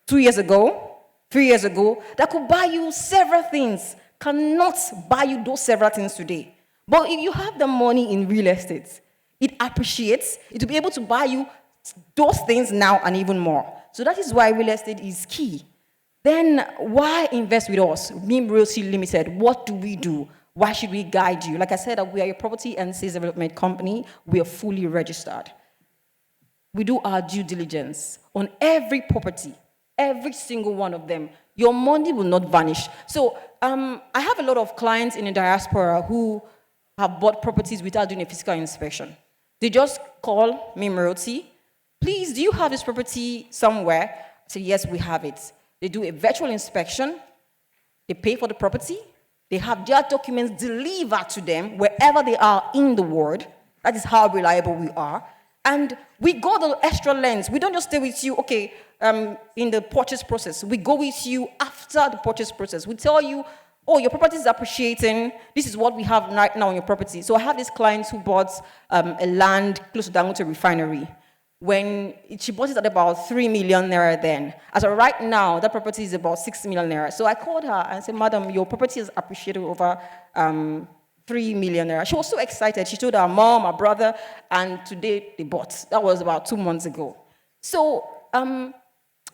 2 years ago, 3 years ago, that could buy you several things, cannot buy you those several things today. But if you have the money in real estate, it appreciates. It will be able to buy you those things now and even more. So that is why real estate is key. Then why invest with us? MIM Realty Limited, what do we do? Why should we guide you? Like I said, we are a property and sales development company. We are fully registered. We do our due diligence on every property Every single one of them. Your money will not vanish. So I have a lot of clients in the diaspora who have bought properties without doing a physical inspection. They just call me, Meroti, please, do you have this property somewhere? I say, yes, we have it. They do a virtual inspection. They pay for the property. They have their documents delivered to them wherever they are in the world. That is how reliable we are. And we go the extra lengths. We don't just stay with you, okay, in the purchase process. We go with you after the purchase process. We tell you, oh, your property is appreciating. This is what we have right now on your property. So I have these clients who bought a land close to Dangote Refinery. When she bought it at about 3 million naira then. As of right now, that property is about 6 million naira. So I called her and said, madam, your property is appreciated over 3 million naira. She was so excited. She told her mom, her brother, and today they bought. That was about 2 months ago. So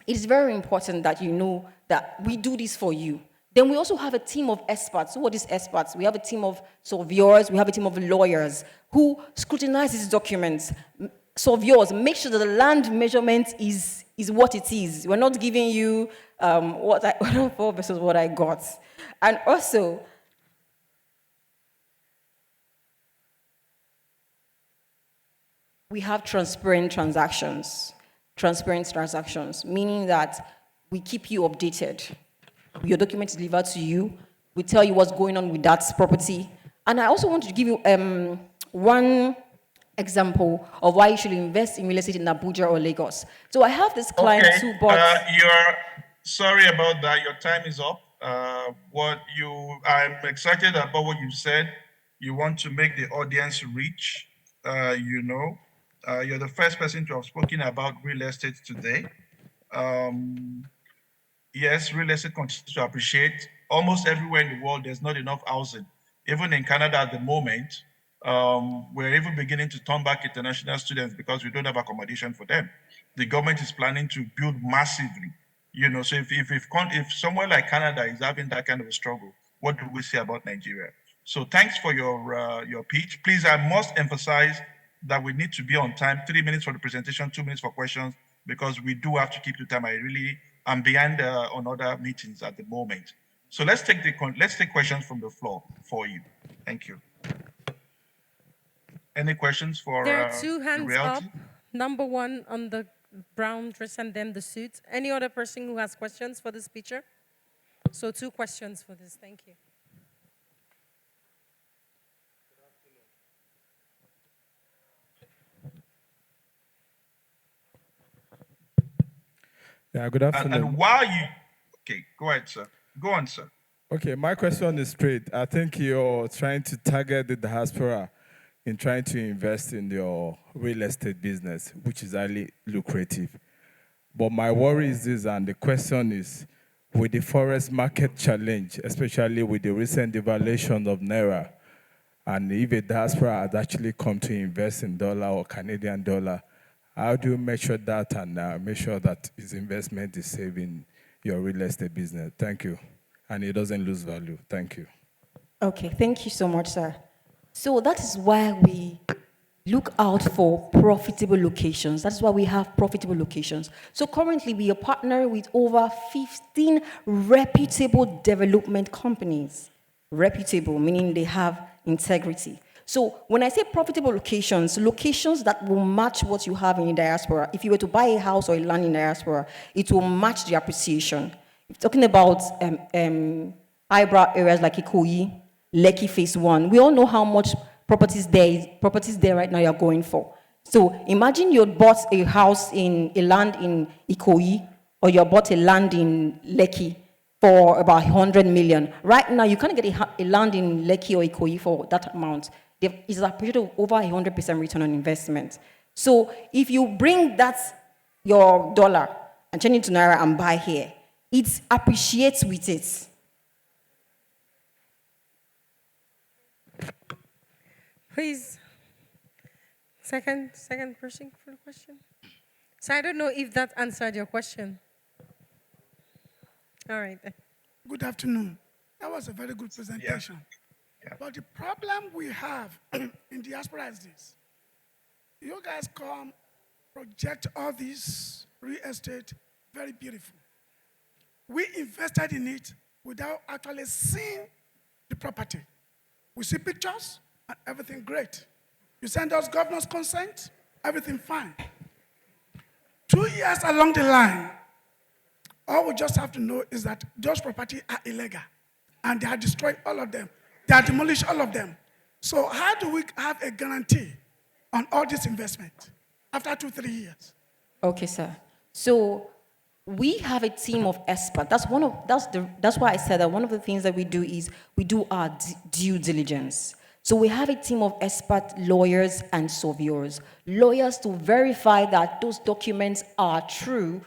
it's very important that you know that we do this for you. Then we also have a team of experts. Who are these experts? We have a team of surveyors, we have a team of lawyers who scrutinize these documents. Surveyors, make sure that the land measurement is what it is. We're not giving you what I ordered for versus what I got. And also, we have transparent transactions. Transparent transactions, meaning that we keep you updated. Your document is delivered to you. We tell you what's going on with that property. And I also want to give you one example of why you should invest in real estate in Abuja or Lagos. So I have this client who bought... Sorry about that. Your time is up. I'm excited about what you said. You want to make the audience rich. You're the first person to have spoken about real estate today. Yes, real estate continues to appreciate. Almost everywhere in the world, there's not enough housing. Even in Canada at the moment, we're even beginning to turn back international students because we don't have accommodation for them. The government is planning to build massively. So if somewhere like Canada is having that kind of a struggle, what do we say about Nigeria? So thanks for your pitch. Please, I must emphasize that we need to be on time. 3 minutes for the presentation, 2 minutes for questions, because we do have to keep the time. I'm behind on other meetings at the moment. So let's take questions from the floor for you. Thank you. Any questions for There are two hands up. reality? Number one on the brown dress and then the suit. Any other person who has questions for this picture? So 2 questions for this. Thank you. Yeah, good afternoon. And while you... Okay, go ahead, sir. Go on, sir. Okay, my question is straight. I think you're trying to target the diaspora in trying to invest in your real estate business, which is highly lucrative. But my worry is this, and the question is, with the forex market challenge, especially with the recent devaluation of Naira, and if a diaspora has actually come to invest in dollar or Canadian dollar, how do you measure that and make sure that his investment is saving your real estate business? Thank you. And it doesn't lose value. Thank you. Okay, thank you so much, sir. So that is why we look out for profitable locations. That's why we have profitable locations. So currently we are partnering with over 15 reputable development companies. Reputable, meaning they have integrity. So when I say profitable locations, locations that will match what you have in the diaspora. If you were to buy a house or a land in diaspora, it will match the appreciation. If talking about eyebrow areas like Ikoyi, Lekki Phase 1, we all know how much properties there right now you're going for. So imagine you bought a house in a land in Ikoyi, or you bought a land in Lekki for about 100 million. Right now, you can't get a land in Lekki or Ikoyi for that amount. It's a period of over 100% return on investment. So if you bring that, your dollar, and turn it to Naira and buy here, it appreciates with it. Please. Second person for the question. So I don't know if that answered your question. All right. Good afternoon. That was a very good presentation. Yeah. Yeah. But the problem we have in diaspora is this. You guys come, project all this real estate, very beautiful. we invested in it without actually seeing the property. We see pictures and everything great. You send us governor's consent, everything fine. 2 years along the line, all we just have to know is that those properties are illegal and they are destroyed all of them. They are demolished all of them. So how do we have a guarantee on all this investment after 2-3 years? Okay, sir. So we have a team of experts. That's why I said that one of the things that we do is we do our due diligence. So we have a team of expert lawyers and surveyors. Lawyers to verify that those documents are true.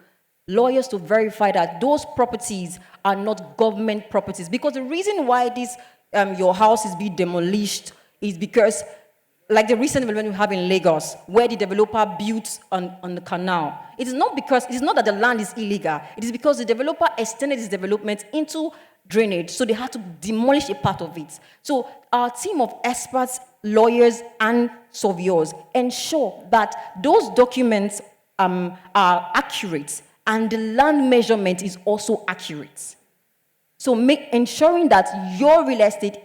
Lawyers to verify that those properties are not government properties. Because the reason why this your house is being demolished is because, like the recent development we have in Lagos, where the developer built on the canal. It is not that the land is illegal. It is because the developer extended his development into drainage, so they had to demolish a part of it. So our team of experts, lawyers, and surveyors ensure that those documents are accurate and the land measurement is also accurate. So ensuring that your real estate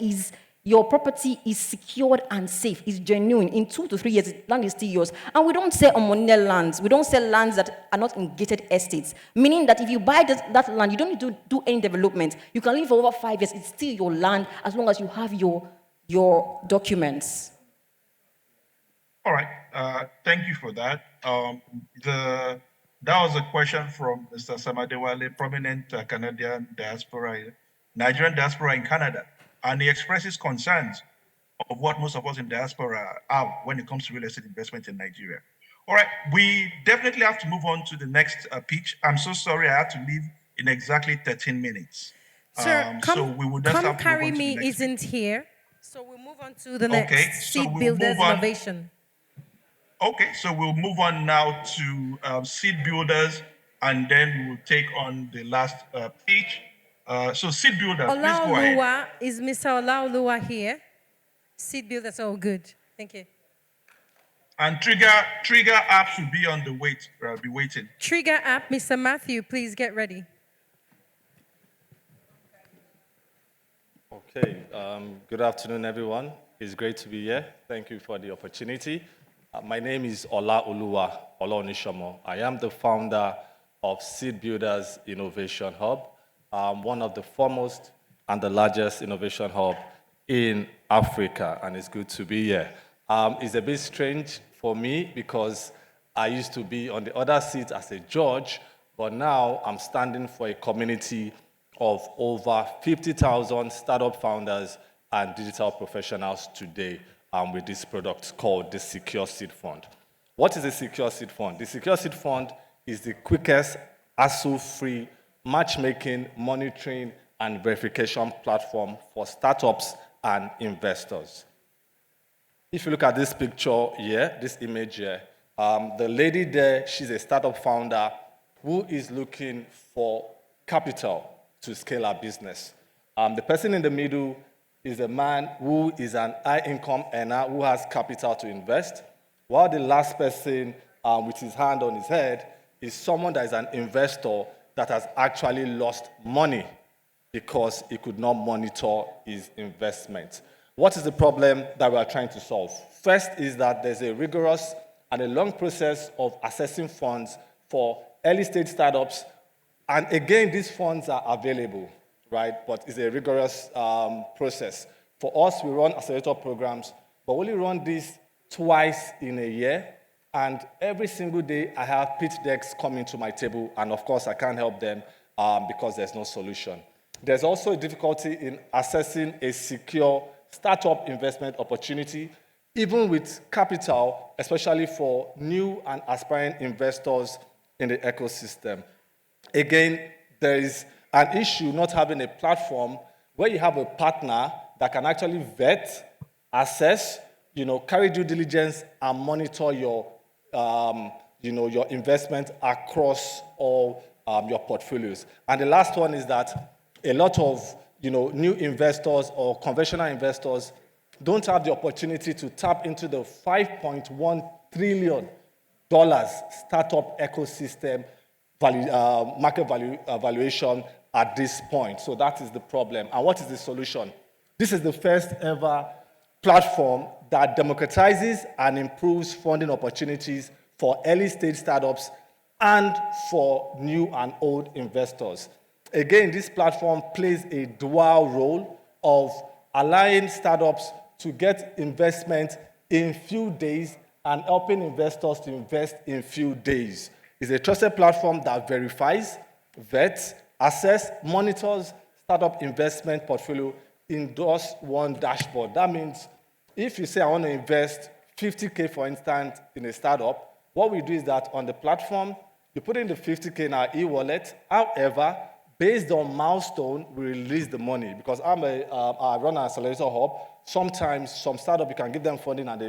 your property is secured and safe, is genuine. In 2 to 3 years, the land is still yours. And we don't sell unmoney lands. We don't sell lands that are not in gated estates. Meaning that if you buy that land, you don't need to do any development. You can live for over 5 years. It's still your land as long as you have your documents. All right. Thank you for that. That was a question from Mr. Samadewale, prominent Canadian diaspora, Nigerian diaspora in Canada. And he expresses concerns of what most of us in diaspora have when it comes to real estate investment in Nigeria. All right, we definitely have to move on to the next pitch. I'm so sorry, I have to leave in exactly 13 minutes. Sir, so we will just have to Carry move on to Me the next isn't here, so we'll move on to the next so Seed we'll Builders move on. Innovation. Okay, so we'll move on now to Seed Builders, and then we will take on the last pitch. So Seed Builders, please go ahead. Is Mr. Olaoluwa here? Seed Builders, oh good. Thank you. And Trigger app should be on the be waiting. Trigger app, Mr. Matthew, please get ready. Okay, good afternoon, everyone. It's great to be here. Thank you for the opportunity. My name is Olaoluwa Olonishomo. I am the founder of Seed Builders Innovation Hub, one of the foremost and the largest innovation hub in Africa, and it's good to be here. It's a bit strange for me because I used to be on the other seat as a judge, but now I'm standing for a community of over 50,000 startup founders and digital professionals today with this product called the Secure Seed Fund. What is the Secure Seed Fund? The Secure Seed Fund is the quickest, hassle-free matchmaking, monitoring, and verification platform for startups and investors. If you look at this picture here, this image here, the lady there, she's a startup founder who is looking for capital to scale her business. The person in the middle is a man who is an high-income earner who has capital to invest, while the last person with his hand on his head is someone that is an investor that has actually lost money because he could not monitor his investment. What is the problem that we are trying to solve? First is that there's a rigorous and a long process of assessing funds for early-stage startups. And again, these funds are available, right? But it's a rigorous process. For us, we run accelerator programs, but we only run this twice in a year. And every single day, I have pitch decks coming to my table. And of course, I can't help them because there's no solution. There's also a difficulty in assessing a secure startup investment opportunity, even with capital, especially for new and aspiring investors in the ecosystem. Again, there is an issue not having a platform where you have a partner that can actually vet, assess, carry due diligence, and monitor your investment across all your portfolios. And the last one is that a lot of new investors or conventional investors don't have the opportunity to tap into the $5.1 trillion startup ecosystem market valuation at this point. So that is the problem. And what is the solution? This is the first ever platform that democratizes and improves funding opportunities for early stage startups and for new and old investors. Again, this platform plays a dual role of allowing startups to get investment in few days and helping investors to invest in few days. It's a trusted platform that verifies, vets, assess, monitors startup investment portfolio in just one dashboard. That means if you say, I want to invest 50K, for instance, in a startup, what we do is that on the platform, you put in the 50K in our e-wallet. However, based on milestone, we release the money. Because I run an accelerator hub. Sometimes some startup, you can give them funding and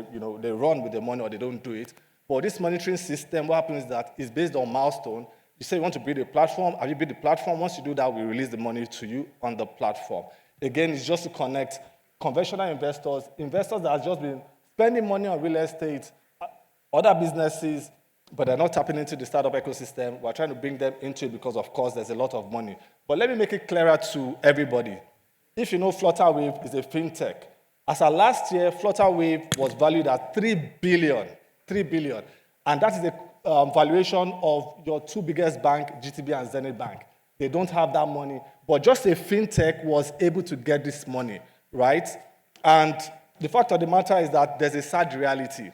they run with the money or they don't do it. But this monitoring system, what happens is that it's based on milestone. You say you want to build a platform. Have you built the platform? Once you do that, we release the money to you on the platform. Again, it's just to connect conventional investors, investors that have just been spending money on real estate, other businesses, but they're not tapping into the startup ecosystem. We're trying to bring them into it because, of course, there's a lot of money. But let me make it clearer to everybody. If you know Flutterwave is a fintech. As of last year, Flutterwave was valued at $3 billion. And that is the valuation of your two biggest banks, GTB and Zenith Bank. They don't have that money. But just a fintech was able to get this money, right? And the fact of the matter is that there's a sad reality.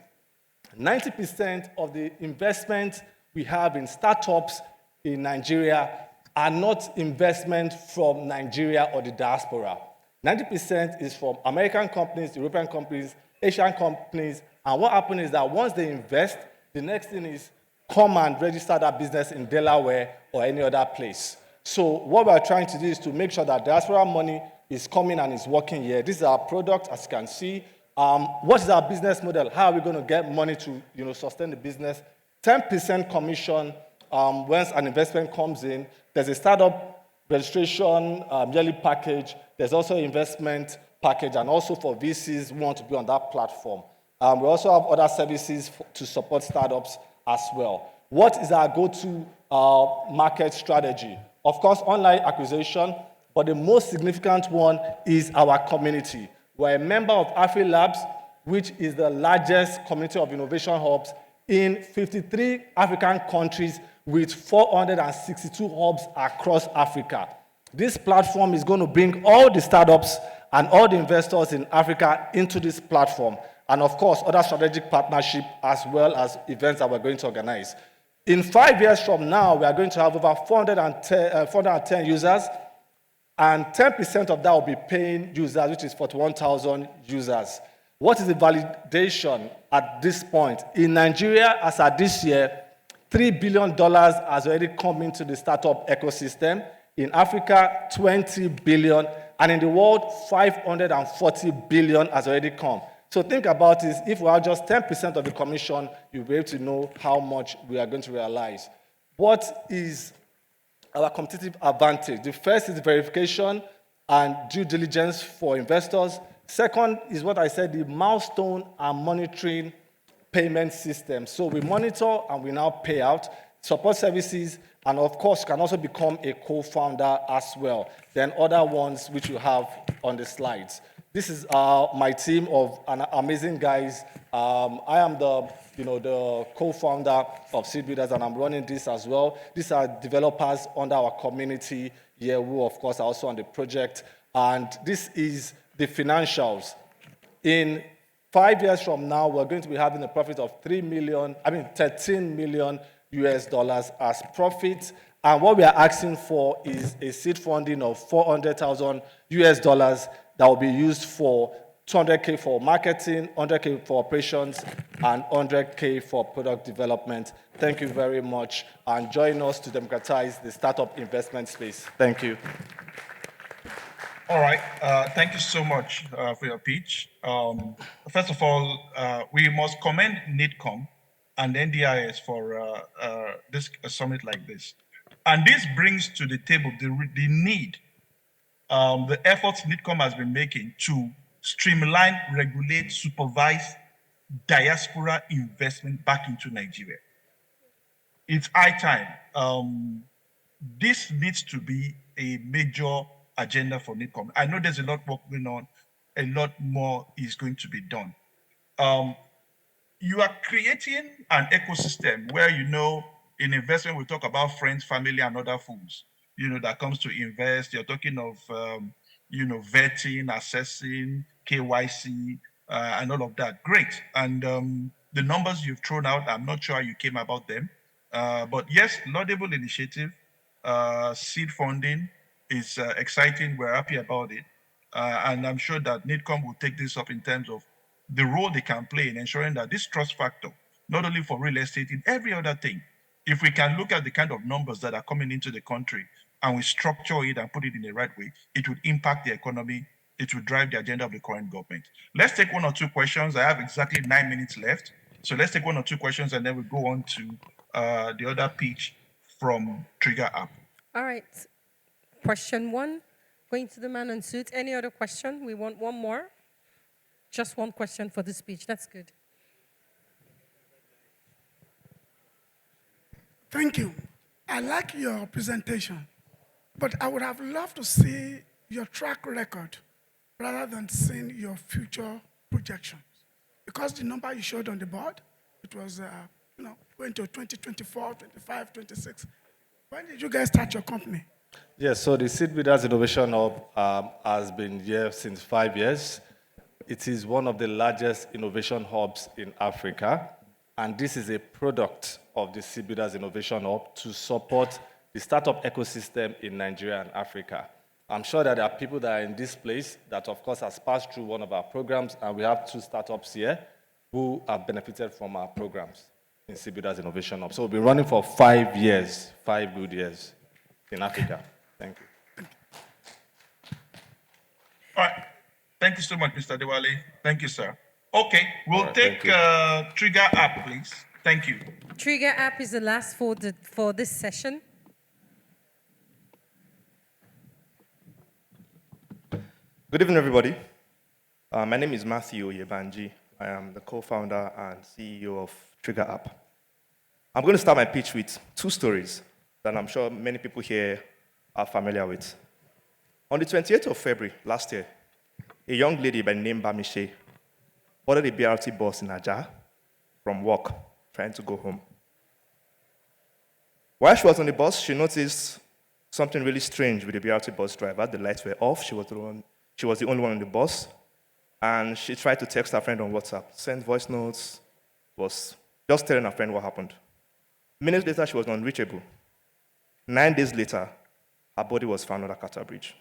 90% of the investment we have in startups in Nigeria are not investment from Nigeria or the diaspora. 90% is from American companies, European companies, Asian companies, and what happens is that once they invest, the next thing is come and register that business in Delaware or any other place. So what we're trying to do is to make sure that diaspora money is coming and is working here. This is our product, as you can see. What is our business model? How are we going to get money to sustain the business? 10% commission once an investment comes in. There's a startup registration yearly package. There's also an investment package, and also for VCs who want to be on that platform. We also have other services to support startups as well. What is our go-to market strategy? Of course, online acquisition, but the most significant one is our community. We're a member of AfriLabs, which is the largest community of innovation hubs in 53 African countries with 462 hubs across Africa. This platform is going to bring all the startups and all the investors in Africa into this platform. And of course, other strategic partnerships as well as events that we're going to organize. In 5 years from now, we are going to have over 410 users, and 10% of that will be paying users, which is 41,000 users. What is the validation at this point? In Nigeria, as at this year, $3 billion has already come into the startup ecosystem. In Africa, 20 billion, and in the world, 540 billion has already come. So think about this. If we have just 10% of the commission, you'll be able to know how much we are going to realize. What is our competitive advantage? The first is verification and due diligence for investors. Second is what I said, the milestone and monitoring payment system. So we monitor and we now pay out support services, and of course can also become a co-founder as well. Then other ones which you have on the slides. This is my team of amazing guys. I am the co-founder of Seed Builders, and I'm running this as well. These are developers under our community here who, of course, are also on the project. And this is the financials. In 5 years from now, we're going to be having a profit of $13 million US dollars as profit. And what we are asking for is a seed funding of 400,000 US dollars that will be used for 200K for marketing, 100K for operations, and 100K for product development. Thank you very much, and join us to democratize the startup investment space. Thank you. All right, thank you so much for your pitch. First of all, we must commend NIDCOM and NDIS for this summit like this. And this brings to the table the need, the efforts NIDCOM has been making to streamline, regulate, supervise diaspora investment back into Nigeria. It's high time. this needs to be a major agenda for NICOM. I know there's a lot more going on, a lot more is going to be done. You are creating an ecosystem where, in investment, we talk about friends, family, and other fools, that comes to invest. You're talking of, vetting, assessing, KYC, and all of that. Great. And the numbers you've thrown out, I'm not sure how you came about them. But yes, laudable initiative. Seed funding is exciting. We're happy about it. And I'm sure that NIDCOM will take this up in terms of the role they can play in ensuring that this trust factor, not only for real estate, in every other thing, if we can look at the kind of numbers that are coming into the country and we structure it and put it in the right way, it would impact the economy, it would drive the agenda of the current government. Let's take one or two questions. I have exactly 9 minutes left. So let's take one or two questions and then we go on to the other pitch from Trigger App. All right. Question 1, going to the man in suit. Any other question? We want one more. Just one question for the speech. That's good. Thank you. I like your presentation, but I would have loved to see your track record rather than seeing your future projections. Because the number you showed on the board, it was going to 2024, 25, 26. When did you guys start your company? Yes, so the Seed Builders Innovation Hub has been here since 5 years. It is one of the largest innovation hubs in Africa, and this is a product of the Seed Builders Innovation Hub to support the startup ecosystem in Nigeria and Africa. I'm sure that there are people that are in this place that, of course, has passed through one of our programs, and we have 2 startups here who have benefited from our programs in Seed Builders Innovation Hub. So we'll be running for 5 years, 5 good years in Africa. Thank you. All right. Thank you so much, Mr. Dewale. Thank you, sir. Okay, we'll take Trigger App, please. Thank you. Trigger App is the last for this session. Good evening, everybody. My name is Matthew Yebanji. I am the co-founder and CEO of Trigger App. I'm going to start my pitch with 2 stories that I'm sure many people here are familiar with. On the 28th of February last year, a young lady by the name Bamishe boarded a BRT bus in Aja from work, trying to go home. While she was on the bus, she noticed something really strange with the BRT bus driver. The lights were off. She was the only one on the bus. And she tried to text her friend on WhatsApp, sent voice notes, was just telling her friend what happened. Minutes later, she was unreachable. 9 days later, her body was found on the Akata Bridge.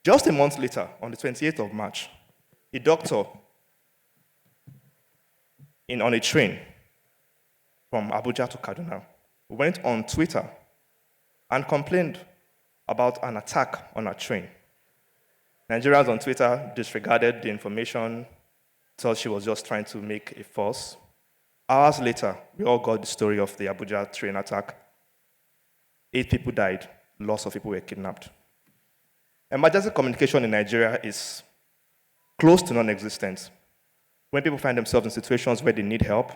Just a month later, on the 28th of March, a doctor on a train from Abuja to Kaduna went on Twitter and complained about an attack on a train. Nigerians on Twitter disregarded the information, thought she was just trying to make a fuss. Hours later, we all got the story of the Abuja train attack. 8 people died, lots of people were kidnapped. Emergency communication in Nigeria is close to non-existent. When people find themselves in situations where they need help,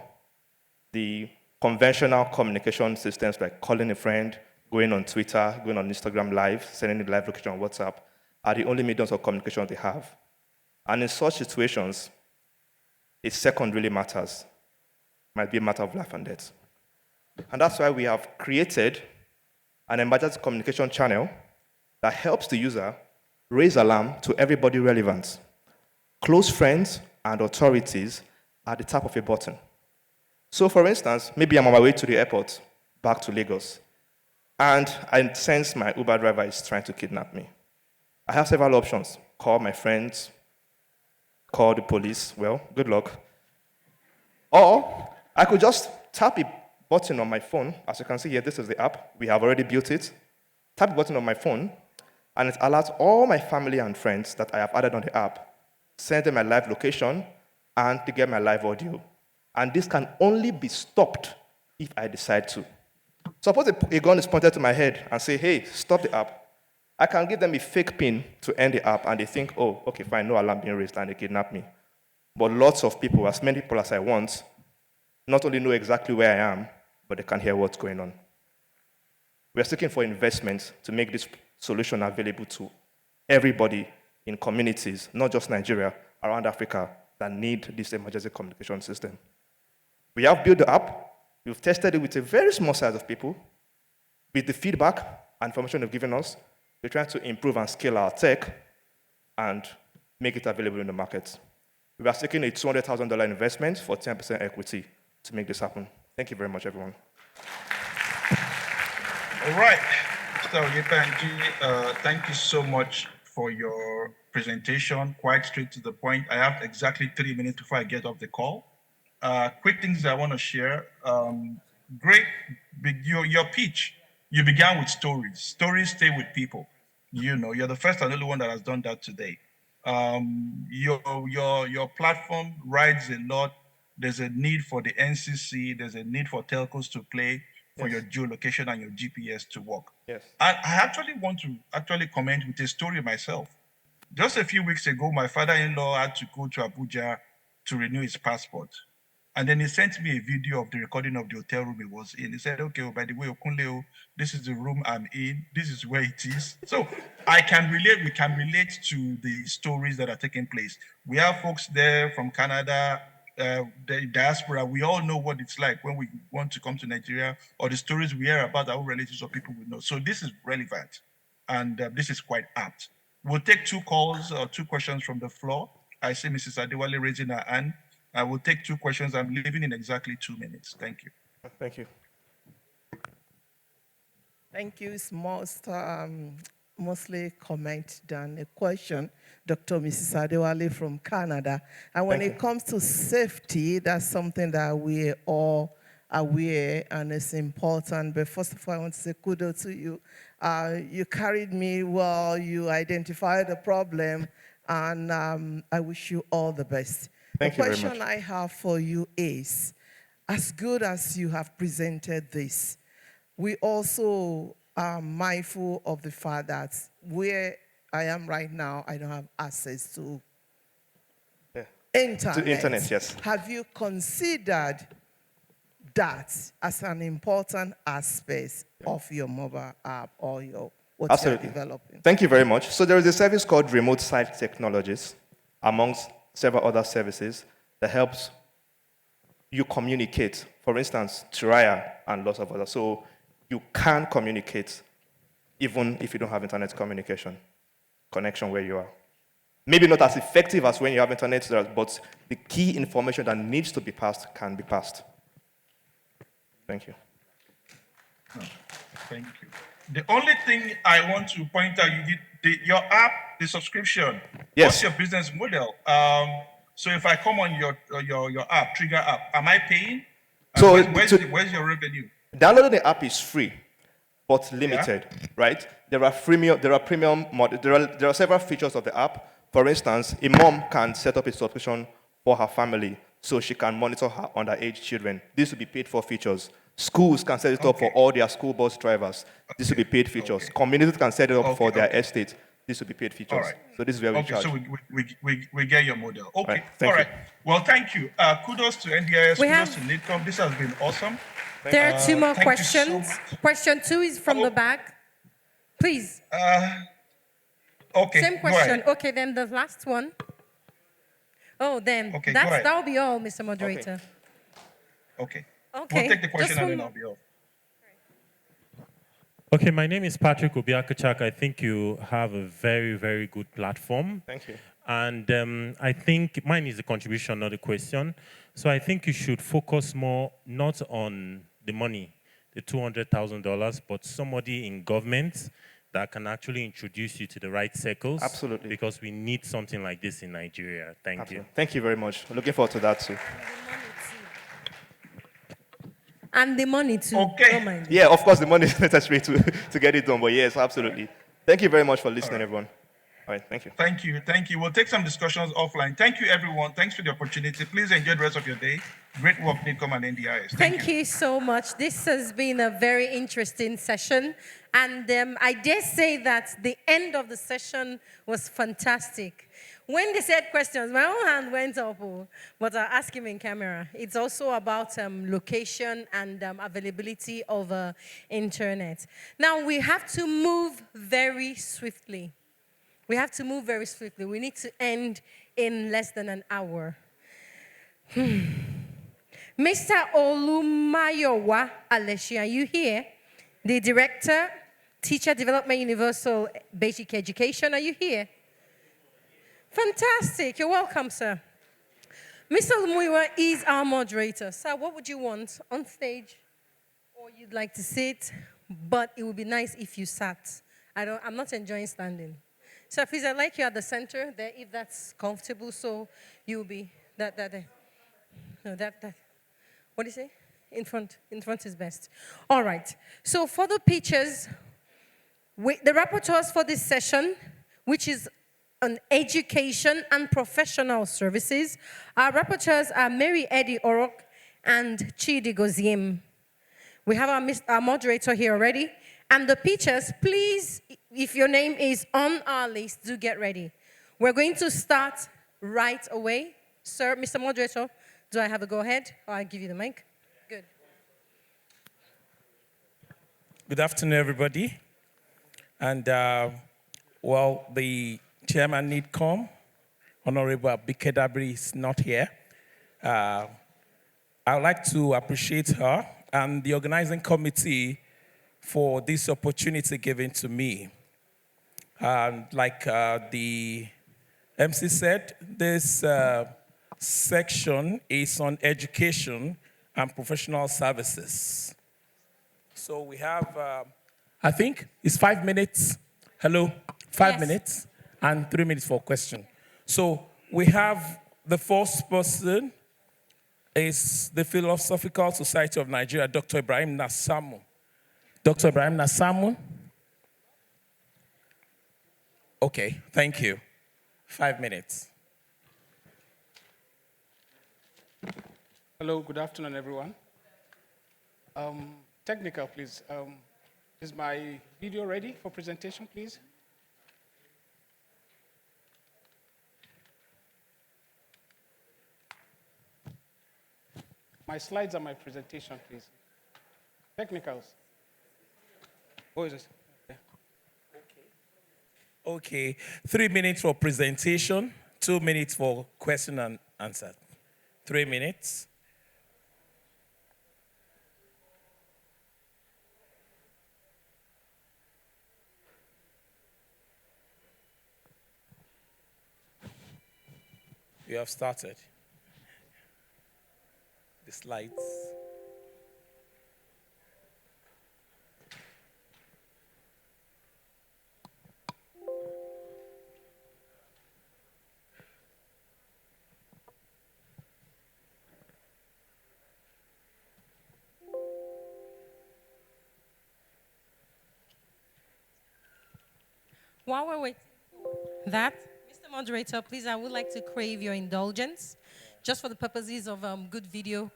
the conventional communication systems like calling a friend, going on Twitter, going on Instagram Live, sending a live location on WhatsApp are the only mediums of communication they have. And in such situations, a second really matters. It might be a matter of life and death. And that's why we have created an emergency communication channel that helps the user raise alarm to everybody relevant. Close friends and authorities at the tap of a button. So for instance, maybe I'm on my way to the airport, back to Lagos, and I sense my Uber driver is trying to kidnap me. I have several options. Call my friends, call the police, well, good luck. Or I could just tap a button on my phone. As you can see here, this is the app. We have already built it. Tap a button on my phone, and it alerts all my family and friends that I have added on the app, send them my live location, and to get my live audio. And this can only be stopped if I decide to. Suppose a gun is pointed to my head and say, hey, stop the app. I can give them a fake pin to end the app, and they think, oh, okay, fine, no alarm being raised, and they kidnap me. But lots of people, as many people as I want, not only know exactly where I am, but they can hear what's going on. We are seeking for investment to make this solution available to everybody in communities, not just Nigeria, around Africa, that need this emergency communication system. We have built the app. We've tested it with a very small size of people. With the feedback and information they've given us, we're trying to improve and scale our tech and make it available in the market. We are seeking a $200,000 investment for 10% equity to make this happen. Thank you very much, everyone. All right. Mr. Oyebanji, thank you so much for your presentation, quite straight to the point. I have exactly 3 minutes before I get off the call. Quick things I want to share. Great, your pitch. You began with stories. Stories stay with people. You know, you're the first and only one that has done that today. Your platform rides a lot. There's a need for the NCC. There's a need for telcos to play, for your geolocation and your GPS to work. Yes. I actually want to comment with a story myself. Just a few weeks ago, my father-in-law had to go to Abuja to renew his passport. And then he sent me a video of the recording of the hotel room he was in. He said, okay, by the way, Okunleo, this is the room I'm in. This is where it is. So we can relate to the stories that are taking place. We have folks there from Canada, the diaspora. We all know what it's like when we want to come to Nigeria, or the stories we hear about our relatives or people we know. So this is relevant, and this is quite apt. We'll take 2 calls or 2 questions from the floor. I see Mrs. Adewale raising her hand. I will take 2 questions. I'm leaving in exactly 2 minutes. Thank you. Thank you. Thank you. It's mostly comment than a question. Dr. Mrs. Adewale from Canada. And when it comes to safety, that's something that we all aware, and it's important. But first of all, I want to say kudos to you. You carried me well. You identified the problem, and I wish you all the best. Thank you very much. The question I have for you is, as good as you have presented this, we also are mindful of the fact that where I am right now, I don't have access to internet. To internet, yes. Have you considered that as an important aspect of your mobile app or what Absolutely. you're developing? Thank you very much. So there is a service called Remote Site Technologies, amongst several other services, that helps you communicate. For instance, Turaya and lots of others. So you can communicate even if you don't have internet connection where you are. Maybe not as effective as when you have internet, but the key information that needs to be passed can be passed. Thank you. No, thank you. The only thing I want to point out, your app, the subscription. Yes. What's your business model? So if I come on your app, Trigger app, am I paying? So where's your revenue? Downloading the app is free, but limited, right? There are premium models. There are several features of the app. For instance, a mom can set up a subscription for her family so she can monitor her underage children. This will be paid for features. Schools can set it up for all their school bus drivers. This will be paid features. Communities can set it up for their estate. This will be paid features. Right. So this is where we charge. So we get your model. Okay, right. Thank all you. right. Well, thank you. Kudos to NDIS, kudos to NITCOM. This has been awesome. There are 2 more thank you so questions. much. Question 2 is from the back. Please. Okay. Same question. Okay, then the last one. Oh, then Okay, go ahead. that'll be all, Mr. Moderator. Okay. Okay. We'll take the question Just and one then I'll be off. Okay, my name is Patrick Obiakachak. I think you have a very, very good platform. Thank you. And I think mine is a contribution, not a question. So I think you should focus more not on the money, the $200,000, but somebody in government that can actually introduce you to the right circles. Absolutely. Because we need something like this in Nigeria. Thank you. Thank you very much. Looking forward to that too. And the money too. Okay. Don't mind. Yeah, of course, the money is necessary to get it done, but yes, absolutely. Thank you very much for listening, everyone. All right, thank you. Thank you. Thank you. We'll take some discussions offline. Thank you, everyone. Thanks for the opportunity. Please enjoy the rest of your day. Great work, NITCOM and NDIS. Thank you so much. This has been a very interesting session. And I dare say that the end of the session was fantastic. When they said questions, my own hand went up, oh, but I'll ask him in camera. It's also about location and availability of internet. Now, we have to move very swiftly. We have to move very swiftly. We need to end in less than an hour. Mr. Olumayowa Aleshi, are you here? The Director, Teacher Development Universal Basic Education, are you here? Fantastic. You're welcome, sir. Mr. Olumayowa is our moderator. Sir, what would you want on stage? Or you'd like to sit, but it would be nice if you sat. I'm not enjoying standing. So please, I'd like you at the center there, if that's comfortable, so you'll be that. What do you say? In front is best. All right. So for the pictures, the rapporteurs for this session, which is on education and professional services, our rapporteurs are Mary Eddie Orok and Chidi Goziem. We have our moderator here already. And the pictures, please, if your name is on our list, do get ready. We're going to start right away. Sir, Mr. Moderator, do I have a go-ahead? Or I'll give you the mic. Good. Good afternoon, everybody. And, well, the chairman need come. Honorable Abike Dabiri is not here. I would like to appreciate her and the organizing committee for this opportunity given to me. And like the MC said, this section is on education and professional services. So we have, I think it's 5 minutes. Hello, 5 minutes and 3 minutes for question. So we have the first person is the Philosophical Society of Nigeria, Dr. Ibrahim Nasamu. Dr. Ibrahim Nasamu? Okay, thank you. 5 minutes. Hello, good afternoon, everyone. Technical, please. Is my video ready for presentation, please? My slides are my presentation, please. Technicals. What is this? Okay, 3 minutes for presentation, 2 minutes for question and answer. 3 minutes. We have started. The slides. While we're waiting for that, Mr. Moderator, please, I would like to crave your indulgence. Just for the purposes of good video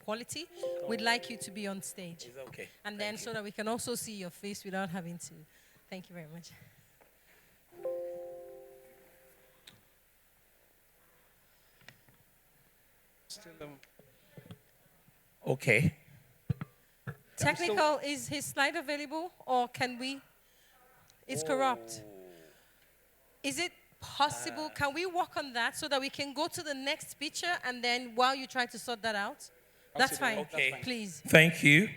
quality, we'd like you to be on stage. Okay. And then so that we can also see your face without having to. Thank you very much. Okay. Technical, is his slide available or can we? It's corrupt. Is it possible? Can we work on that so that we can go to the next picture and then while you try to sort that out? That's fine. Okay. Please. Thank you.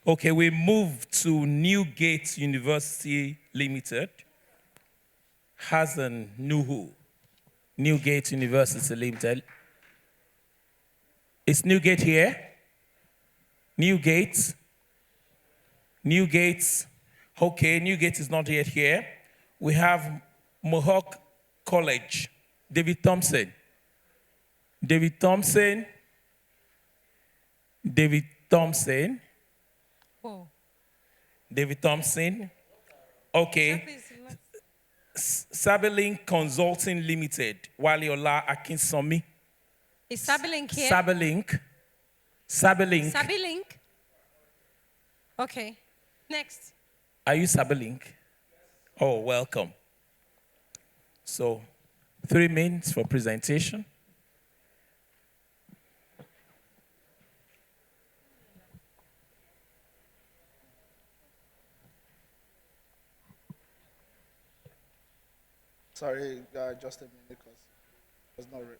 Okay, we move to Newgate University Limited. Hassan Nuhu. Newgate University Limited. Is Newgate here? Newgate. Newgate. Okay, Newgate is not yet here. We have Mohawk College. David Thompson. David Thompson. David Thompson. Whoa. David Thompson. Okay. Sabelink Consulting Limited. Waliola Akinsomi. Is Sabelink here? Sabelink. Sabelink. Sabelink? Okay. Next. Are you Sabelink? Oh, welcome. So, 3 minutes for presentation. Sorry, just a minute, because it's not ready.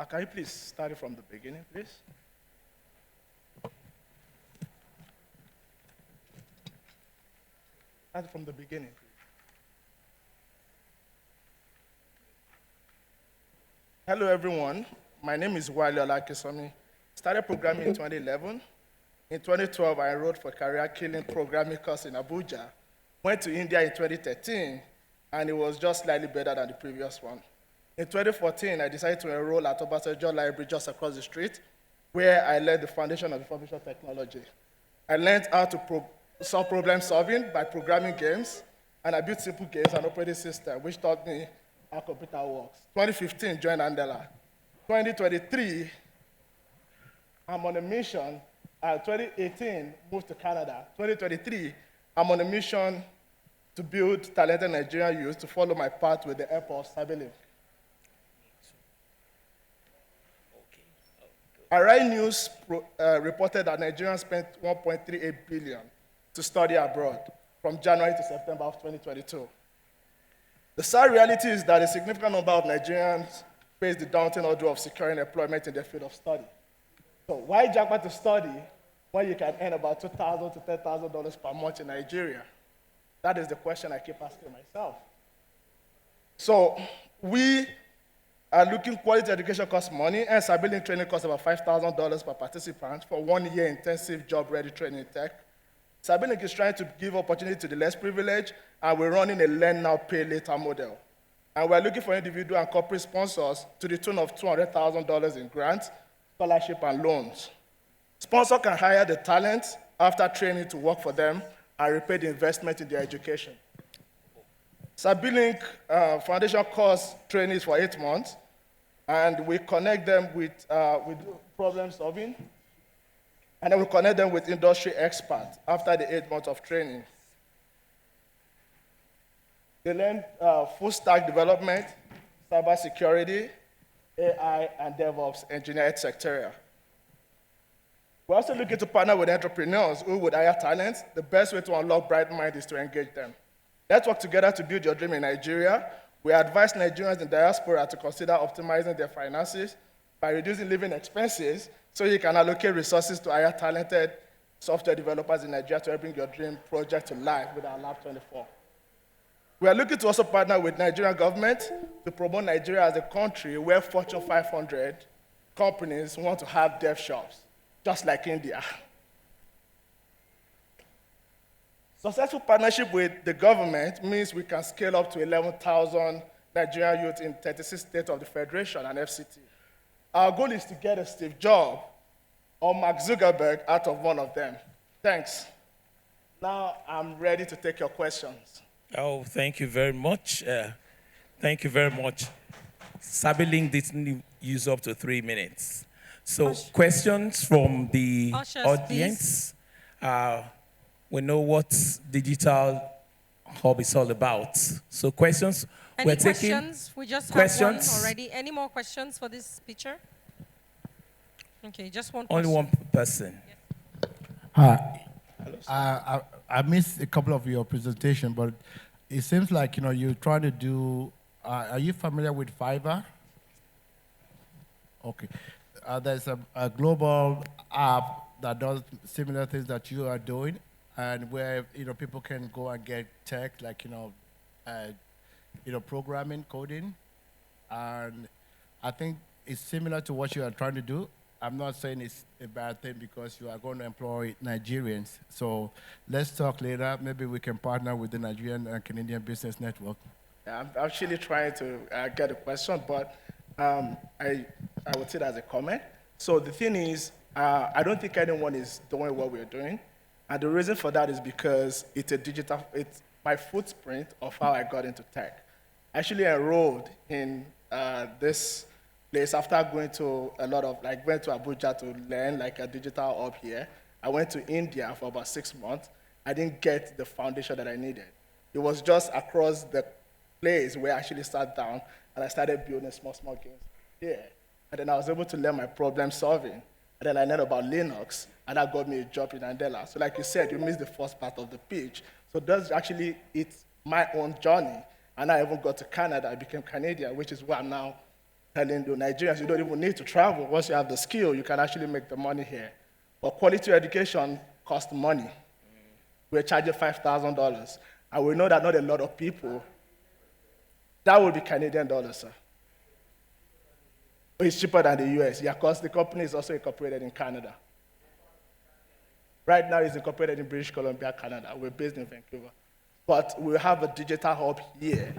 Can you please start it from the beginning, please? Start it from the beginning, please. Hello, everyone. My name is Wale Olakisomi. Started programming in 2011. In 2012, I enrolled for career killing programming course in Abuja. Went to India in 2013, and it was just slightly better than the previous one. In 2014, I decided to enroll at Obasanjo Library just across the street, where I led the foundation of information technology. I learned how to solve problem solving by programming games, and I built simple games and operating system, which taught me how computer works. 2015, joined Andela. 2023, I'm on a mission. 2018, moved to Canada. 2023, I'm on a mission to build talented Nigerian youth to follow my path with the help of Cyberlink. Arai News reported that Nigerians spent 1.38 billion to study abroad from January to September of 2022. The sad reality is that a significant number of Nigerians face the daunting ordeal of securing employment in their field of study. So why jump to study when you can earn about $2,000 to $10,000 per month in Nigeria? That is the question I keep asking myself. So we are looking quality education costs money, and Cyberlink training costs about $5,000 per participant for 1 year intensive job-ready training in tech. Cyberlink is trying to give opportunity to the less privileged, and we're running a learn now, pay later model. And we're looking for individual and corporate sponsors to the tune of $200,000 in grants, scholarship, and loans. Sponsor can hire the talent after training to work for them and repay the investment in their education. Cyberlink Foundation course training is for 8 months, and we connect them with problem solving, and then we connect them with industry experts after the 8 months of training. They learn full stack development, cybersecurity, AI, and DevOps, engineering, etc. We're also looking to partner with entrepreneurs who would hire talents. The best way to unlock bright minds is to engage them. Let's work together to build your dream in Nigeria. We advise Nigerians in diaspora to consider optimizing their finances by reducing living expenses so you can allocate resources to hire talented software developers in Nigeria to help bring your dream project to life with our Lab 24. We are looking to also partner with Nigerian government to promote Nigeria as a country where Fortune 500 companies want to have dev shops, just like India. Successful partnership with the government means we can scale up to 11,000 Nigerian youth in 36 states of the Federation and FCT. Our goal is to get a Steve Jobs or Mark Zuckerberg out of one of them. Thanks. Now I'm ready to take your questions. Oh, thank you very much. Thank you very much. Cyberlink didn't use up to 3 minutes. So questions from the audience. We know what Digital Hub is all about. So questions. Any We're questions? We just have one already. Any more questions for this picture? Okay, just one question. Only one person. Hi. I missed a couple of your presentation, but it seems like you're trying to do. Are you familiar with Fiverr? Okay, there's a global app that does similar things that you are doing, and where people can go and get tech like programming, coding, and I think it's similar to what you are trying to do. I'm not saying it's a bad thing because you are going to employ Nigerians. So let's talk later. Maybe we can partner with the Nigerian and Canadian Business Network. Yeah, I'm actually trying to get a question, but I would say that as a comment. So the thing is, I don't think anyone is doing what we're doing. And the reason for that is because it's my footprint of how I got into tech. I actually enrolled in this place after going to went to Abuja to learn a digital hub here. I went to India for about 6 months. I didn't get the foundation that I needed. It was just across the place where I actually sat down and I started building small games here. And then I was able to learn my problem solving. And then I learned about Linux, and that got me a job in Andela. So like you said, you missed the first part of the pitch. So that's actually, it's my own journey. And I even got to Canada. I became Canadian, which is why I'm now telling the Nigerians, you don't even need to travel. Once you have the skill, you can actually make the money here. But quality education costs money. We're charging $5,000. And we know that not a lot of people, that would be Canadian dollars, sir. It's cheaper than the US, yeah, because the company is also incorporated in Canada. Right now, it's incorporated in British Columbia, Canada. We're based in Vancouver. But we have a digital hub here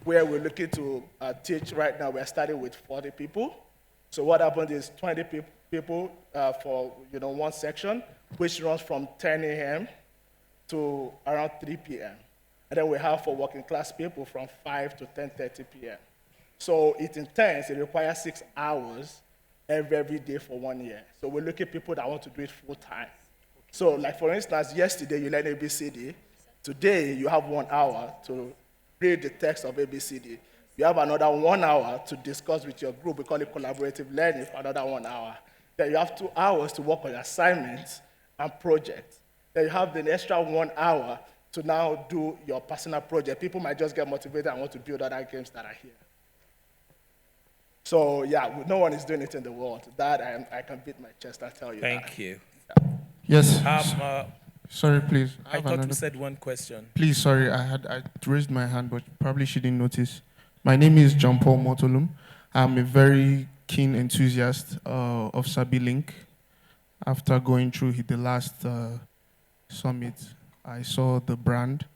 where we're looking to teach right now. We're starting with 40 people. So what happens is 20 people for one section, which runs from 10 a.m. to around 3 p.m. And then we have for working class people from 5 to 10:30 p.m. So it's intense. It requires 6 hours every day for 1 year. So we're looking at people that want to do it full time. So like for instance, yesterday you learned ABCD. Today you have 1 hour to read the text of ABCD. You have another 1 hour to discuss with your group. We call it collaborative learning for another 1 hour. Then you have 2 hours to work on your assignments and projects. Then you have the extra 1 hour to now do your personal project. People might just get motivated and want to build other games that are here. So yeah, no one is doing it in the world. That I can beat my chest and tell you Thank you. Yes. Sorry, please. I thought you said one question. Please, sorry, I raised my hand, but probably she didn't notice. My name is John Paul Motolum. I'm a very keen enthusiast of SabiLink. After going through the last summit, I saw the brand.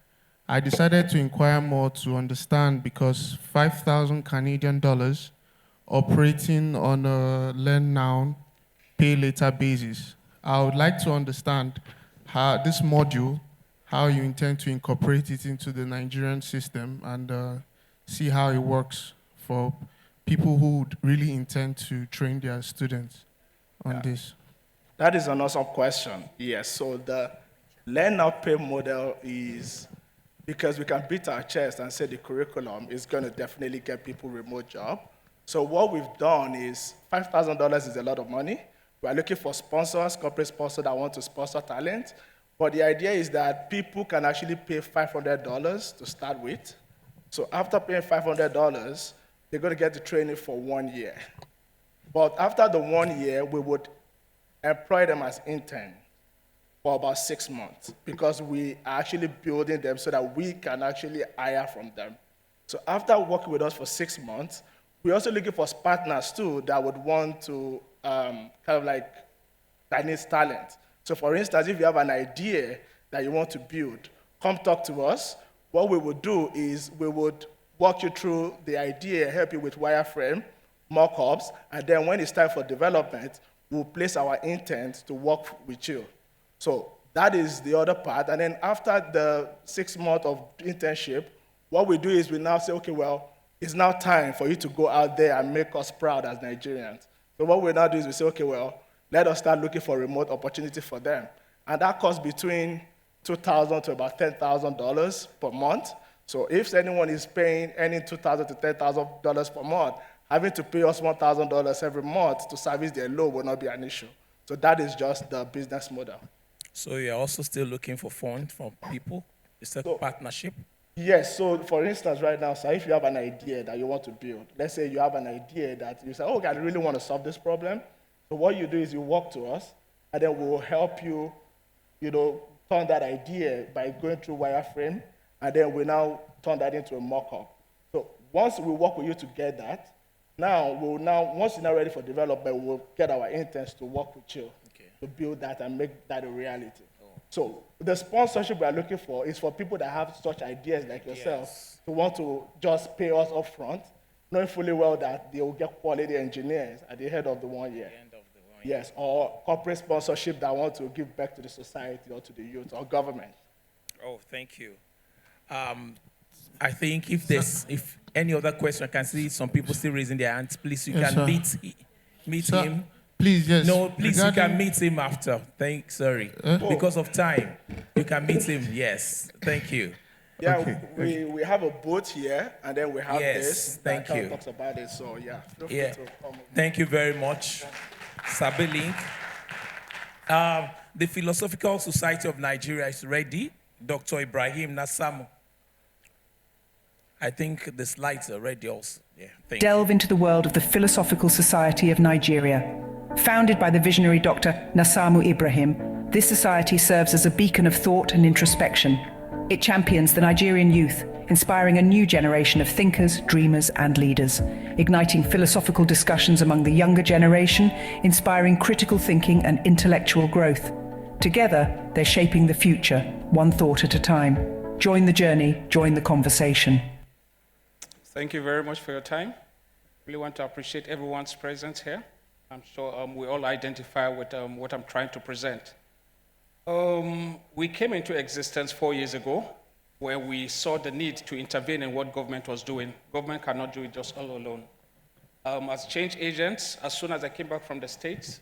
I decided to inquire more to understand because 5,000 Canadian dollars operating on a learn now, pay later basis. I would like to understand how this module, how you intend to incorporate it into the Nigerian system and see how it works for people who would really intend to train their students on this. That is an awesome question. Yes, so the learn now pay model is because we can beat our chest and say the curriculum is going to definitely get people remote job. So what we've done is $5,000 is a lot of money. We are looking for sponsors, corporate sponsors that want to sponsor talent. But the idea is that people can actually pay $500 to start with. So after paying $500, they're going to get the training for 1 year. But after the 1 year, we would employ them as interns for about 6 months because we are actually building them so that we can actually hire from them. So after working with us for 6 months, we're also looking for partners too that would want to that needs talent. So for instance, if you have an idea that you want to build, come talk to us. What we would do is we would walk you through the idea, help you with wireframe, mock-ups, and then when it's time for development, we'll place our interns to work with you. So that is the other part. And then after the 6 months of internship, what we do is we now say, okay, well, it's now time for you to go out there and make us proud as Nigerians. So what we now do is we say, okay, well, let us start looking for remote opportunity for them. And that costs between $2,000 to about $10,000 per month. So if anyone is paying any $2,000 to $10,000 per month, having to pay us $1,000 every month to service their loan will not be an issue. So that is just the business model. So you're also still looking for funds from people? Is that a partnership? Yes, so for instance, right now, if you have an idea that you want to build, let's say you have an idea that you say, oh, I really want to solve this problem. So what you do is you walk to us, and then we'll help you, turn that idea by going through wireframe, and then we now turn that into a mock-up. So once we work with you to get that, once you're now ready for development, we'll get our interns to work with you to build that and make that a reality. So the sponsorship we are looking for is for people that have such ideas like yourself who want to just pay us up front, knowing fully well that they will get quality engineers at the end of the 1 year. Yes, or corporate sponsorship that want to give back to the society or to the youth or government. Oh, thank you. I think if any other question, I can see some people still raising their hands. Please, you can meet him. Please, yes. No, please, you can meet him after. Because of time. You can meet him, yes. Thank you. Yeah, Okay. we have a boat here, and then we have Yes, this thank that kind you. of talks about it. So yeah, feel free Yeah. to come. Thank you very much, Sabilink. The Philosophical Society of Nigeria is ready. Dr. Ibrahim Nassamu. I think the slides are ready also. Yeah, thank you. Delve into the world of the Philosophical Society of Nigeria. Founded by the visionary Dr. Nassamu Ibrahim, this society serves as a beacon of thought and introspection. It champions the Nigerian youth, inspiring a new generation of thinkers, dreamers, and leaders, igniting philosophical discussions among the younger generation, inspiring critical thinking and intellectual growth. Together, they're shaping the future, one thought at a time. Join the journey, join the conversation. Thank you very much for your time. Really want to appreciate everyone's presence here. I'm sure we all identify with what I'm trying to present. We came into existence 4 years ago, where we saw the need to intervene in what government was doing. Government cannot do it just all alone. As change agents, as soon as I came back from the States,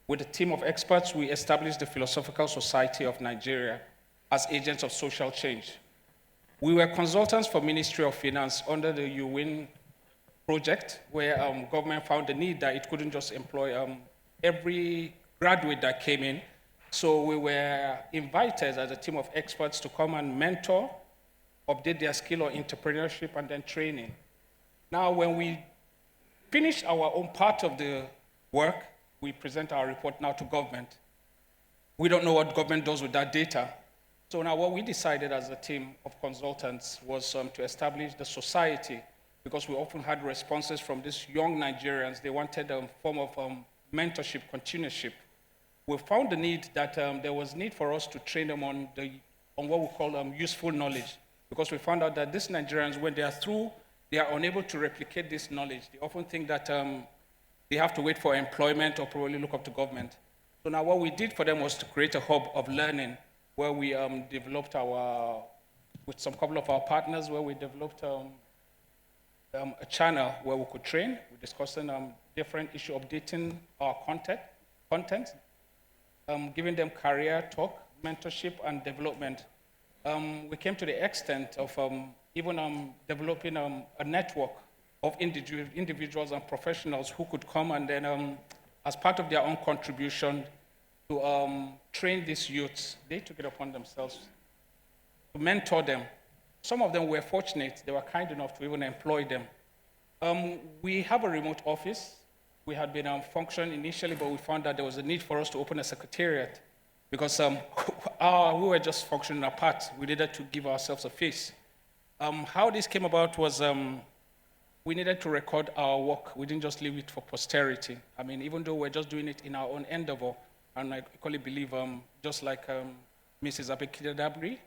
with a team of experts, we established the Philosophical Society of Nigeria as agents of social change. We were consultants for Ministry of Finance under the UWIN project, where government found the need that it couldn't just employ every graduate that came in. So we were invited as a team of experts to come and mentor, update their skill on entrepreneurship and then training. Now, when we finish our own part of the work, we present our report now to government. We don't know what government does with that data. So now what we decided as a team of consultants was to establish the society, because we often had responses from these young Nigerians. They wanted a form of mentorship, continuourship. We found the need that there was need for us to train them on what we call useful knowledge, because we found out that these Nigerians, when they are through, they are unable to replicate this knowledge. They often think that they have to wait for employment or probably look up to government. So now what we did for them was to create a hub of learning, where we developed with some couple of our partners, where we developed a channel where we could train. We're discussing different issues, updating our content, giving them career talk, mentorship, and development. We came to the extent of even developing a network of individuals and professionals who could come and then, as part of their own contribution, to train these youths. They took it upon themselves to mentor them. Some of them were fortunate. They were kind enough to even employ them. We have a remote office. We had been functioning initially, but we found that there was a need for us to open a secretariat, because we were just functioning apart. We needed to give ourselves a face. How this came about was we needed to record our work. We didn't just leave it for posterity. I mean, even though we're just doing it in our own endeavor, and I equally believe, just like Mrs. Abekidadabri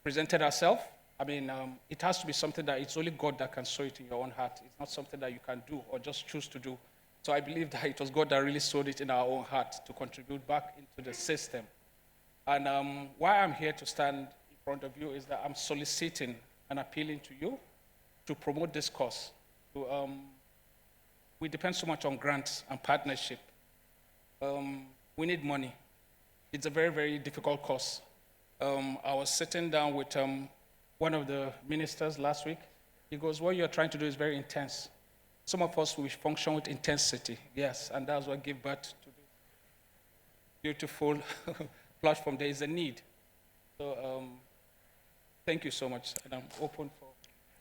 presented herself, I mean, it has to be something that it's only God that can sow it in your own heart. It's not something that you can do or just choose to do. So I believe that it was God that really sowed it in our own heart to contribute back into the system. And why I'm here to stand in front of you is that I'm soliciting and appealing to you to promote this cause. We depend so much on grants and partnership. We need money. It's a very, very difficult cause. I was sitting down with one of the ministers last week. He goes, what you're trying to do is very intense. Some of us, we function with intensity, yes, and that's what gave birth to this beautiful platform. There is a need. So thank you so much, and I'm open for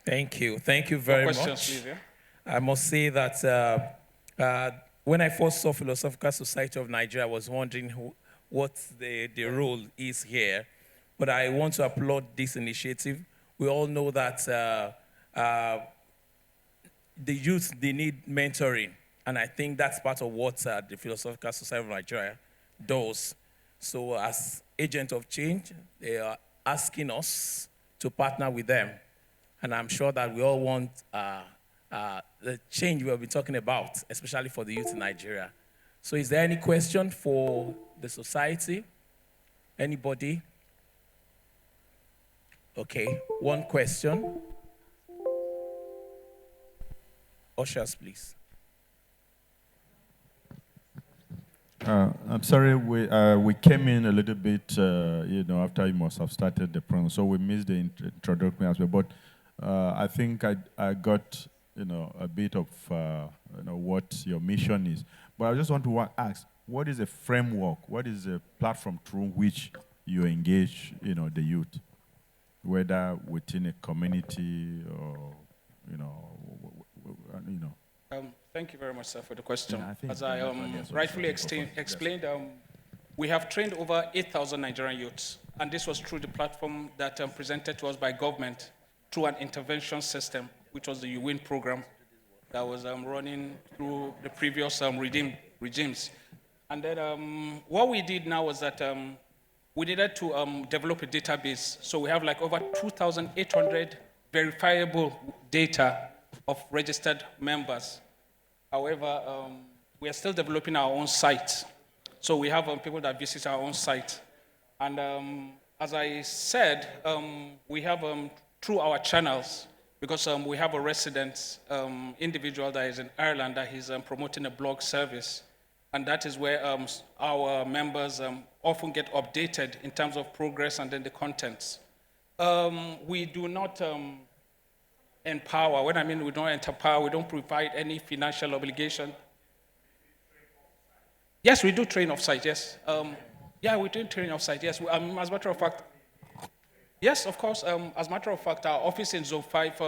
Thank you very questions, much. please, yeah? I must say that when I first saw Philosophical Society of Nigeria, I was wondering what the role is here. But I want to applaud this initiative. We all know that the youth, they need mentoring. And I think that's part of what the Philosophical Society of Nigeria does. So as agent of change, they are asking us to partner with them. And I'm sure that we all want the change we'll be talking about, especially for the youth in Nigeria. So is there any question for the society? Anybody? Okay, one question. Ushers, please. I'm sorry, we came in a little bit, after you must have started the program, so we missed the introduction as well. But I think I got, a bit of, what your mission is. But I just want to ask, what is a framework? What is a platform through which you engage, the youth, whether within a community or, Thank you very much, sir, for the question. Yeah, As I rightfully explained, we have trained over 8,000 Nigerian youths, and this was through the platform that presented to us by government through an intervention system, which was the UWIN program that was running through the previous regimes. And then what we did now was that we needed to develop a database. So we have like over 2,800 verifiable data of registered members. However, we are still developing our own site. So we have people that visit our own site. And as I said, we have through our channels, because we have a resident individual that is in Ireland that is promoting a blog service. And that is where our members often get updated in terms of progress and then the contents. We do not empower. When I mean we don't empower, we don't provide any financial obligation. Yes, we do train off-site, yes. Yeah, we do train off-site, yes. As a matter of fact, yes, of course. As a matter of fact, our office in Zone 5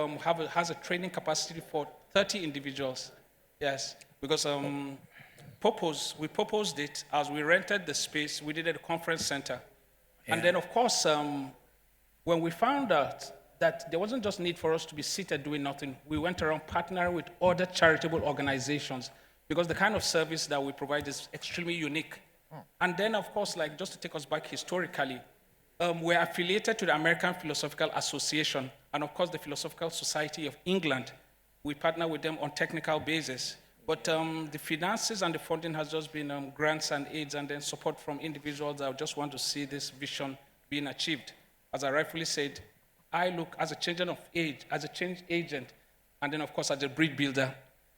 has a training capacity for 30 individuals. Yes, because we proposed it as we rented the space, we did it at a conference center. Yeah. And then, of course, when we found out that there wasn't just need for us to be seated doing nothing, we went around partnering with other charitable organizations because the kind of service that we provide is extremely unique. Oh. And then, of course, like just to take us back historically, we're affiliated to the American Philosophical Association and, of course, the Philosophical Society of England. We partner with them on technical basis. But the finances and the funding has just been grants and aids and then support from individuals that just want to see this vision being achieved. As I rightfully said, I look as a change agent, and then, of course, as a bridge builder.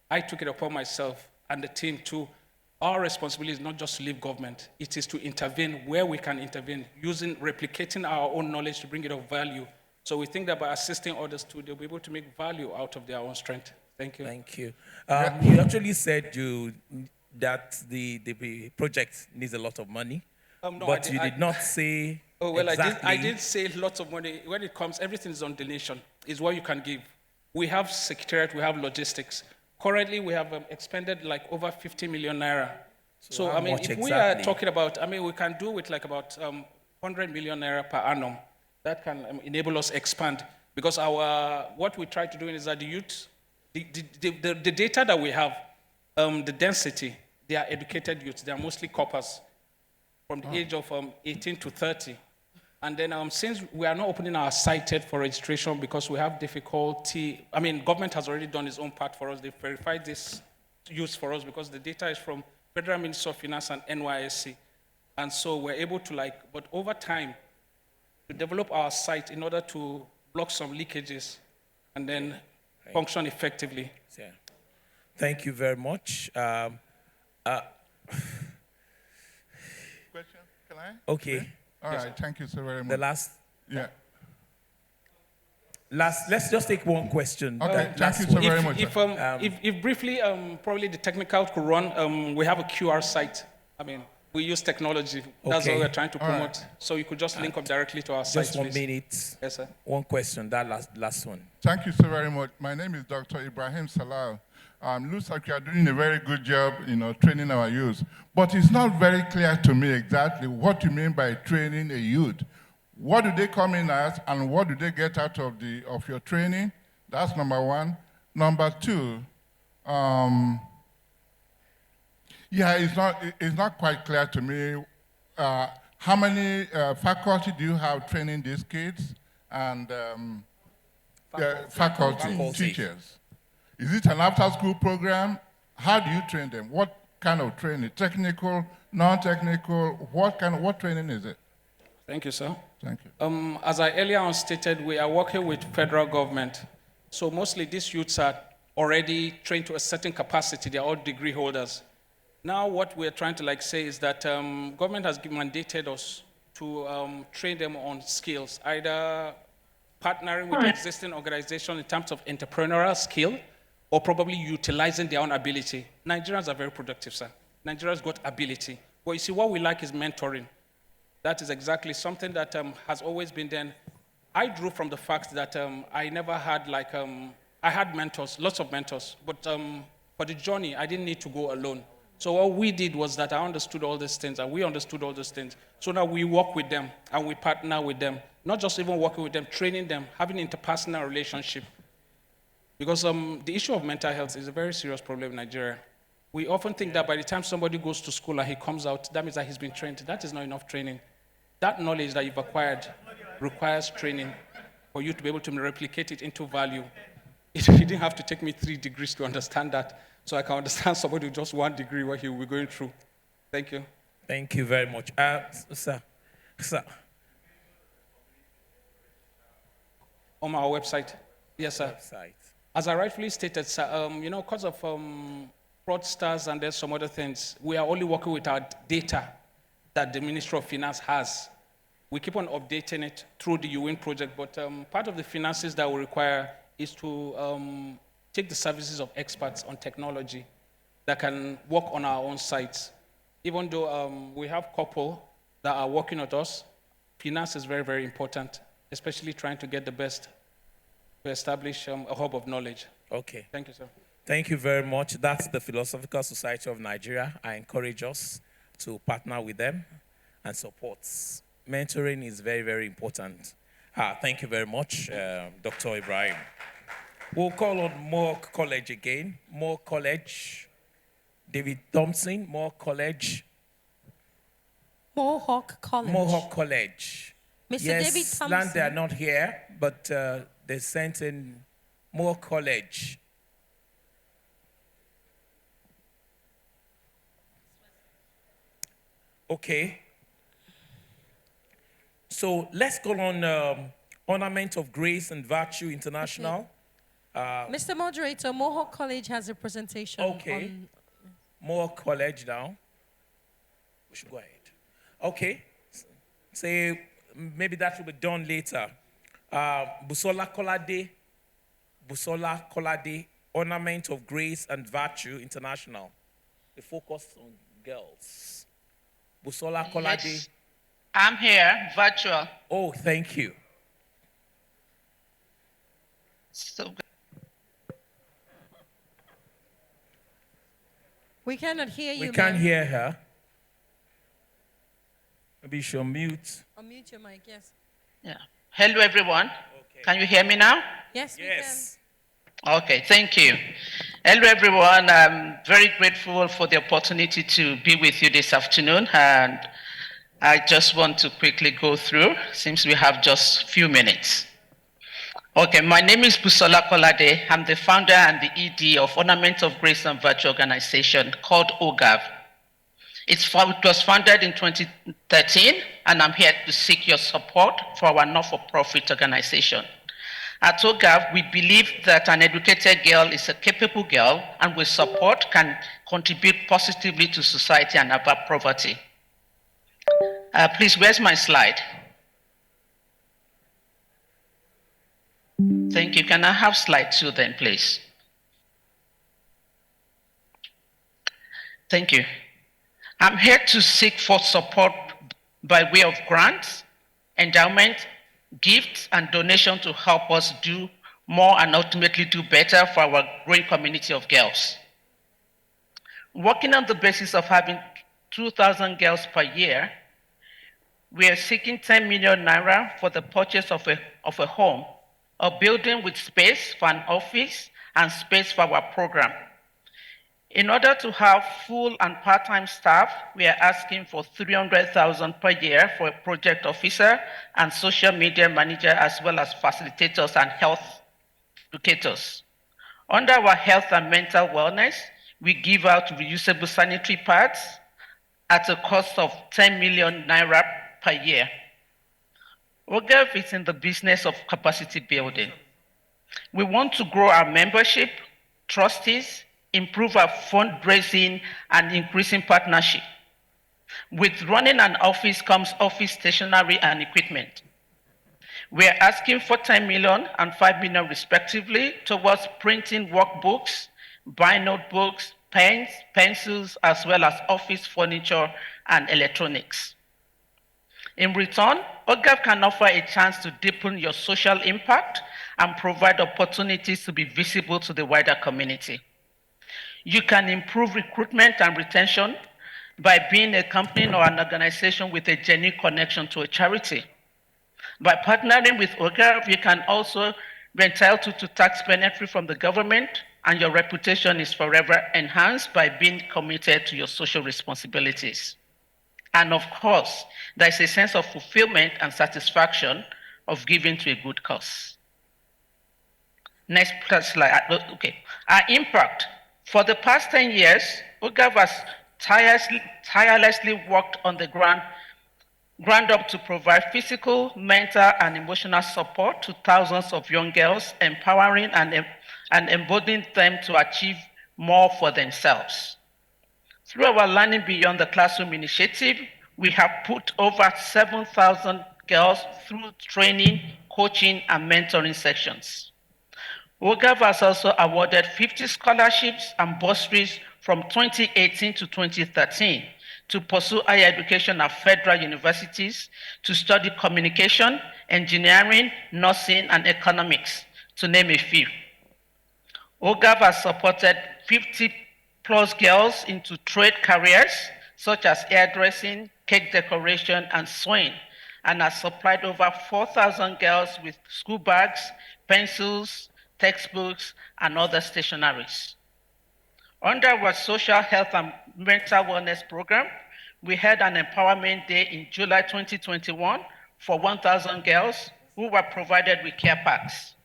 I took it upon myself and the team to, our responsibility is not just to leave government, it is to intervene where we can intervene, replicating our own knowledge to bring it of value. So we think that by assisting others too, they'll be able to make value out of their own strength. Thank you. Thank you. You actually said that the project needs a lot of money, no, but you did not say exactly. I did say lots of money. When it comes, everything is on donation, is what you can give. We have secretariat, we have logistics. Currently, we have expended like over 50 million naira. So I mean, if we are talking about, we can do with like about 100 million naira per annum. That can enable us expand. Because what we try to do is that the youth, the data that we have, the density, they are educated youths. They are mostly coppers from the age of 18 to 30. And then since we are not opening our site yet for registration because we have difficulty, government has already done its own part for us. They verified this use for us because the data is from Federal Ministry of Finance and NYSC. And so we're able to but over time, to develop our site in order to block some leakages and then function effectively. Yeah. Thank you very much. Question? Can I? Okay. Yeah. All right. Thank you so very much. The last. Yeah. Let's just take one question. Okay. Thank you so very much. If briefly, probably the technical could run. We have a QR site. We use technology. That's what we're trying to promote. Right. So you could just link up directly to our site. Just 1 minute. Yes, sir. One question, that last one. Thank you so very much. My name is Dr. Ibrahim Salah. Looks like you are doing a very good job, training our youth. But it's not very clear to me exactly what you mean by training a youth. What do they come in as, and what do they get out of your training? That's number one. Number two, it's not quite clear to me. How many faculty do you have training these kids? And faculty, teachers. Is it an after-school program? How do you train them? What kind of training? Technical, non-technical? What training is it? Thank you, sir. Thank you. As I earlier on stated, we are working with federal government. So mostly these youths are already trained to a certain capacity. They're all degree holders. Now what we're trying to say is that government has mandated us to train them on skills, either partnering with existing organizations in terms of entrepreneurial skill, or probably utilizing their own ability. Nigerians are very productive, sir. Nigerians got ability. But you see, what we like is mentoring. That is exactly something that has always been there. I drew from the fact that I never had I had mentors, lots of mentors, but for the journey, I didn't need to go alone. So what we did was that I understood all these things, and we understood all those things. So now we work with them, and we partner with them. Not just even working with them, training them, having interpersonal relationship. Because the issue of mental health is a very serious problem in Nigeria. We often think that by the time somebody goes to school and he comes out, that means that he's been trained. That is not enough training. That knowledge that you've acquired requires training for you to be able to replicate it into value. You didn't have to take me 3 degrees to understand that. So I can understand somebody with just 1 degree what he will be going through. Thank you. Thank you very much. Sir. On our website. Yes, sir. Website. As I rightfully stated, sir, because of fraudsters and there's some other things, we are only working with our data that the Ministry of Finance has. We keep on updating it through the UN project, but part of the finances that we require is to take the services of experts on technology that can work on our own sites. Even though we have couple that are working with us, finance is very, very important, especially trying to get the best to establish a hub of knowledge. Okay. Thank you, sir. Thank you very much. That's the Philosophical Society of Nigeria. I encourage us to partner with them and support. Mentoring is very, very important. Thank you very much, Dr. Ibrahim. We'll call on Mohawk College again. Mohawk College. David Thompson, Mohawk College. Mohawk College. Mohawk College. Mr. Yes, David Thompson. Land, they are not here, but they sent in Mohawk College. Okay. So let's go on Ornament of Grace and Virtue International. Okay. Mr. Moderator, Mohawk College has a presentation. Okay. Mohawk College now. We should go ahead. Okay. Say maybe that will be done later. Busola Kolade, Ornament of Grace and Virtue International. The focus on girls. Busola Kolade. Yes. I'm here, virtual. Oh, thank you. So we cannot hear you. We can't hear her. Maybe you should mute. Unmute your mic, yes. Yeah. Hello, everyone. Okay. Can you hear me now? Yes, we can. Okay, thank you. Hello, everyone. I'm very grateful for the opportunity to be with you this afternoon, and I just want to quickly go through, since we have just a few minutes. Okay, my name is Busola Kolade. I'm the founder and the ED of Ornament of Grace and Virtue organization called OGAV. It was founded in 2013, and I'm here to seek your support for our not-for-profit organization. At OGAV, we believe that an educated girl is a capable girl, and with support can contribute positively to society and avert poverty. Please, where's my slide? Thank you. Can I have slide 2 then, please? Thank you. I'm here to seek for support by way of grants, endowment, gifts, and donation to help us do more and ultimately do better for our growing community of girls. Working on the basis of having 2,000 girls per year, we are seeking 10 million naira for the purchase of a home, a building with space for an office and space for our program. In order to have full and part-time staff, we are asking for 300,000 per year for a project officer and social media manager, as well as facilitators and health educators. Under our health and mental wellness, we give out reusable sanitary pads at a cost of 10 million naira per year. OGAV is in the business of capacity building. We want to grow our membership, trustees, improve our fundraising, and increasing partnership. With running an office comes office stationery and equipment. We are asking for 10 million and 5 million respectively towards printing workbooks, buying notebooks, pens, pencils, as well as office furniture and electronics. In return, OGAV can offer a chance to deepen your social impact and provide opportunities to be visible to the wider community. You can improve recruitment and retention by being a company or an organization with a genuine connection to a charity. By partnering with OGAV, you can also be entitled to tax benefit from the government, and your reputation is forever enhanced by being committed to your social responsibilities. And of course, there's a sense of fulfillment and satisfaction of giving to a good cause. Next slide. Okay. Our impact. For the past 10 years, OGAV has tirelessly worked on the ground up to provide physical, mental, and emotional support to thousands of young girls, empowering and embodying them to achieve more for themselves. Through our Learning Beyond the Classroom initiative, we have put over 7,000 girls through training, coaching, and mentoring sections. OGAV has also awarded 50 scholarships and bursaries from 2018 to 2013 to pursue higher education at federal universities, to study communication, engineering, nursing, and economics, to name a few. OGAV has supported 50 plus girls into trade careers such as hairdressing, cake decoration, and sewing, and has supplied over 4,000 girls with school bags, pencils, textbooks, and other stationaries. Under our social health and mental wellness program, we had an empowerment day in July 2021 for 1,000 girls who were provided with care packs.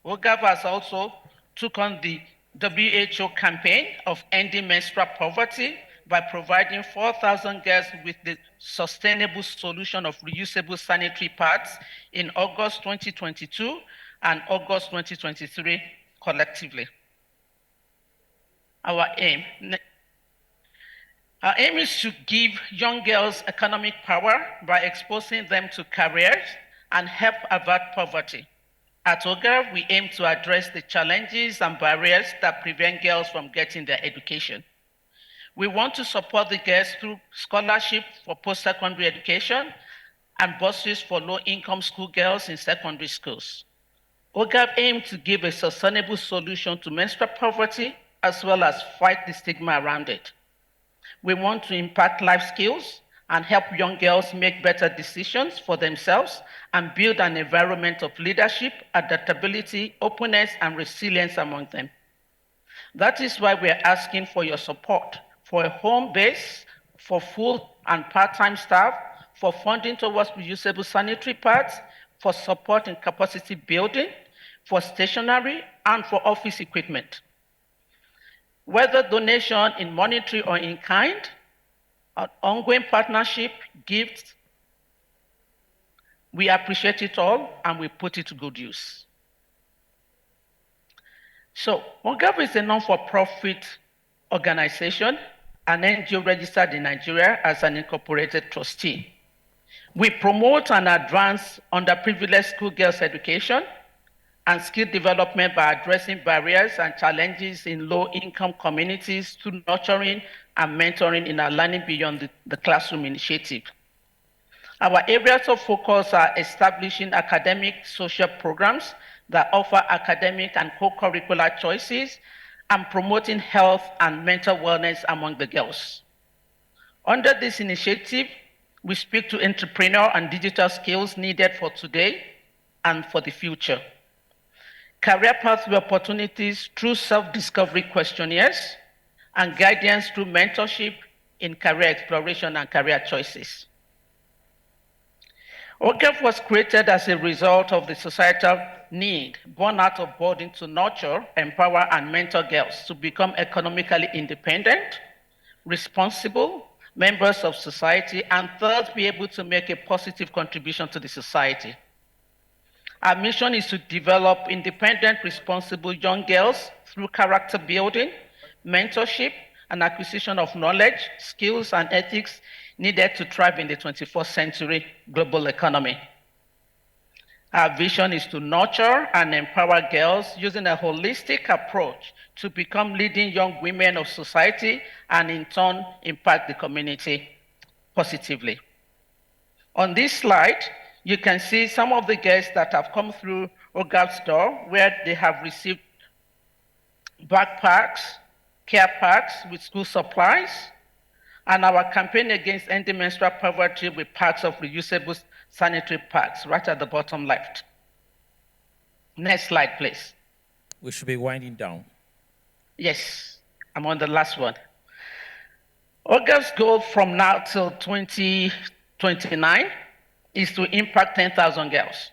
OGAV has also took on the WHO campaign of ending menstrual poverty by providing 4,000 girls with the sustainable solution of reusable sanitary pads in August 2022 and August 2023 collectively. Our aim is to give young girls economic power by exposing them to careers and help avert poverty. At OGAV, we aim to address the challenges and barriers that prevent girls from getting their education. We want to support the girls through scholarship for post-secondary education and bursaries for low-income school girls in secondary schools. OGAV aims to give a sustainable solution to menstrual poverty as well as fight the stigma around it. We want to impact life skills and help young girls make better decisions for themselves and build an environment of leadership, adaptability, openness, and resilience among them. That is why we are asking for your support for a home base, for full and part-time staff, for funding towards reusable sanitary pads, for support in capacity building, for stationery, and for office equipment. Whether donation in monetary or in kind, an ongoing partnership, gifts, we appreciate it all and we put it to good use. So, OGAV is a non-for-profit organization, an NGO registered in Nigeria as an incorporated trustee. We promote and advance underprivileged school girls' education and skill development by addressing barriers and challenges in low-income communities through nurturing and mentoring in our Learning Beyond the Classroom initiative. Our areas of focus are establishing academic social programs that offer academic and co-curricular choices and promoting health and mental wellness among the girls. Under this initiative, we speak to entrepreneurial and digital skills needed for today and for the future. Career pathway opportunities through self-discovery questionnaires, and guidance through mentorship in career exploration and career choices. OGAV was created as a result of the societal need born out of burden to nurture, empower, and mentor girls to become economically independent, responsible members of society, and thus be able to make a positive contribution to the society. Our mission is to develop independent, responsible young girls through character building, mentorship, and acquisition of knowledge, skills, and ethics needed to thrive in the 21st century global economy. Our vision is to nurture and empower girls using a holistic approach to become leading young women of society and in turn impact the community positively. On this slide, you can see some of the guests that have come through OGAV's door where they have received backpacks, care packs with school supplies, and our campaign against ending menstrual poverty with packs of reusable sanitary pads right at the bottom left. Next slide, please. We should be winding down. Yes, I'm on the last one. OGAV's goal from now till 2029 is to impact 10,000 girls,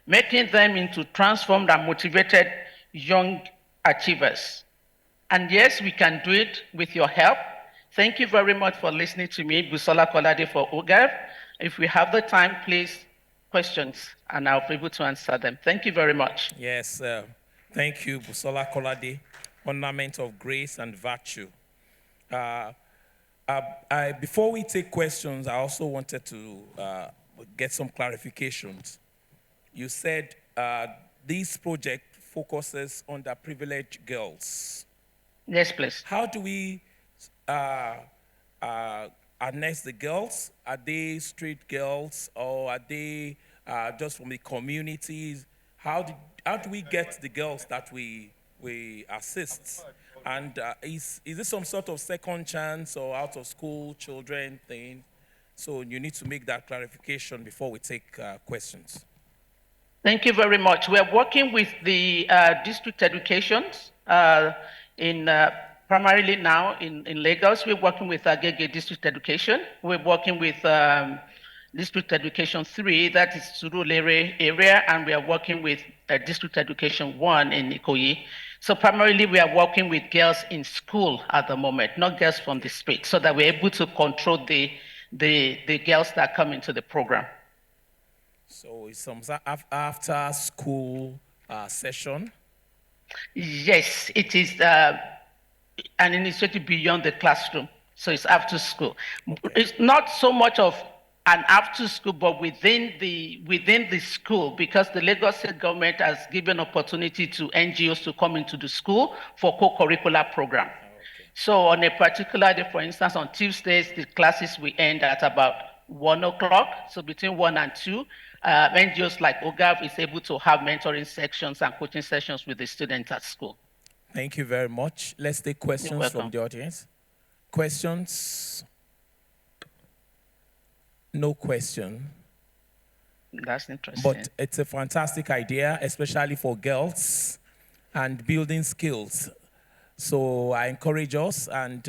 making them into transformed and motivated young achievers. And yes, we can do it with your help. Thank you very much for listening to me, Busola Kolade for OGAV. If we have the time, please, questions, and I'll be able to answer them. Thank you very much. Yes, thank you, Busola Kolade, ornament of grace and virtue. Before we take questions, I also wanted to get some clarifications. You said this project focuses on the privileged girls. Yes, please. How do we harness the girls? Are they street girls or are they just from the communities? How do we get the girls that we assist? And is this some sort of second chance or out of school children thing? So you need to make that clarification before we take questions. Thank you very much. We are working with the district educations primarily now in Lagos. We're working with Agege District Education. We're working with District Education 3, that is Surulere area, and we are working with District Education 1 in Ikoyi. So primarily we are working with girls in school at the moment, not girls from the street, so that we're able to control the girls that come into the program. So it's some after school session? Yes, it is an initiative beyond the classroom. So it's after school. Okay. It's not so much of an after school, but within the school, because the Lagos State government has given opportunity to NGOs to come into the school for co-curricular program. Okay. So on a particular day, for instance, on Tuesdays, the classes will end at about 1 o'clock. So between 1 and 2, NGOs like OGAV is able to have mentoring sections and coaching sessions with the students at school. Thank you very much. Let's take questions from the audience. Questions? No question. That's interesting. But it's a fantastic idea, especially for girls and building skills. So I encourage us, and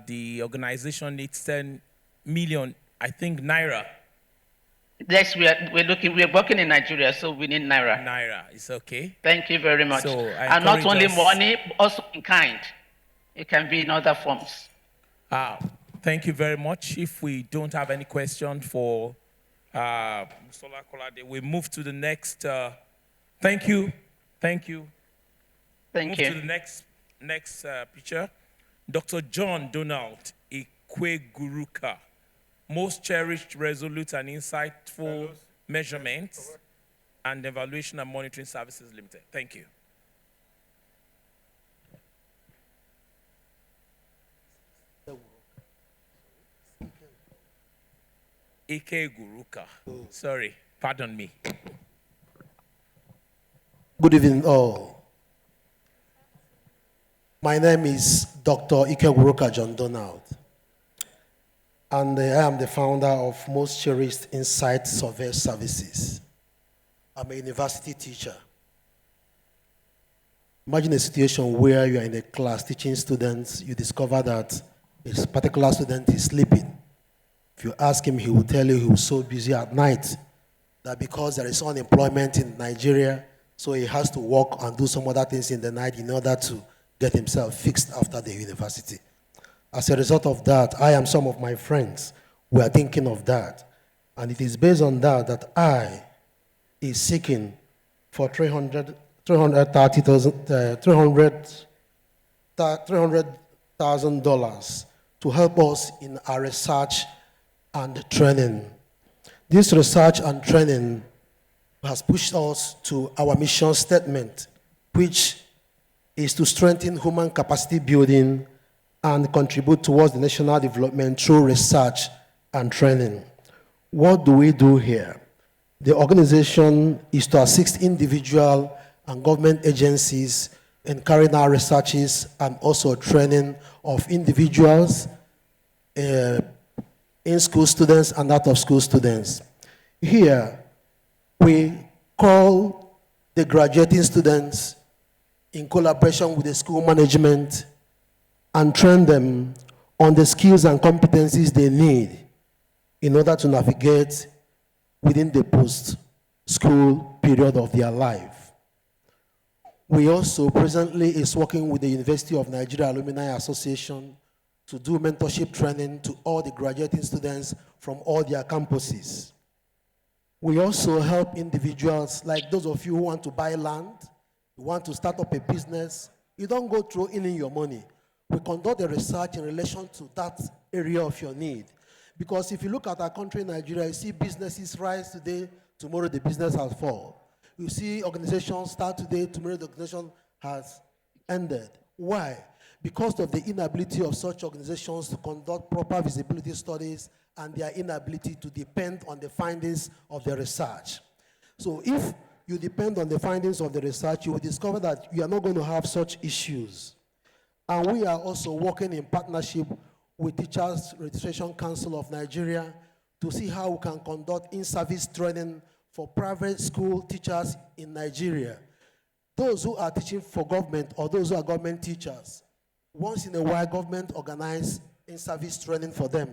the organization needs 10 million, I think, naira. Yes, we're working in Nigeria, so we need naira. Naira, it's okay. Thank you very much. So and not only money, also in kind. It can be in other forms. Thank you very much. If we don't have any question for Busola Kolade, we move to the next. Thank you. Thank you. Move to the next picture. Dr. John Donald Ikweguruka. Most cherished, resolute, and insightful measurements and evaluation and monitoring services limited. Thank you. Ike Guruka. Sorry, pardon me. Good evening, all. My name is Dr. Ike Guruka John Donald, and I am the founder of Most Cherished Insight Survey Services. I'm a university teacher. Imagine a situation where you are in a class teaching students, you discover that a particular student is sleeping. If you ask him, he will tell you he was so busy at night that because there is unemployment in Nigeria, so he has to work and do some other things in the night in order to get himself fixed after the university. As a result of that, I and some of my friends were thinking of that. And it is based on that that I is seeking for 300 $100,000 to help us in our research and training. This research and training has pushed us to our mission statement, which is to strengthen human capacity building and contribute towards the national development through research and training. What do we do here? The organization is to assist individual and government agencies in carrying out researches and also training of individuals, in-school students and out-of-school students. Here, we call the graduating students in collaboration with the school management and train them on the skills and competencies they need in order to navigate within the post-school period of their life. We also presently is working with the University of Nigeria Alumni Association to do mentorship training to all the graduating students from all their campuses. We also help individuals like those of you who want to buy land, you want to start up a business, you don't go throw in your money. We conduct the research in relation to that area of your need. Because if you look at our country, Nigeria, you see businesses rise today, tomorrow the business has fallen. You see organizations start today, tomorrow the organization has ended. Why? Because of the inability of such organizations to conduct proper visibility studies and their inability to depend on the findings of the research. So if you depend on the findings of the research, you will discover that you are not going to have such issues. And we are also working in partnership with Teachers Registration Council of Nigeria to see how we can conduct in-service training for private school teachers in Nigeria. Those who are teaching for government or those who are government teachers, once in a while, government organize in-service training for them.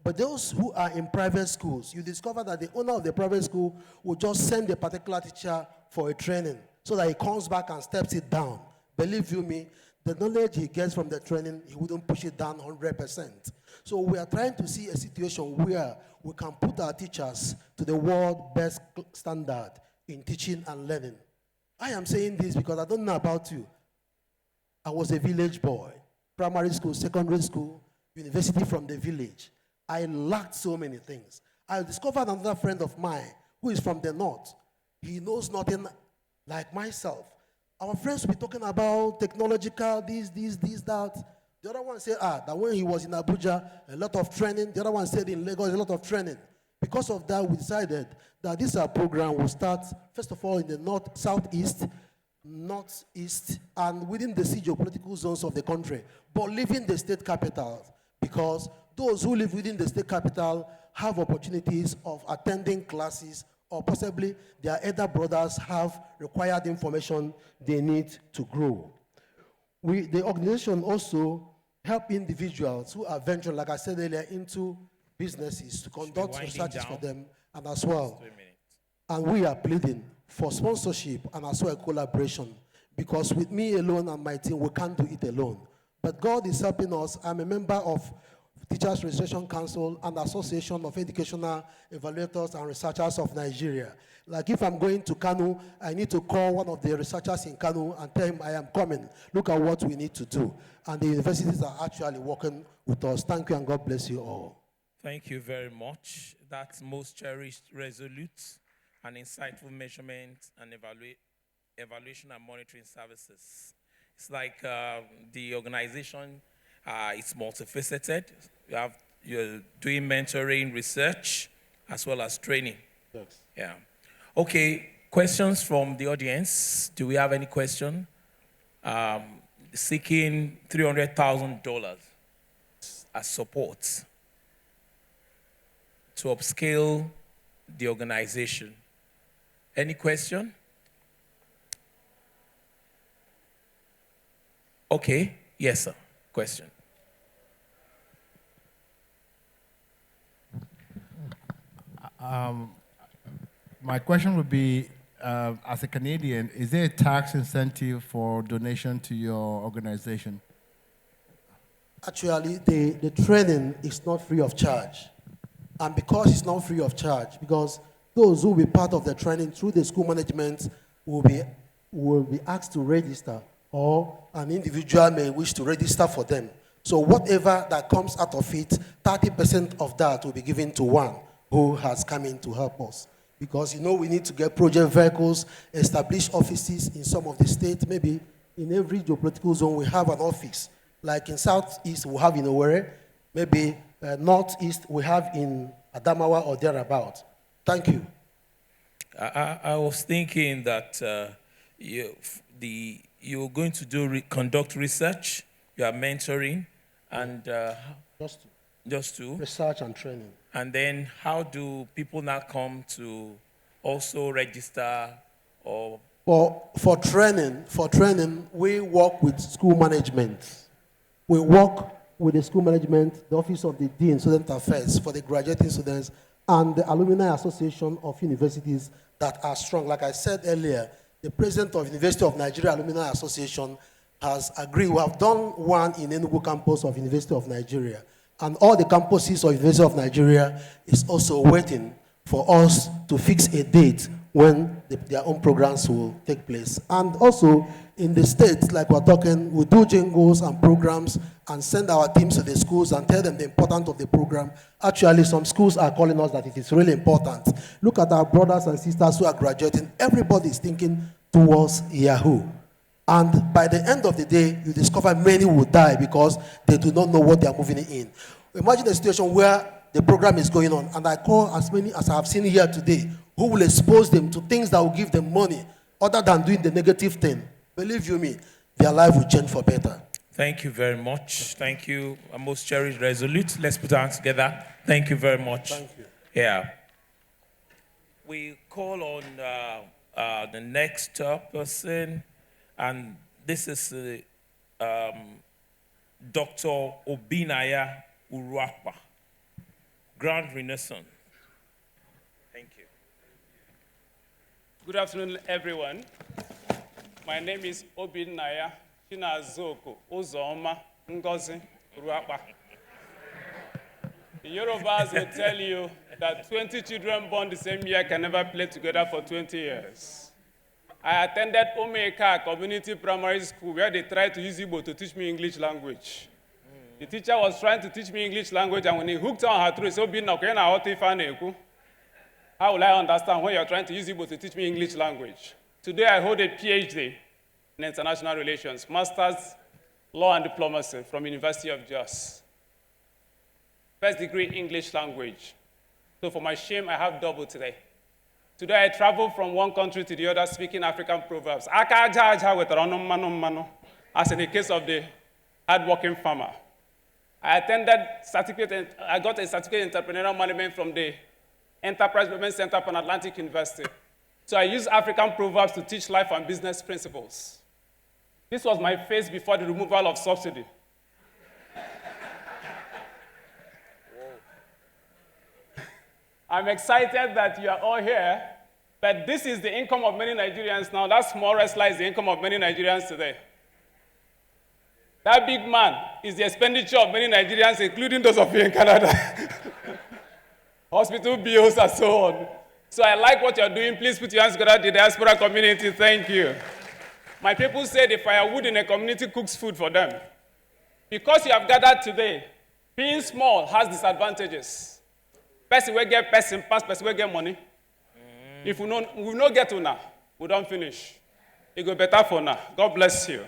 But those who are in private schools, you discover that the owner of the private school will just send a particular teacher for a training so that he comes back and steps it down. Believe you me, the knowledge he gets from the training, he wouldn't push it down 100%. So we are trying to see a situation where we can put our teachers to the world best standard in teaching and learning. I am saying this because I don't know about you. I was a village boy, primary school, secondary school, university from the village. I lacked so many things. I discovered another friend of mine who is from the north. He knows nothing like myself. Our friends will be talking about technological, this, that. The other one said, that when he was in Abuja, a lot of training. The other one said in Lagos, a lot of training. Because of that, we decided that this program will start, first of all, in the north, southeast, northeast, and within the geopolitical zones of the country, but leaving the state capital, because those who live within the state capital have opportunities of attending classes, or possibly their elder brothers have required information they need to grow. The organization also help individuals who are venturing, like I said earlier, into businesses to conduct researches for them, and as well. And we are pleading for sponsorship and as well collaboration, because with me alone and my team, we can't do it alone. But God is helping us. I'm a member of Teachers Registration Council and Association of Educational Evaluators and Researchers of Nigeria. Like if I'm going to Kanu, I need to call one of the researchers in Kanu and tell him I am coming. Look at what we need to do. And the universities are actually working with us. Thank you and God bless you all. Thank you very much. That's most cherished, resolute, and insightful measurement and evaluation and monitoring services. It's like the organization is multifaceted. You're doing mentoring, research, as well as training. Yes. Yeah. Okay, questions from the audience. Do we have any question? Seeking $300,000 as support to upscale the organization. Any question? Okay, yes, sir. Question. My question would be, as a Canadian, is there a tax incentive for donation to your organization? Actually, the training is not free of charge. And because it's not free of charge, because those who will be part of the training through the school management will be asked to register, or an individual may wish to register for them. So whatever that comes out of it, 30% of that will be given to one who has come in to help us. Because, you know, we need to get project vehicles, establish offices in some of the states. Maybe in every geopolitical zone, we have an office. Like in Southeast, we have in Owerri. Maybe Northeast, we have in Adamawa or thereabout. Thank you. I was thinking that you're going to conduct research, you are mentoring, and just to research and training. And then how do people now come to also register or? For training, we work with school management. We work with the school management, the Office of the Dean, Student Affairs for the graduating students, and the Alumni Association of Universities that are strong. Like I said earlier, the president of University of Nigeria Alumni Association has agreed. We have done one in Enugu campus of University of Nigeria. And all the campuses of University of Nigeria is also waiting for us to fix a date when their own programs will take place. And also in the states, like we're talking, we do jingles and programs and send our teams to the schools and tell them the importance of the program. Actually, some schools are calling us that it is really important. Look at our brothers and sisters who are graduating. Everybody is thinking towards Yahoo. And by the end of the day, you discover many will die because they do not know what they are moving in. Imagine a situation where the program is going on, and I call as many as I have seen here today who will expose them to things that will give them money other than doing the negative thing. Believe you me, their life will change for better. Thank you very much. Thank you, most cherished Resolute. Let's put our hands together. Thank you very much. Thank you. Yeah. We call on the next person, and this is Dr. Obinaya Uruakpa, Grand Renaissance. Thank you. Good afternoon, everyone. My name is Obinaya Chinazoko Uzoma Ngozi Uruakpa. The Yorubas will tell you that 20 children born the same year can never play together for 20 years. I attended Omeka Community Primary School where they tried to use Igbo to teach me English language. The teacher was trying to teach me English language, and when he hooked on her through, he said, how will I understand when you're trying to use Igbo to teach me English language? Today I hold a PhD in International Relations, Master's Law and Diplomacy from University of Jos. First degree English language. So for my shame, I have double today. Today I travel from one country to the other speaking African proverbs. As in the case of the hardworking farmer. I got a certificate in entrepreneurial management from the Enterprise Development Center from Atlantic University. So I use African proverbs to teach life and business principles. This was my face before the removal of subsidy. I'm excited that you are all here, but this is the income of many Nigerians now. That small wrestler is the income of many Nigerians today. That big man is the expenditure of many Nigerians, including those of you in Canada. Hospital bills and so on. So I like what you're doing. Please put your hands together, the diaspora community. Thank you. My people say the firewood in a community cooks food for them. Because you have gathered today, being small has disadvantages. Person will get person, pass person will get money. If we don't get to now, we don't finish. It go better for now. God bless you.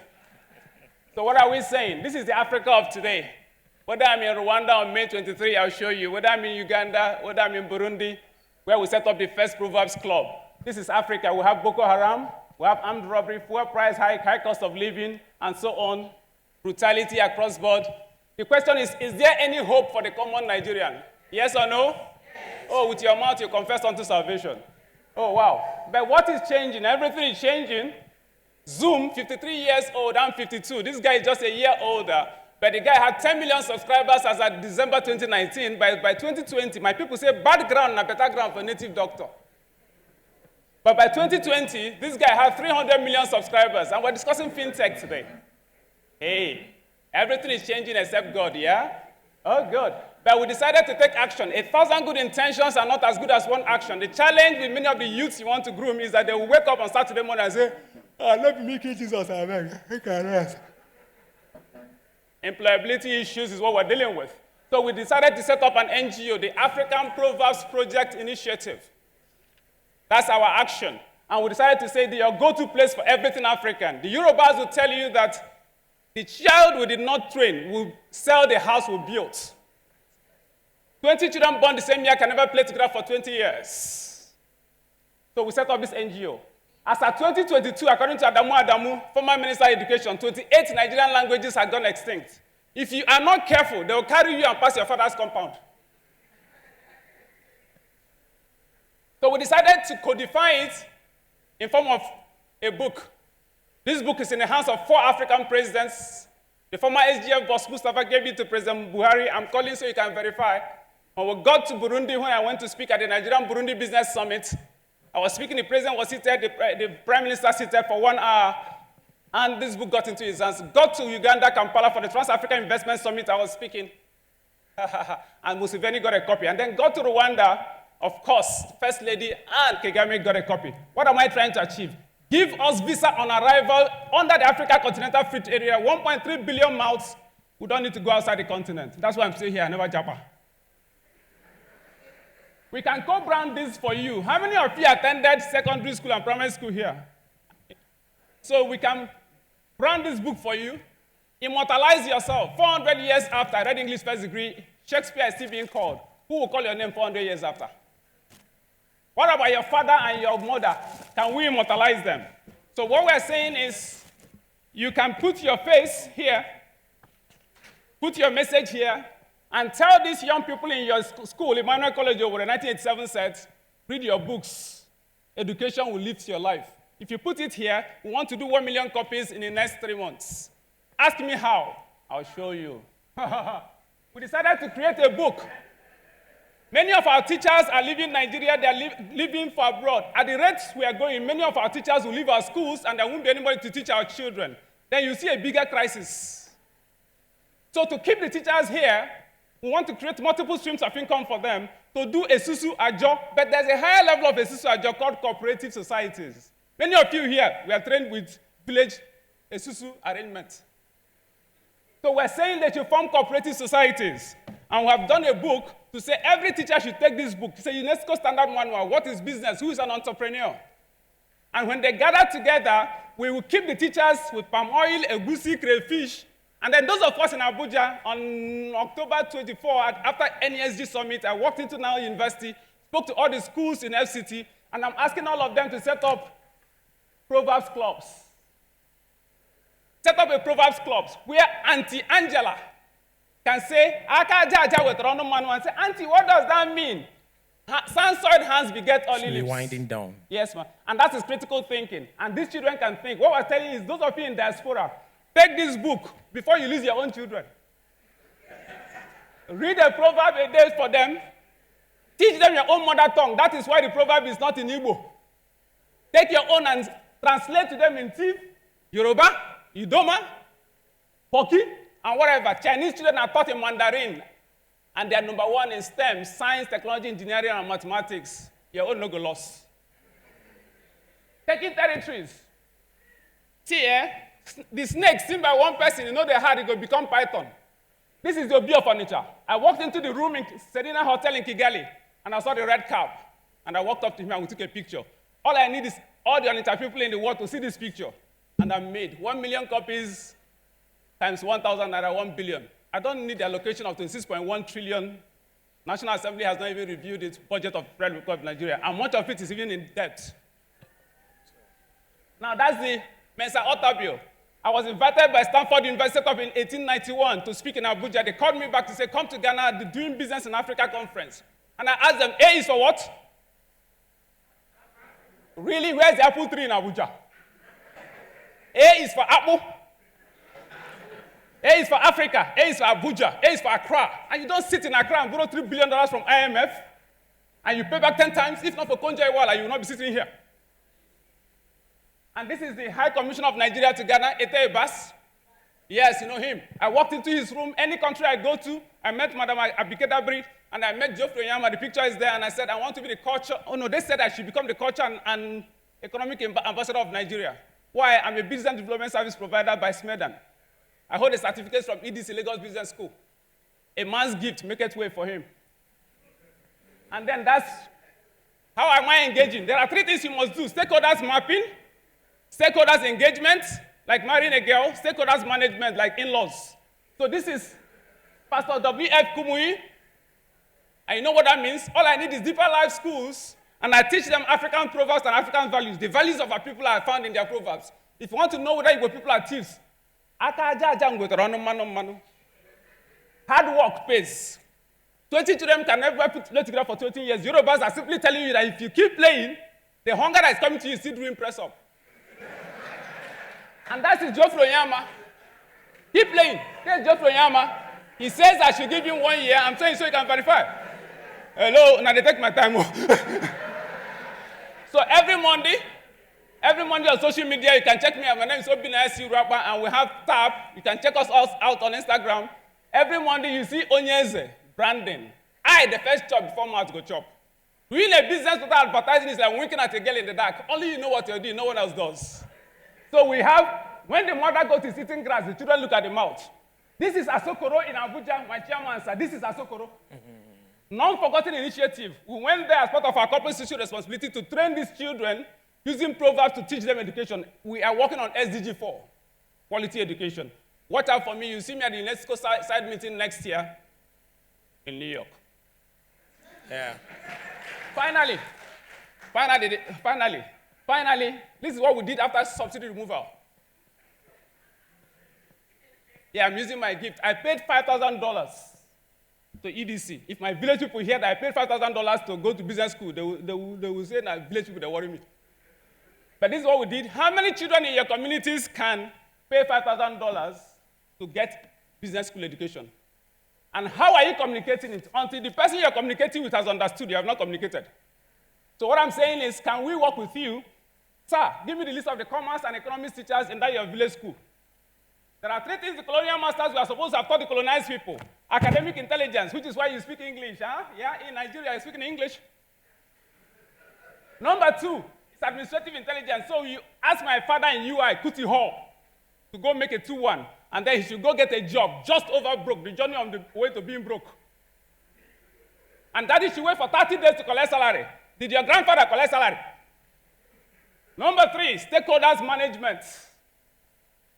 So what are we saying? This is the Africa of today. Whether I'm in Rwanda on May 23, I'll show you. Whether I'm in Uganda, whether I'm in Burundi, where we set up the first Proverbs Club. This is Africa. We have Boko Haram, we have armed robbery, fuel price hike, high cost of living, and so on. Brutality across board. The question is there any hope for the common Nigerian? Yes or no? Yes. Oh, with your mouth you confess unto salvation. Oh, wow. But what is changing? Everything is changing. Zoom, 53 years old, I'm 52. This guy is just a year older. But the guy had 10 million subscribers as of December 2019. By 2020, my people say bad ground and better ground for a native doctor. But by 2020, this guy had 300 million subscribers, and we're discussing fintech today. Hey, everything is changing except God, yeah? Oh, good. But we decided to take action. 1,000 good intentions are not as good as one action. The challenge with many of the youths you want to groom is that they will wake up on Saturday morning and say, let me kill Jesus, I beg. Employability issues is what we're dealing with. So we decided to set up an NGO, the African Proverbs Project Initiative. That's our action. And we decided to say your go-to place for everything African. The Yorubas will tell you that the child we did not train will sell the house we built. 20 children born the same year can never play together for 20 years. So we set up this NGO. As of 2022, according to Adamu, former Minister of Education, 28 Nigerian languages have gone extinct. If you are not careful, they will carry you and pass your father's compound. So we decided to codify it in form of a book. This book is in the hands of 4 African presidents. The former SGF boss, Mustafa, gave it to President Buhari. I'm calling so you can verify. When we got to Burundi, when I went to speak at the Nigerian-Burundi Business Summit, I was speaking, the president was seated, the prime minister seated for 1 hour, and this book got into his hands. Got to Uganda, Kampala for the Trans-African Investment Summit, I was speaking, and Museveni got a copy. And then got to Rwanda, of course, First Lady and Kagame got a copy. What am I trying to achieve? Give us visa on arrival under the Africa Continental Free Trade Area, 1.3 billion mouths. We don't need to go outside the continent. That's why I'm still here, I never japa. We can co-brand this for you. How many of you attended secondary school and primary school here? So we can brand this book for you. Immortalize yourself. 400 years after I read English first degree, Shakespeare is still being called. Who will call your name 400 years after? What about your father and your mother? Can we immortalize them? So what we're saying is, you can put your face here, put your message here, and tell these young people in your school, Emmanuel College over 1987 said, read your books. Education will lift your life. If you put it here, we want to do 1 million copies in the next 3 months. Ask me how. I'll show you. We decided to create a book. Many of our teachers are leaving Nigeria, they're leaving for abroad. At the rates we are going, many of our teachers will leave our schools and there won't be anybody to teach our children. Then you see a bigger crisis. So to keep the teachers here, we want to create multiple streams of income for them to do a susu ajo, but there's a higher level of a susu ajo called cooperative societies. Many of you here, we are trained with village a susu arrangement. So we're saying that you form cooperative societies, and we have done a book to say every teacher should take this book. It's a UNESCO standard manual. What is business? Who is an entrepreneur? And when they gather together, we will keep the teachers with palm oil, egusi, crayfish. And then those of us in Abuja, on October 24, after NESG Summit, I walked into Nile University, spoke to all the schools in FCT, and I'm asking all of them to set up Proverbs clubs. Set up a Proverbs clubs where Auntie Angela can say, Aka Jaja with Rono Manu, and say, Auntie, what does that mean? Sand-soiled hands beget only lips. Winding down. Yes, ma'am. And that is critical thinking. And these children can think. What we're telling you is, those of you in diaspora, take this book before you lose your own children. Read a proverb a day for them. Teach them your own mother tongue. That is why the proverb is not in Igbo. Take your own and translate to them in Tiv, Yoruba, Idoma, Poki, and whatever. Chinese children are taught in Mandarin, and they are number 1 in STEM, science, technology, engineering, and mathematics. Your own no go lost. Taking territories. See, the snake seen by one person, you know they had it go become python. This is the Obio furniture. I walked into the room in Serena Hotel in Kigali, and I saw the red cap. And I walked up to him and we took a picture. All I need is all the uninterviewed people in the world to see this picture. And I made 1 million copies times 1,000 naira, 1 billion. I don't need the allocation of 26.1 trillion. National Assembly has not even reviewed its budget of Federal Republic of Nigeria, and much of it is even in debt. Now that's the Mensa Otabio. I was invited by Stanford University up in 1891 to speak in Abuja. They called me back to say, come to Ghana, the Doing Business in Africa conference. And I asked them, A is for what? Really, where's the apple tree in Abuja? A is for apple. A is for Africa. A is for Abuja. A is for Accra. And you don't sit in Accra and borrow $3 billion from IMF, and you pay back 10 times. If not for Konja Iweala, you will not be sitting here. And this is the High Commissioner of Nigeria to Ghana, Ete Bas. Yes, you know him. I walked into his room. Any country I go to, I met Madam Abike Dabri, and I met Geoffrey Onyama. The picture is there, and I said, I want to be the culture. Oh, no, they said I should become the culture and economic ambassador of Nigeria. Why? I'm a business and development service provider by Smedan. I hold a certificate from EDC Lagos Business School. A man's gift, make it way for him. And then that's, how am I engaging? There are 3 things you must do. Stakeholders mapping, stakeholders engagement, like marrying a girl, stakeholders management, like in-laws. So this is Pastor W.F. Kumuyi. And you know what that means? All I need is deeper life schools, and I teach them African proverbs and African values. The values of our people are found in their proverbs. If you want to know whether Igbo people are thieves, hard work pays. 20 children can never play together for 20 years. Yorubas are simply telling you that if you keep playing, the hunger that is coming to you is still doing press up. And that's Geoffrey Onyama. Keep playing. There's Geoffrey Onyama. He says I should give him 1 year. I'm saying so he can verify. Hello, now they take my time. So every Monday on social media, you can check me out. My name is Obinna Rapper, and we have tab. You can check us out on Instagram. Every Monday you see Onyeze, branding. The first chop before mouth go chop. Doing a business without advertising is like winking at a girl in the dark. Only you know what you're doing, no one else does. So we have, when the mother goat is eating grass, the children look at the mouth. This is Asokoro in Abuja, my chairman said, this is Asokoro. Non-forgotten initiative. We went there as part of our corporate social responsibility to train these children using proverbs to teach them education. We are working on SDG 4, quality education. Watch out for me. You see me at the UNESCO side meeting next year in New York. Yeah. Finally, this is what we did after subsidy removal. Yeah, I'm using my gift. I paid $5,000 to EDC. If my village people hear that I paid $5,000 to go to business school, they will say that village people, they worry me. But this is what we did. How many children in your communities can pay $5,000 to get business school education? And how are you communicating it? Until the person you're communicating with has understood, you have not communicated. So what I'm saying is, can we work with you? Sir, give me the list of the commerce and economics teachers in that your village school. There are 3 things the colonial masters were supposed to have taught the colonized people. Academic intelligence, which is why you speak English. Huh? Yeah, in Nigeria, you're speaking English. Number 2 is administrative intelligence. So you ask my father in UI, Kuti Hall, to go make a 2-1, and then he should go get a job just over broke, the journey on the way to being broke. And daddy should wait for 30 days to collect salary. Did your grandfather collect salary? Number 3, stakeholders management.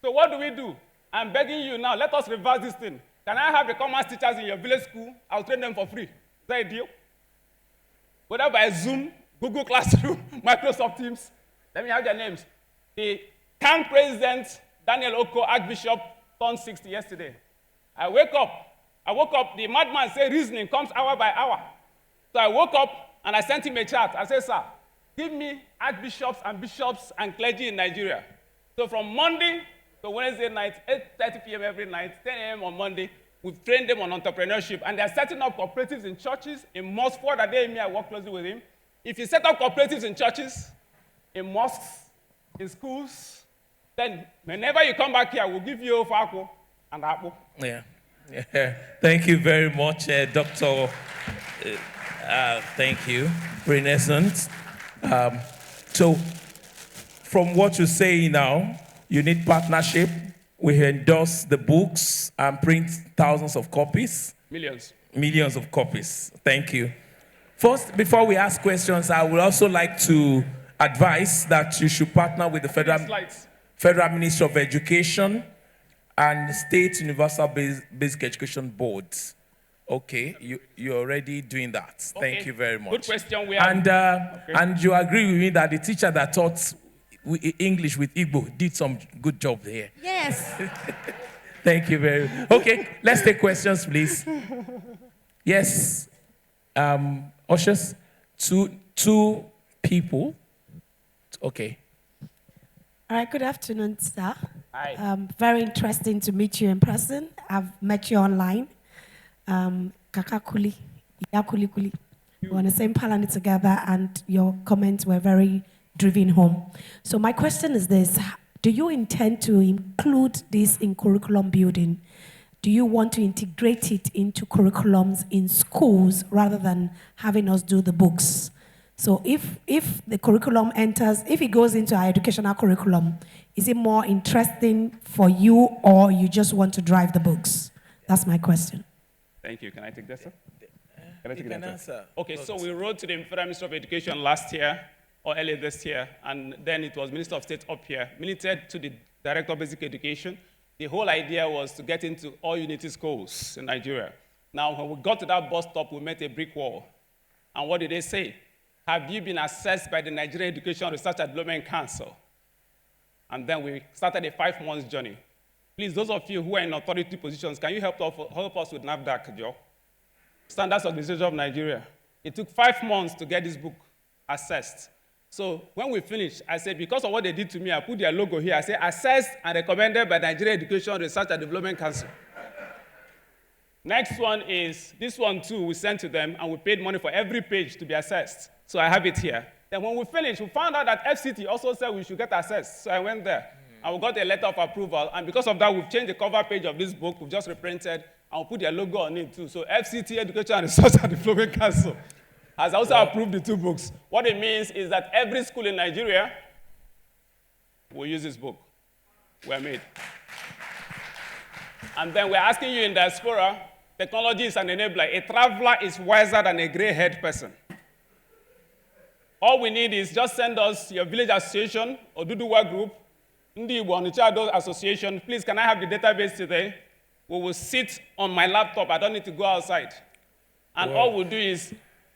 So what do? I'm begging you now, let us reverse this thing. Can I have the commerce teachers in your village school? I'll train them for free. Is that a deal? Whether by Zoom, Google Classroom, Microsoft Teams. Let me have their names. The current president, Daniel Oko, Archbishop, turned 60 yesterday. I woke up, the madman said reasoning comes hour by hour. So I woke up and I sent him a chat. I said, sir, give me archbishops and bishops and clergy in Nigeria. So from Monday to Wednesday night, 8:30 p.m. every night, 10 a.m. on Monday, we've trained them on entrepreneurship. And they're setting up cooperatives in churches, in mosques. For that day, I work closely with him. If you set up cooperatives in churches, in mosques, in schools, then whenever you come back here, we'll give you Fako and Apple. Yeah. Thank you very much, Doctor. Thank you. Renaissance. So, from what you say now, you need partnership. We endorse the books and print thousands of copies. Millions of copies. Thank you. First, before we ask questions, I would also like to advise that you should partner with the Federal Ministry of Education and State Universal Basic Education Boards. Okay, you're already doing that. Okay. Thank you very much. Good question. And you agree with me that the teacher that taught English with Igbo did some good job there. Yes. Thank you very much. Okay, let's take questions, please. Yes. Ushers, two people. Okay. All right, good afternoon, sir. Hi. Very interesting to meet you in person. I've met you online. Kakakuli, Yakuli. We're on the same planet together, and your comments were very driven home. So my question is this: do you intend to include this in curriculum building? Do you want to integrate it into curriculums in schools rather than having us do the books? So if the curriculum enters, if it goes into our educational curriculum, is it more interesting for you or you just want to drive the books? That's my question. Thank you. Can I take that, sir? Can I take You that, can sir? answer. Okay, so we wrote to the Federal Minister of Education last year or earlier this year, and then it was Minister of State up here, milited to the Director of Basic Education. The whole idea was to get into all unity schools in Nigeria. Now, when we got to that bus stop, we met a brick wall. And what did they say? Have you been assessed by the Nigerian Education Research and Development Council? And then we started a 5-month journey. Please, those of you who are in authority positions, can you help us with NAFDAC, Joe? Standards Organization of Nigeria. It took 5 months to get this book assessed. So when we finished, I said, because of what they did to me, I put their logo here. I said, assessed and recommended by Nigerian Education Research and Development Council. Next one is, this one too, we sent to them, and we paid money for every page to be assessed. So I have it here. Then when we finished, we found out that FCT also said we should get assessed. So I went there, and we got a letter of approval. And because of that, we've changed the cover page of this book. We've just reprinted, and we put their logo on it too. So FCT, Education and Research and Development Council, has also approved the 2 books. What it means is that every school in Nigeria will use this book. We're made. And then we're asking you in Diaspora, technology is an enabler. A traveler is wiser than a gray-haired person. All we need is just send us your village association or Duduwa group, Ndi Igbo Association. Please, can I have the database today? We will sit on my laptop. I don't need to go outside. And all we'll do is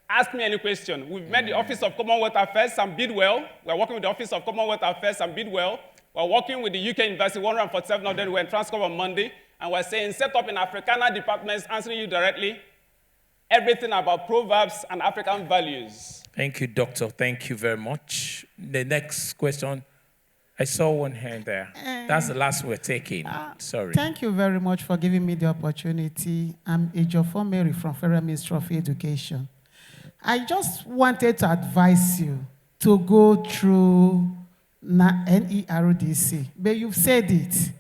ask me any question. We've met the Office of Commonwealth Affairs and Bidwell. We're working with the Office of Commonwealth Affairs and Bidwell. We're working with the UK University, 147 of them. We're in Transcorp on Monday. And we're saying, set up in Africana departments, answering you directly, everything about proverbs and African values. Thank you, Doctor. Thank you very much. The next question, I saw one hand there. That's the last we're taking. Sorry. Thank you very much for giving me the opportunity. I'm Ejiofor Mary from Federal Ministry of Education. I just wanted to advise you to go through NERDC, but you've said it.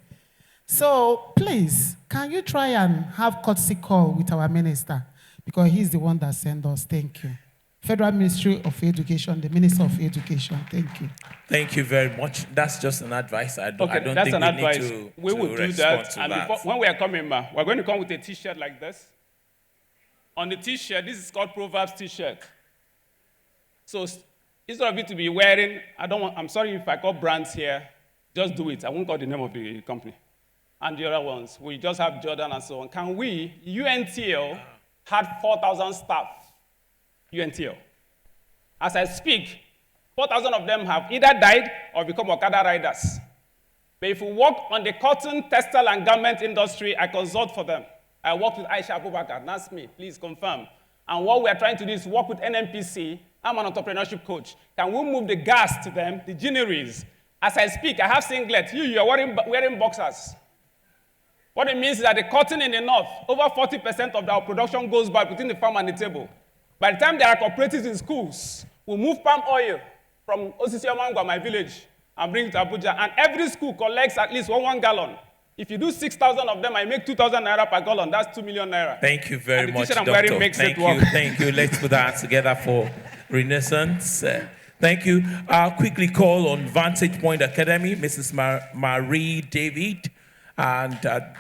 So please, can you try and have courtesy call with our minister? Because he's the one that sent us. Thank you. Federal Ministry of Education, the Minister of Education. Thank you. Thank you very much. That's just an advice. I don't That's think an we advice. need to We will do that. And before, when we are coming, we're going to come with a T-shirt like this. On the T-shirt, this is called Proverbs T-shirt. So instead of it to be wearing, I'm sorry if I call brands here, just do it. I won't call the name of the company. And the other ones, we just have Jordan and so on. Can we, UNTL had 4,000 staff, UNTL. As I speak, 4,000 of them have either died or become Okada riders. But if we work on the cotton, textile, and garment industry, I consult for them. I work with Aisha Abubakar, that's me, please confirm. And what we are trying to do is work with NNPC. I'm an entrepreneurship coach. Can we move the gas to them, the gineries? As I speak, I have singlets. You are wearing boxers. What it means is that the cotton in the north, over 40% of our production goes by between the farm and the table. By the time there are cooperatives in schools, we move palm oil from Osisiomangwa, my village, and bring it to Abuja. And every school collects at least 1 gallon. If you do 6,000 of them, I make 2,000 naira per gallon. That's 2 million naira. Thank you very much, I'm Doctor. wearing makes Thank it work. you. Thank you. Let's put our hands together for Renaissance. Thank you. I'll quickly call on Vantage Point Academy, Mrs. Marie David. And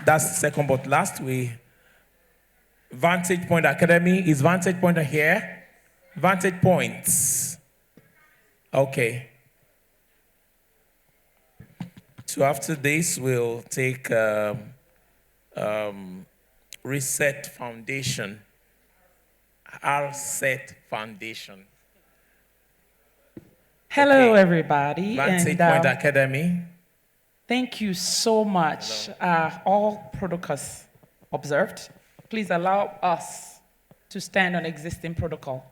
that's the second but last. Vantage Point Academy. Is Vantage Point here? Vantage Points. Okay. So after this, we'll take Reset Foundation. RSET Foundation. Hello, everybody. Vantage Point Academy. Thank you so much. All protocols observed. Please allow us to stand on existing protocol.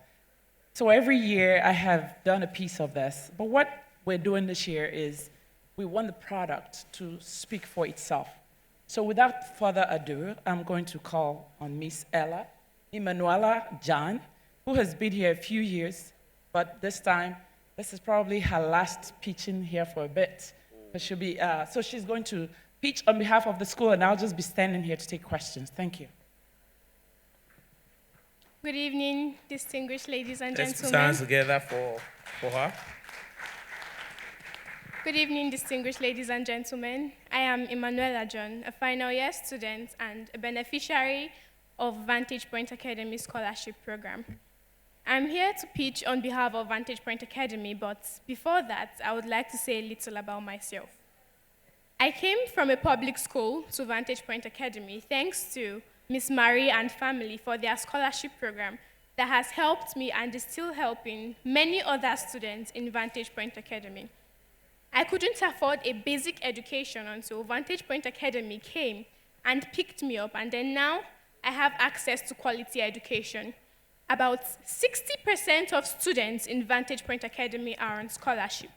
So every year I have done a piece of this, but what we're doing this year is we want the product to speak for itself. So without further ado, I'm going to call on Miss Ella Emanuela John, who has been here a few years, but this time, this is probably her last pitching here for a bit. But she'll be, so she's going to pitch on behalf of the school, and I'll just be standing here to take questions. Thank you. Good evening, distinguished ladies and Let's put gentlemen. hands together for her. Good evening, distinguished ladies and gentlemen. I am Emanuela John, a final year student and a beneficiary of Vantage Point Academy Scholarship Program. I'm here to pitch on behalf of Vantage Point Academy, but before that, I would like to say a little about myself. I came from a public school to Vantage Point Academy thanks to Miss Marie and family for their scholarship program that has helped me and is still helping many other students in Vantage Point Academy. I couldn't afford a basic education until Vantage Point Academy came and picked me up, and then now I have access to quality education. About 60% of students in Vantage Point Academy are on scholarship.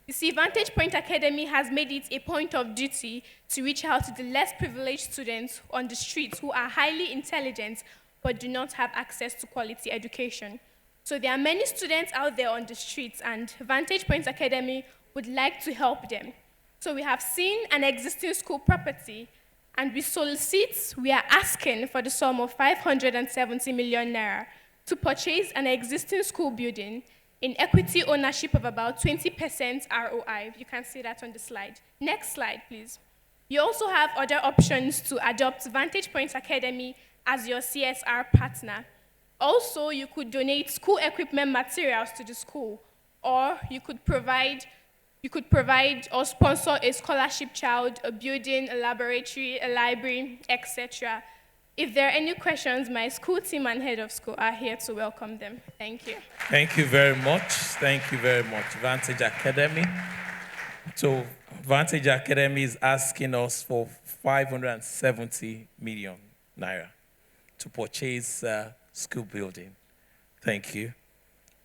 You see, Vantage Point Academy has made it a point of duty to reach out to the less privileged students on the streets who are highly intelligent but do not have access to quality education. So there are many students out there on the streets, and Vantage Point Academy would like to help them. So we have seen an existing school property, and we are asking for the sum of 570 million naira to purchase an existing school building in equity ownership of about 20% ROI. You can see that on the slide. Next slide, please. You also have other options to adopt Vantage Point Academy as your CSR partner. Also, you could donate school equipment materials to the school, or you could provide or sponsor a scholarship child, a building, a laboratory, a library, etc. If there are any questions, my school team and head of school are here to welcome them. Thank you. Thank you very much. Thank you very much, Vantage Academy. So Vantage Academy is asking us for 570 million naira to purchase a school building. Thank you.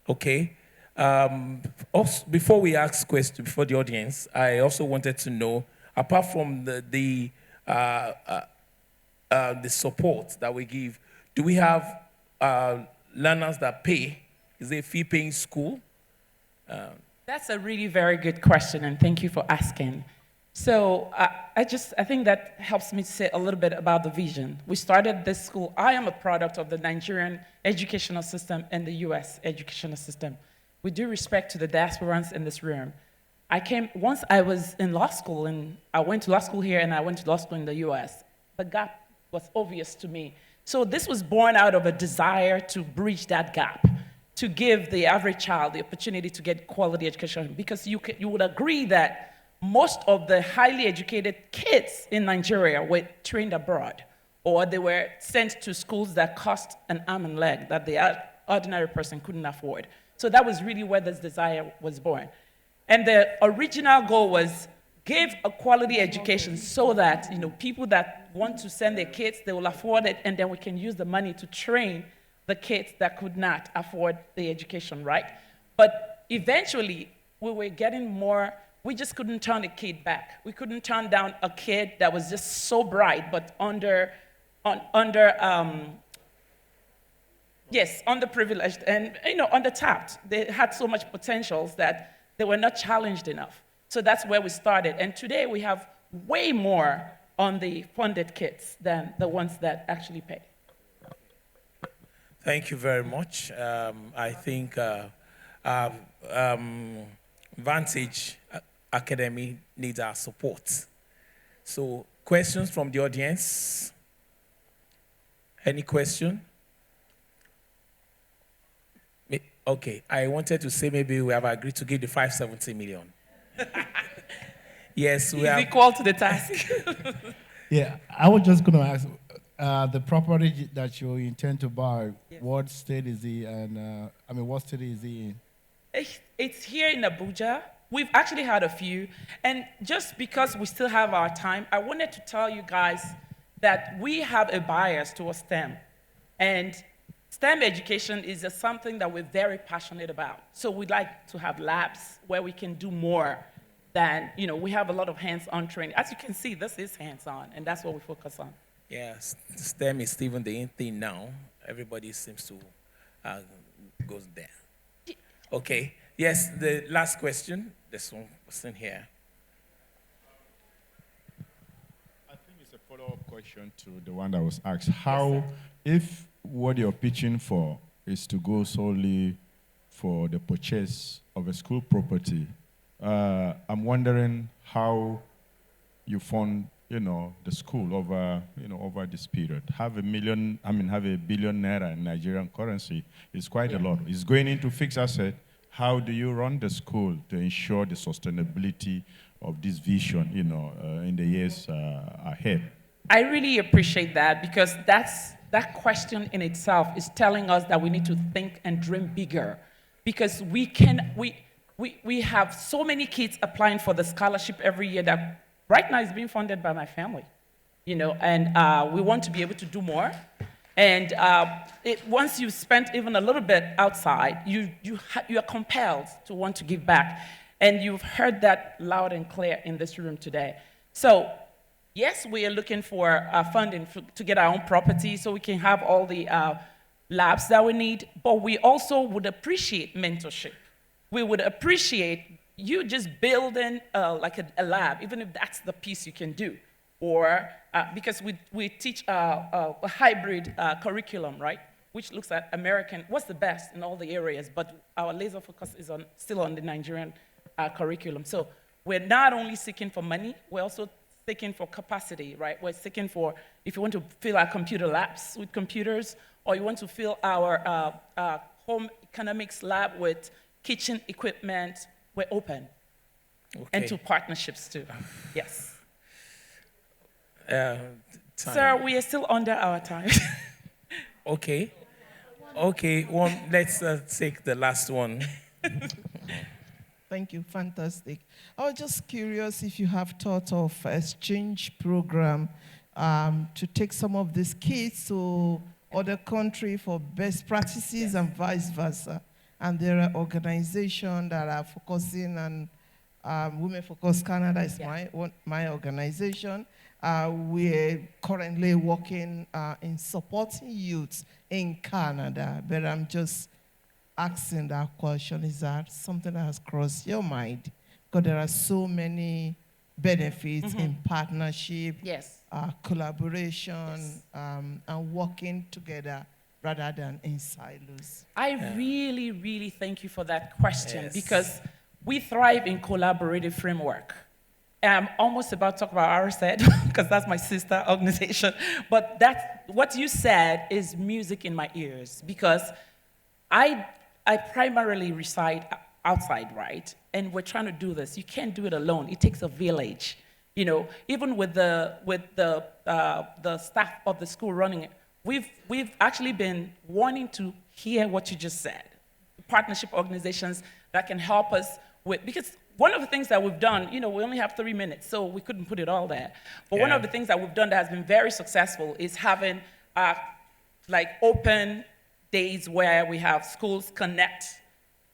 Okay. Also, before we ask questions before the audience, I also wanted to know, apart from the support that we give, do we have learners that pay? Is it a fee-paying school? That's a really very good question, and thank you for asking. So I think that helps me say a little bit about the vision. We started this school. I am a product of the Nigerian educational system and the US educational system. With due respect to the diasporans in this room, once I was in law school, and I went to law school here and I went to law school in the US, the gap was obvious to me. So this was born out of a desire to bridge that gap, to give the average child the opportunity to get quality education, because you would agree that most of the highly educated kids in Nigeria were trained abroad, or they were sent to schools that cost an arm and leg that the ordinary person couldn't afford. So that was really where this desire was born. And the original goal was give a quality education so that people that want to send their kids, they will afford it, and then we can use the money to train the kids that could not afford the education, right? But eventually, we were getting more. We just couldn't turn a kid back. We couldn't turn down a kid that was just so bright, but underprivileged and undertapped. They had so much potentials that they were not challenged enough. So that's where we started. And today we have way more on the funded kids than the ones that actually pay. Thank you very much. I think Vantage Academy needs our support. So, questions from the audience? Any question? Okay, I wanted to say maybe we have agreed to give the 570 million. Yes, we are equal to the task. Yeah, I was just going to ask, the property that you intend to buy, what state is it, and what city is it in? It's here in Abuja. We've actually had a few, and just because we still have our time, I wanted to tell you guys that we have a bias towards STEM, and STEM education is something that we're very passionate about. So we'd like to have labs where we can do more than, we have a lot of hands-on training. As you can see, this is hands-on, and that's what we focus on. Yes, STEM is even the in thing now. Everybody seems to go there. Okay. Yes, the last question. This one was in here. I think it's a follow-up question to the one that was asked. How, if what you're pitching for is to go solely for the purchase of a school property. I'm wondering how you fund, the school over this period. Have a billion naira in Nigerian currency is quite a lot. It's going into fixed asset. How do you run the school to ensure the sustainability of this vision, in the years ahead? I really appreciate that, because that question in itself is telling us that we need to think and dream bigger, because we have so many kids applying for the scholarship every year that right now is being funded by my family, and we want to be able to do more. And once you've spent even a little bit outside, you are compelled to want to give back. And you've heard that loud and clear in this room today. So yes, we are looking for funding to get our own property so we can have all the labs that we need, but we also would appreciate mentorship. We would appreciate you just building like a lab, even if that's the piece you can do. Or, because we teach a hybrid curriculum, right? Which looks at what's the best in all the areas, but our laser focus is still on the Nigerian curriculum. So we're not only seeking for money, we're also seeking for capacity, right? We're seeking for, if you want to fill our computer labs with computers, or you want to fill our home economics lab with kitchen equipment, we're open. Okay. And to partnerships too, yes. Sir, we are still under our time. Okay. Let's take the last one. Thank you, fantastic. I was just curious if you have thought of exchange program to take some of these kids to other country for best practices and vice versa. And there are organizations that are focusing on Women Focus Canada is my organization. We're currently working in supporting youth in Canada, but I'm just asking that question. Is that something that has crossed your mind? Because there are so many benefits in partnership, collaboration, and working together rather than in silos. I really, really thank you for that question, because we thrive in collaborative framework. I'm almost about to talk about RSED, because that's my sister organization. But what you said is music in my ears, because I primarily reside outside, right? And we're trying to do this. You can't do it alone. It takes a village. Even with the staff of the school running it, we've actually been wanting to hear what you just said. Partnership organizations that can help us with, because one of the things that we've done, we only have 3 minutes, so we couldn't put it all there. But one of the things that we've done that has been very successful is having open days where we have schools connect,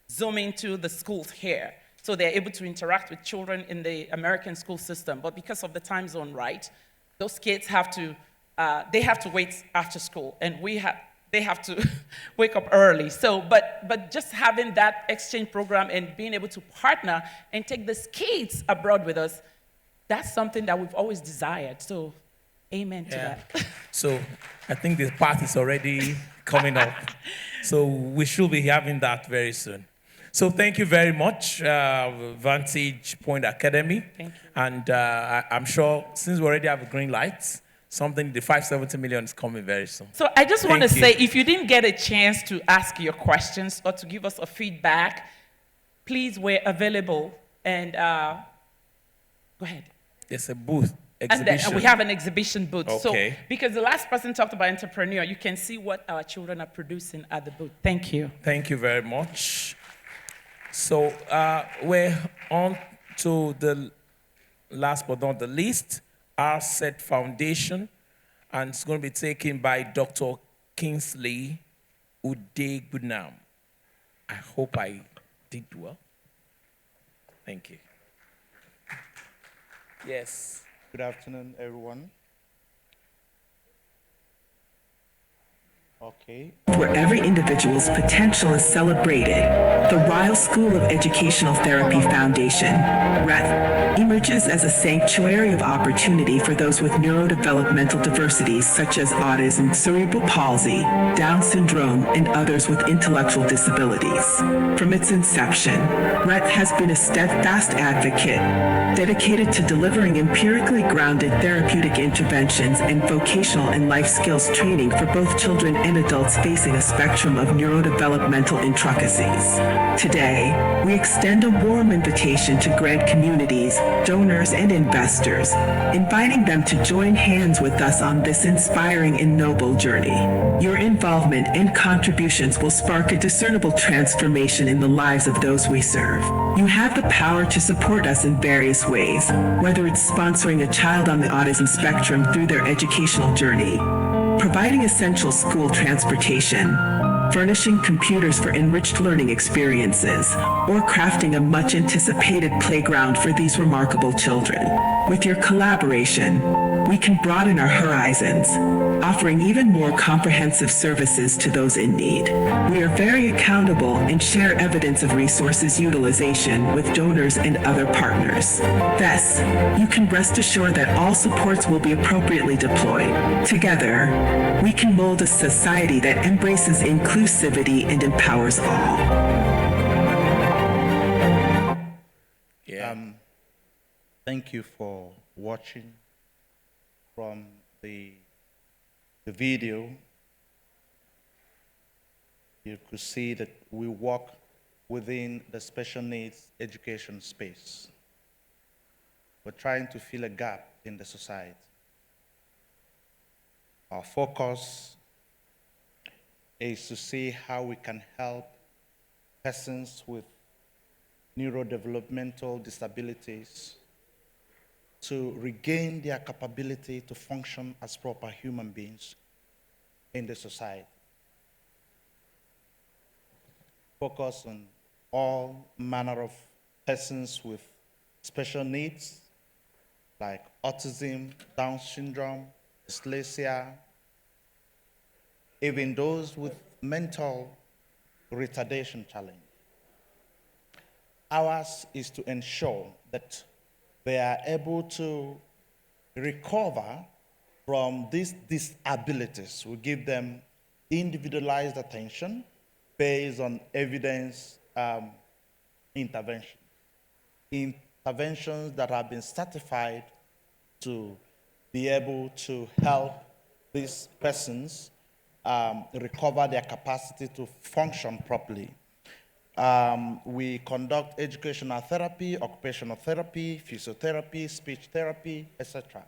Zoom into the schools here. So they're able to interact with children in the American school system. But because of the time zone, right, those kids have to wait after school, and they have to wake up early. So, but just having that exchange program and being able to partner and take these kids abroad with us, that's something that we've always desired. So, amen to that. So, I think this part is already coming up. So, we should be having that very soon. So, thank you very much, Vantage Point Academy. Thank you. And I'm sure, since we already have a green light, the 570 million is coming very soon. So I just want to say, if you didn't get a chance to ask your questions or to give us a feedback, please, we're available. And go ahead. There's a booth, exhibition. And we have an exhibition booth. Okay. So, because the last person talked about entrepreneur, you can see what our children are producing at the booth. Thank you. Thank you very much. So we're on to the last but not the least, RSET Foundation, and it's going to be taken by Dr. Kingsley Udegunam. I hope I did well. Thank you. Yes. Good afternoon, everyone. Okay. Where every individual's potential is celebrated, the Ryle School of Educational Therapy Foundation, RETH, emerges as a sanctuary of opportunity for those with neurodevelopmental diversities such as autism, cerebral palsy, Down syndrome, and others with intellectual disabilities. From its inception, RETH has been a steadfast advocate, dedicated to delivering empirically grounded therapeutic interventions and vocational and life skills training for both children and adults facing a spectrum of neurodevelopmental intricacies. Today, we extend a warm invitation to grant communities, donors, and investors, inviting them to join hands with us on this inspiring and noble journey. Your involvement and contributions will spark a discernible transformation in the lives of those we serve. You have the power to support us in various ways, whether it's sponsoring a child on the autism spectrum through their educational journey, providing essential school transportation, furnishing computers for enriched learning experiences, or crafting a much anticipated playground for these remarkable children. With your collaboration, we can broaden our horizons, offering even more comprehensive services to those in need. We are very accountable and share evidence of resources utilization with donors and other partners. Thus, you can rest assured that all supports will be appropriately deployed. Together, we can mold a society that embraces inclusivity and empowers all. Yeah. Thank you for watching. From the video, you could see that we work within the special needs education space. We're trying to fill a gap in the society. Our focus is to see how we can help persons with neurodevelopmental disabilities to regain their capability to function as proper human beings in the society. Focus on all manner of persons with special needs, like autism, Down syndrome, dyslexia, even those with mental retardation challenge. Ours is to ensure that they are able to recover from these disabilities. We give them individualized attention based on evidence intervention. Interventions that have been certified to be able to help these persons recover their capacity to function properly. We conduct educational therapy, occupational therapy, physiotherapy, speech therapy, etc.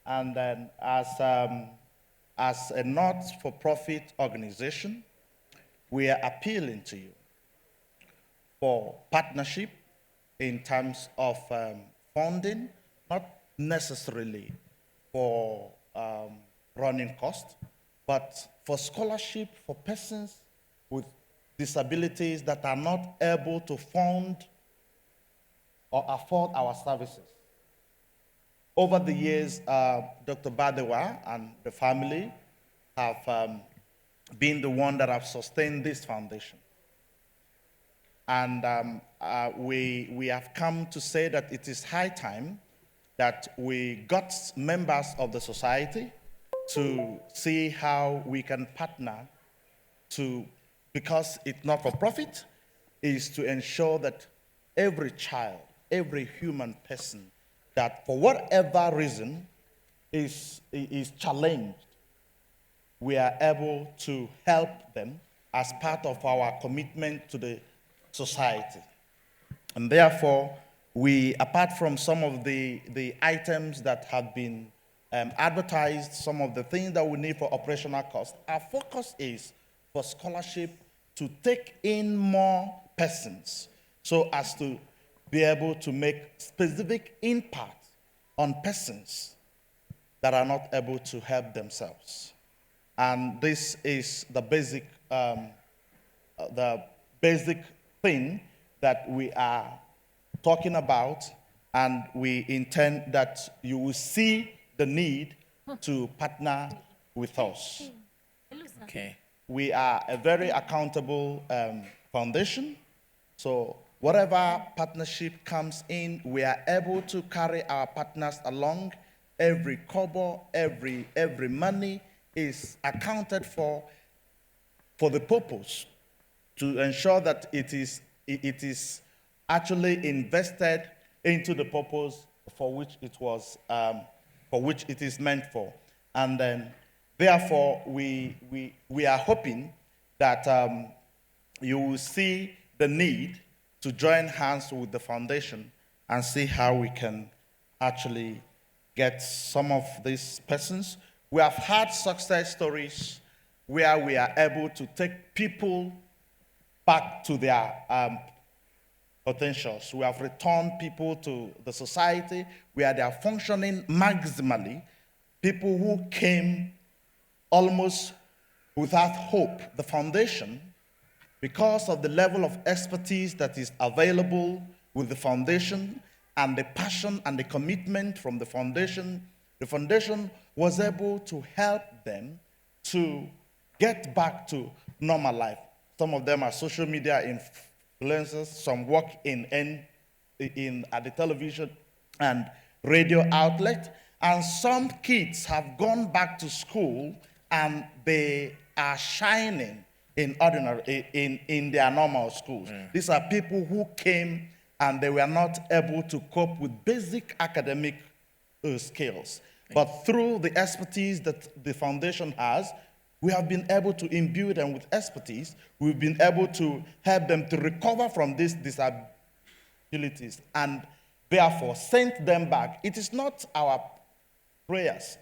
And then as a not-for-profit organization, we are appealing to you for partnership in terms of funding, not necessarily for running costs, but for scholarship for persons with disabilities that are not able to fund or afford our services. Over the years, Dr. Badewa and the family have been the one that have sustained this foundation. And we have come to say that it is high time that we got members of the society to see how we can partner to, because it's not for profit, is to ensure that every child, every human person that for whatever reason is challenged, we are able to help them as part of our commitment to the society. And therefore, we, apart from some of the items that have been advertised, some of the things that we need for operational costs, our focus is for scholarship to take in more persons so as to be able to make specific impact on persons that are not able to help themselves. And this is the basic thing that we are talking about, and we intend that you will see the need to partner with us. Okay. we are a very accountable foundation. So whatever partnership comes in, we are able to carry our partners along. Every kobo, every money is accounted for the purpose to ensure that it is actually invested into the purpose for which it was, for which it is meant for. And then, therefore, we are hoping that you will see the need to join hands with the foundation and see how we can actually get some of these persons. We have had success stories where we are able to take people back to their potentials. We have returned people to the society where they are functioning maximally. People who came almost without hope. The foundation, because of the level of expertise that is available with the foundation and the passion and the commitment from the foundation was able to help them to get back to normal life. Some of them are social media influencers, some work at the television and radio outlet, and some kids have gone back to school and they are shining in their normal schools. These are people who came and they were not able to cope with basic academic skills. But through the expertise that the foundation has, we have been able to imbue them with expertise. We've been able to help them to recover from these disabilities and therefore send them back. It is not our prayers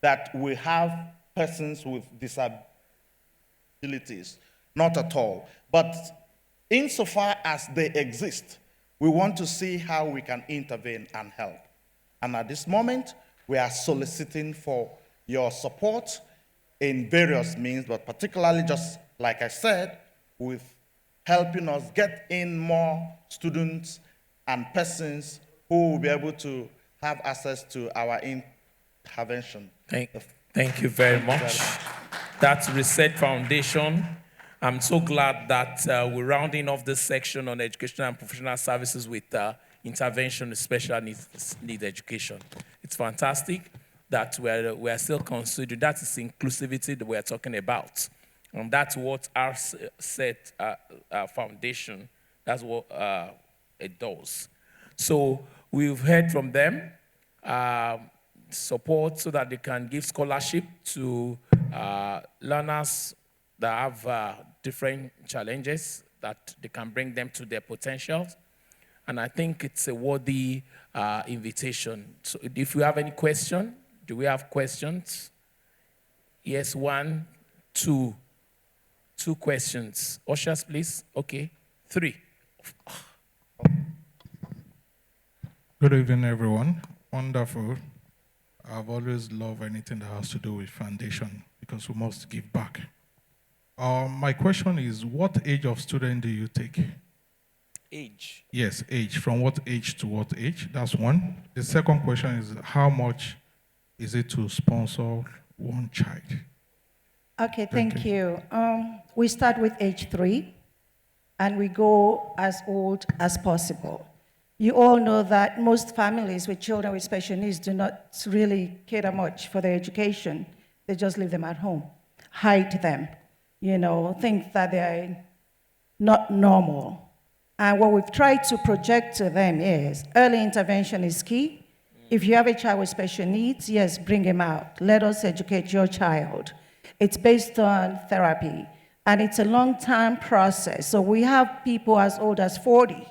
that we have persons with disabilities, not at all. But insofar as they exist, we want to see how we can intervene and help. And at this moment, we are soliciting for your support in various means, but particularly, just like I said, with helping us get in more students and persons who will be able to have access to our intervention. Thank you very much. That's Reset Foundation. I'm so glad that we're rounding off this section on educational and professional services with intervention in special needs education. It's fantastic that we're still considering. That is inclusivity that we're talking about. And that's what our set foundation, that's what it does. So we've heard from them, support so that they can give scholarship to learners that have different challenges, that they can bring them to their potentials. And I think it's a worthy invitation. So if you have any question, do we have questions? Yes, 1, 2. 2 questions. Ushers, please. Okay. 3. Good evening, everyone. Wonderful. I've always loved anything that has to do with foundation because we must give back. My question is, what age of student do you take? Age? Yes, age. From what age to what age? That's one. The second question is, how much is it to sponsor one child? Okay, thank you. We start with age 3, and we go as old as possible. You all know that most families with children with special needs do not really cater much for their education. They just leave them at home, hide them, think that they're not normal. And what we've tried to project to them is early intervention is key. If you have a child with special needs, yes, bring him out. Let us educate your child. It's based on therapy, and it's a long-term process. So we have people as old as 40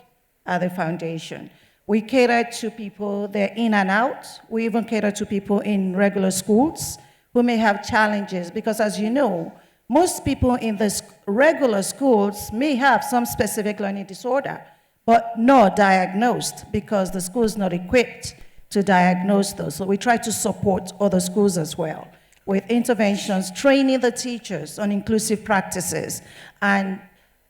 at the foundation. We cater to people, they're in and out. We even cater to people in regular schools who may have challenges, because as you know, most people in the regular schools may have some specific learning disorder, but not diagnosed because the school is not equipped to diagnose those. So we try to support other schools as well with interventions, training the teachers on inclusive practices, and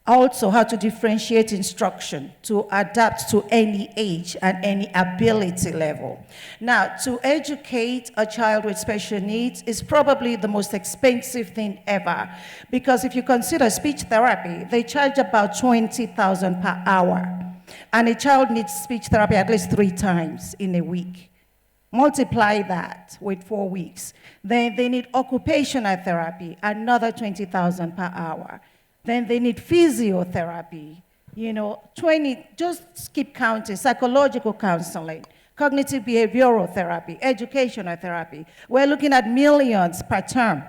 Also, how to differentiate instruction to adapt to any age and any ability level. Now, to educate a child with special needs is probably the most expensive thing ever, because if you consider speech therapy, they charge about 20,000 per hour, and a child needs speech therapy at least 3 times in a week. Multiply that with 4 weeks. Then they need occupational therapy, another 20,000 per hour. Then they need physiotherapy, 20, just keep counting, psychological counseling, cognitive behavioral therapy, educational therapy. We're looking at millions per term.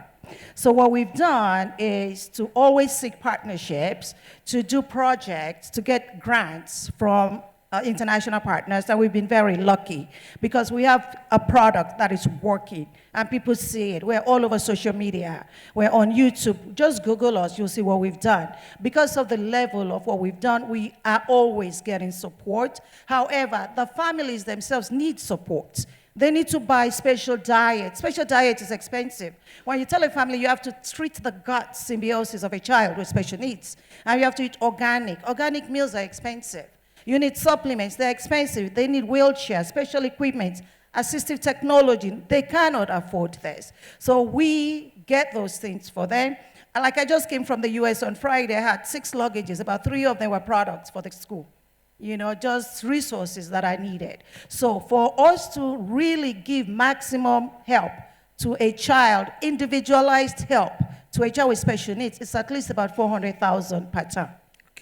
So what we've done is to always seek partnerships, to do projects, to get grants from international partners, and we've been very lucky because we have a product that is working and people see it. We're all over social media. We're on YouTube. Just Google us, you'll see what we've done. Because of the level of what we've done, we are always getting support. However, the families themselves need support. They need to buy special diet. Special diet is expensive. When you tell a family you have to treat the gut symbiosis of a child with special needs, and you have to eat organic. Organic meals are expensive. You need supplements, they're expensive. They need wheelchairs, special equipment, assistive technology. They cannot afford this. So we get those things for them. And like I just came from the US on Friday, I had 6 luggages, about 3 of them were products for the school. Just resources that I needed. So for us to really give maximum help to a child, individualized help to a child with special needs, it's at least about 400,000 per term.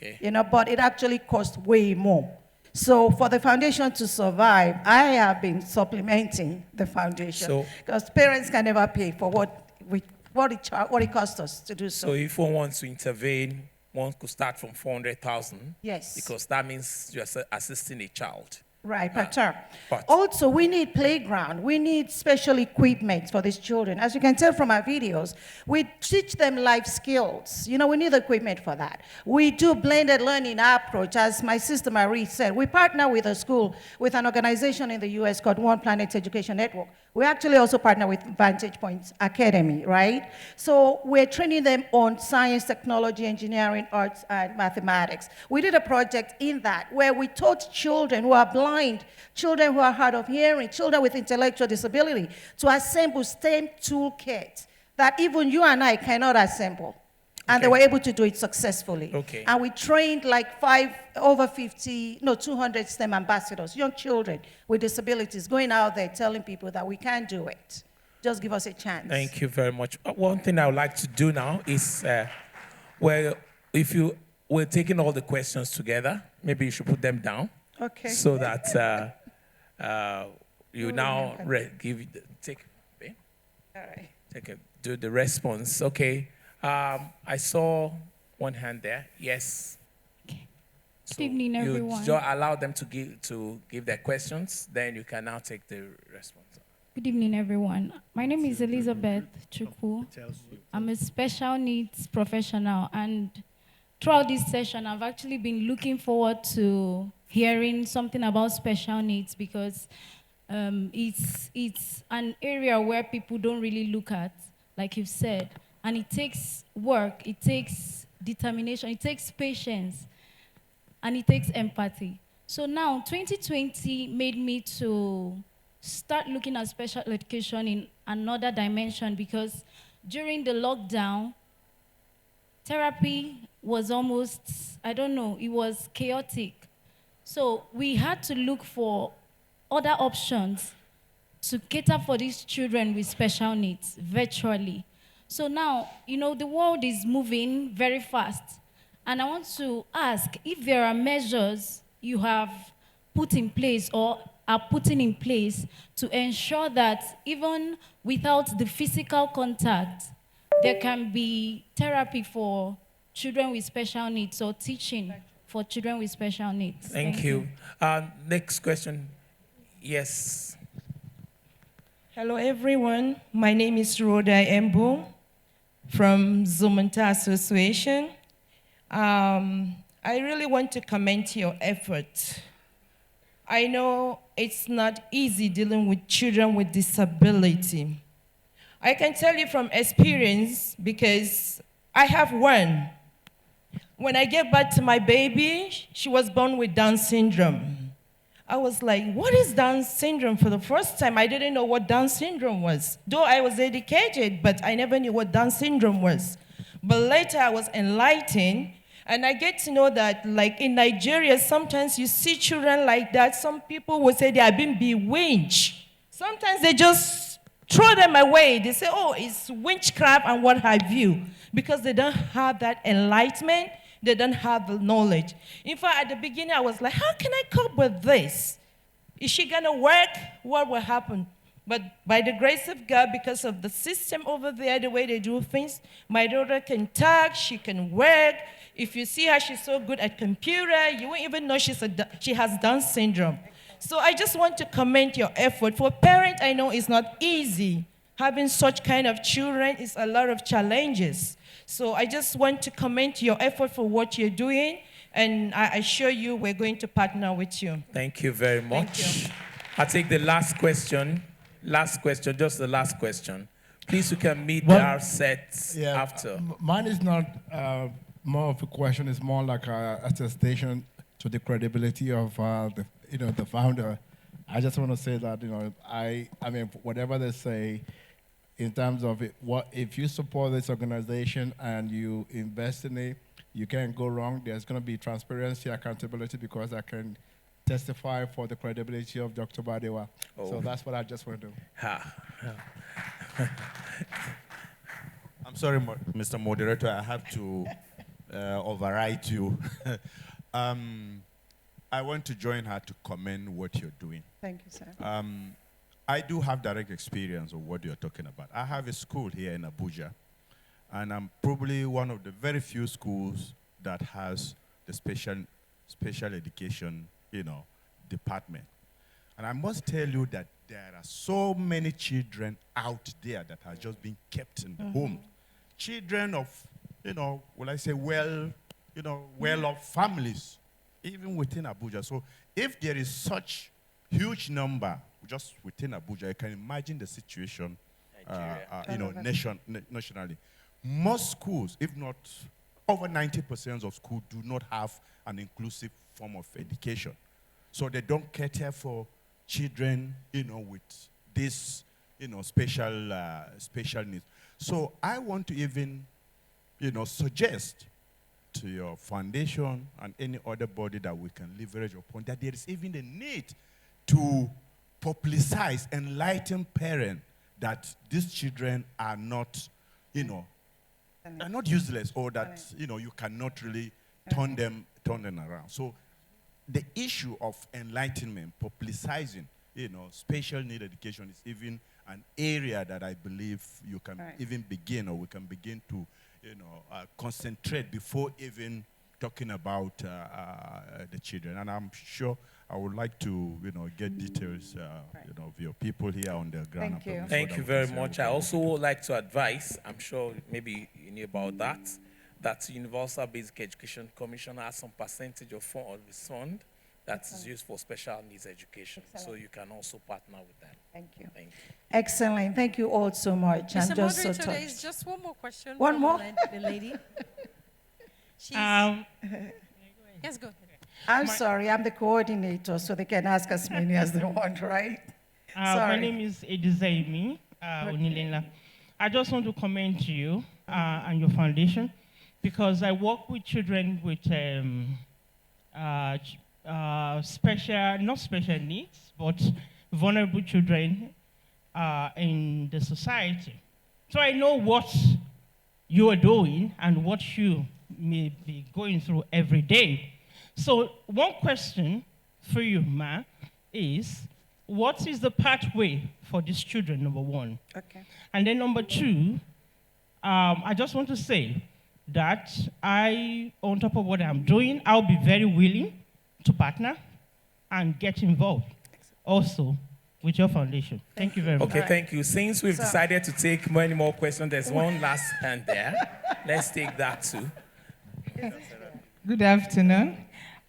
Okay. But it actually costs way more. So for the foundation to survive, I have been supplementing the foundation because parents can never pay for what it costs us to do so. So if one wants to intervene, one could start from 400,000. Yes. Because that means you're assisting a child. Right, per term. Also, we need playground. We need special equipment for these children. As you can tell from our videos, we teach them life skills. We need equipment for that. We do blended learning approach. As my sister Marie said, we partner with a school, with an organization in the US called One Planet Education Network. We actually also partner with Vantage Point Academy, right? So we're training them on science, technology, engineering, arts, and mathematics. We did a project in that where we taught children who are blind, children who are hard of hearing, children with intellectual disability to assemble STEM toolkits that even you and I cannot assemble. And they were able to do it successfully. Okay. And we trained like 200 STEM ambassadors, young children with disabilities, going out there telling people that we can do it. Just give us a chance. Thank you very much. One thing I would like to do now is, we're taking all the questions together, maybe you should put them down. Okay. So that you now do the response. Okay. I saw one hand there. Yes. Good evening, everyone. You allow them to give their questions, then you can now take the response. Good evening, everyone. My name is Elizabeth Chukwu. I'm a special needs professional, and throughout this session, I've actually been looking forward to hearing something about special needs because it's an area where people don't really look at, like you've said. And it takes work, it takes determination, it takes patience, and it takes empathy. So now, 2020 made me to start looking at special education in another dimension because during the lockdown, therapy was almost, it was chaotic. So we had to look for other options to cater for these children with special needs virtually. So now, the world is moving very fast. And I want to ask if there are measures you have put in place or are putting in place to ensure that even without the physical contact, there can be therapy for children with special needs or teaching for children with special needs. Thank you. Next question. Yes. Hello, everyone. My name is Rhoda Embu from Zumanta Association. I really want to commend your effort. I know it's not easy dealing with children with disability. I can tell you from experience because I have one. when I gave birth to my baby, she was born with Down syndrome. I was like, what is Down syndrome? For the first time, I didn't know what Down syndrome was. Though I was educated, but I never knew what Down syndrome was. But later I was enlightened, and I get to know that, like in Nigeria, sometimes you see children like that. Some people will say they are being bewitched. Sometimes they just throw them away. They say, oh, it's witchcraft and what have you, because they don't have that enlightenment. They don't have the knowledge. In fact, at the beginning, I was like, how can I cope with this? Is she going to work? What will happen? But by the grace of God, because of the system over there, the way they do things, my daughter can talk, she can work. If you see her, she's so good at computer, you won't even know she has Down syndrome. So I just want to commend your effort. For parents, I know it's not easy. Having such kind of children is a lot of challenges. So I just want to commend your effort for what you're doing, and I assure you we're going to partner with you. Thank you very much. Thank you. I'll take the last question. Last question, just the last question. Please, you can meet our sets after. Mine is not more of a question. It's more like a attestation to the credibility of the founder. I just want to say that I mean whatever they say, in terms of if you support this organization and you invest in it, you can't go wrong. There's going to be transparency, accountability, because I can testify for the credibility of Dr. Badewa. Oh. So that's what I just want to do. I'm sorry, Mr. Moderator, I have to override you. I want to join her to commend what you're doing. Thank you, sir. I do have direct experience of what you're talking about. I have a school here in Abuja, and I'm probably one of the very few schools that has the special education, department. And I must tell you that there are so many children out there that are just being kept in the home. Children of, will I say, well-off families, even within Abuja. So if there is such huge number just within Abuja, you can imagine the situation, nationally. Most schools, if not over 90% of schools, do not have an inclusive form of education. So they don't cater for children, with this, special needs. So I want to even, suggest to your foundation and any other body that we can leverage upon that there is even a need to publicize, enlighten parents that these children are not, are not useless, or that, you cannot really turn them around. So the issue of enlightenment, publicizing, special need education is even an area that I believe you can even begin, or we can begin to, concentrate before even talking about the children. And I'm sure I would like to, get details, of your people here on the ground. Thank you. Thank you very much. I also would like to advise, I'm sure maybe you knew about that Universal Basic Education Commission has some percentage of this fund that is used for special needs education. So you can also partner with them. Thank you. Thank you. Excellent. Thank you all so much. Mr. I'm just so Moderator, touched. there is just one more question. One from more? The lady. She's, yes, go ahead. I'm sorry, I'm the coordinator, so they can ask as many as they want, right? My name is Edizaimi Onilela. I just want to commend you and your foundation, because I work with children with not special needs, but vulnerable children in the society. So I know what you are doing and what you may be going through every day. So one question for you, Ma, is what is the pathway for these children, number one? Okay. And then number two, I just want to say that on top of what I'm doing, I'll be very willing to partner and get involved also with your foundation. Thank you very much. Okay, thank you. Since we've decided to take many more questions, there's one last hand there. Let's take that too. Good afternoon.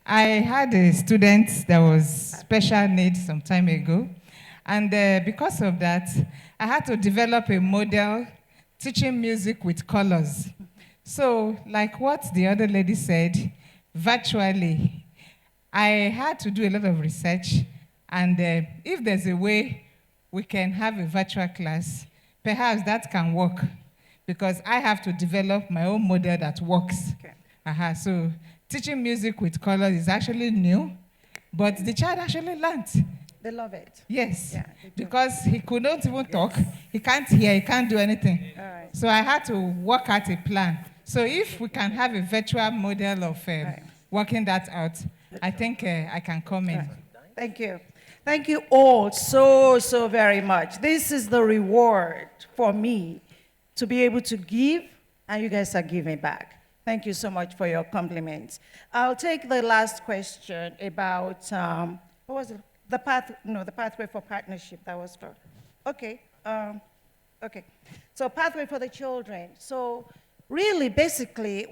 I had a student that was special needs some time ago, and because of that, I had to develop a model teaching music with colors. So, like what the other lady said, virtually, I had to do a lot of research, and if there's a way we can have a virtual class, perhaps that can work, because I have to develop my own model that works. Okay. So teaching music with colors is actually new, but the child actually learned. They love it. Yes, yeah, because he could not even talk, he can't hear, he can't do anything. All right. So I had to work out a plan. So if we can have a virtual model of working that out, I think I can come in. Thank you. Thank you all so very much. This is the reward for me to be able to give, and you guys are giving back. Thank you so much for your compliments. I'll take the last question about, what was it? The pathway for partnership, that was for, okay. Okay, so pathway for the children. So really, basically,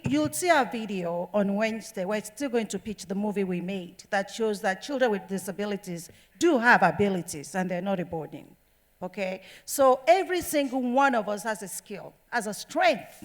you'll see our video on Wednesday. We're still going to pitch the movie we made that shows that children with disabilities do have abilities and they're not a burden, okay? So every single one of us has a skill, has a strength,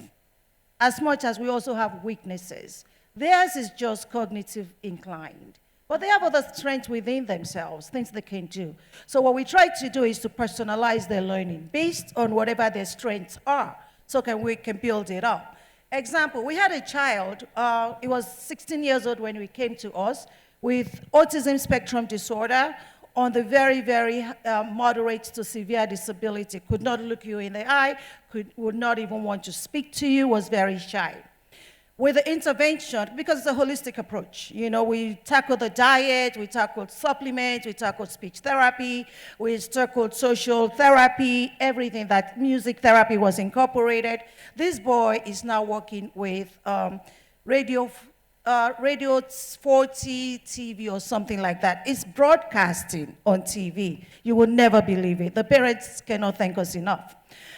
as much as we also have weaknesses. Theirs is just cognitive inclined. But they have other strengths within themselves, things they can do. So what we try to do is to personalize their learning based on whatever their strengths are, so we can build it up. Example, we had a child, he was 16 years old when he came to us with autism spectrum disorder on the very moderate to severe disability, could not look you in the eye, would not even want to speak to you, was very shy. With the intervention, because it's a holistic approach, you know, we tackled the diet, we tackled supplements, we tackled speech therapy, we tackled social therapy, everything that music therapy was incorporated. This boy is now working with Radio 40 TV or something like that. It's broadcasting on TV. You will never believe it. The parents cannot thank us enough.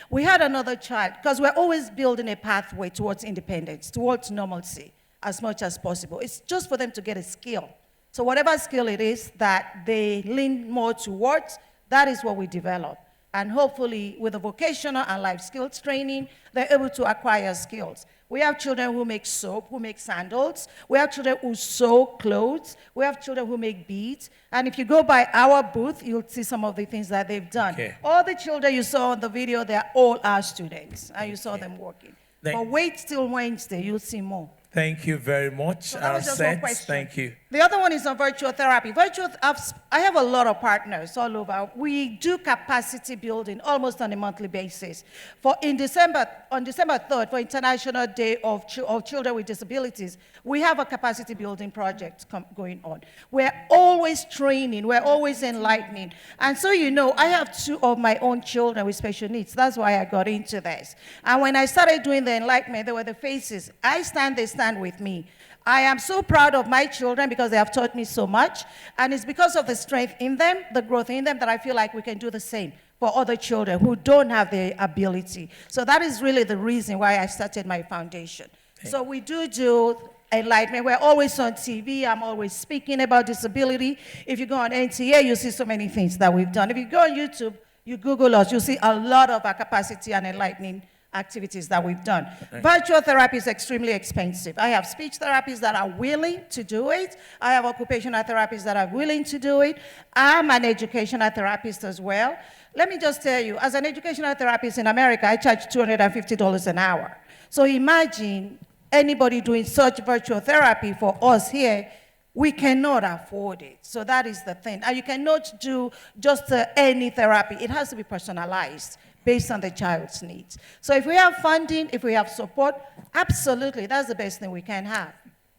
We had another child, because we're always building a pathway towards independence, towards normalcy, as much as possible. It's just for them to get a skill. So whatever skill it is that they lean more towards, that is what we develop. And hopefully, with the vocational and life skills training, they're able to acquire skills. We have children who make soap, who make sandals. We have children who sew clothes. We have children who make beads. And if you go by our booth, you'll see some of the things that they've done. Okay. All the children you saw on the video, they're all our students, and you saw them working. But wait till Wednesday, you'll see more. Thank you very much. So that was just one question. Thank you. The other one is on virtual therapy. I have a lot of partners all over. We do capacity building almost on a monthly basis. On December 3rd, for International Day of Children with Disabilities, we have a capacity building project going on. We're always training, we're always enlightening. And so, you know, I have 2 of my own children with special needs. That's why I got into this. And when I started doing the enlightenment, there were the faces. I stand, they stand with me. I am so proud of my children because they have taught me so much, and it's because of the strength in them, the growth in them, that I feel like we can do the same for other children who don't have the ability. So that is really the reason why I started my foundation. So we do enlightenment. We're always on TV. I'm always speaking about disability. If you go on NTA, you see so many things that we've done. If you go on YouTube, you Google us, you'll see a lot of our capacity and enlightening activities that we've done. Virtual therapy is extremely expensive. I have speech therapists that are willing to do it. I have occupational therapists that are willing to do it. I'm an educational therapist as well. Let me just tell you, as an educational therapist in America, I charge $250 an hour. So imagine anybody doing such virtual therapy for us here. We cannot afford it. So that is the thing. And you cannot do just any therapy. It has to be personalized based on the child's needs. So if we have funding, if we have support, absolutely, that's the best thing we can have.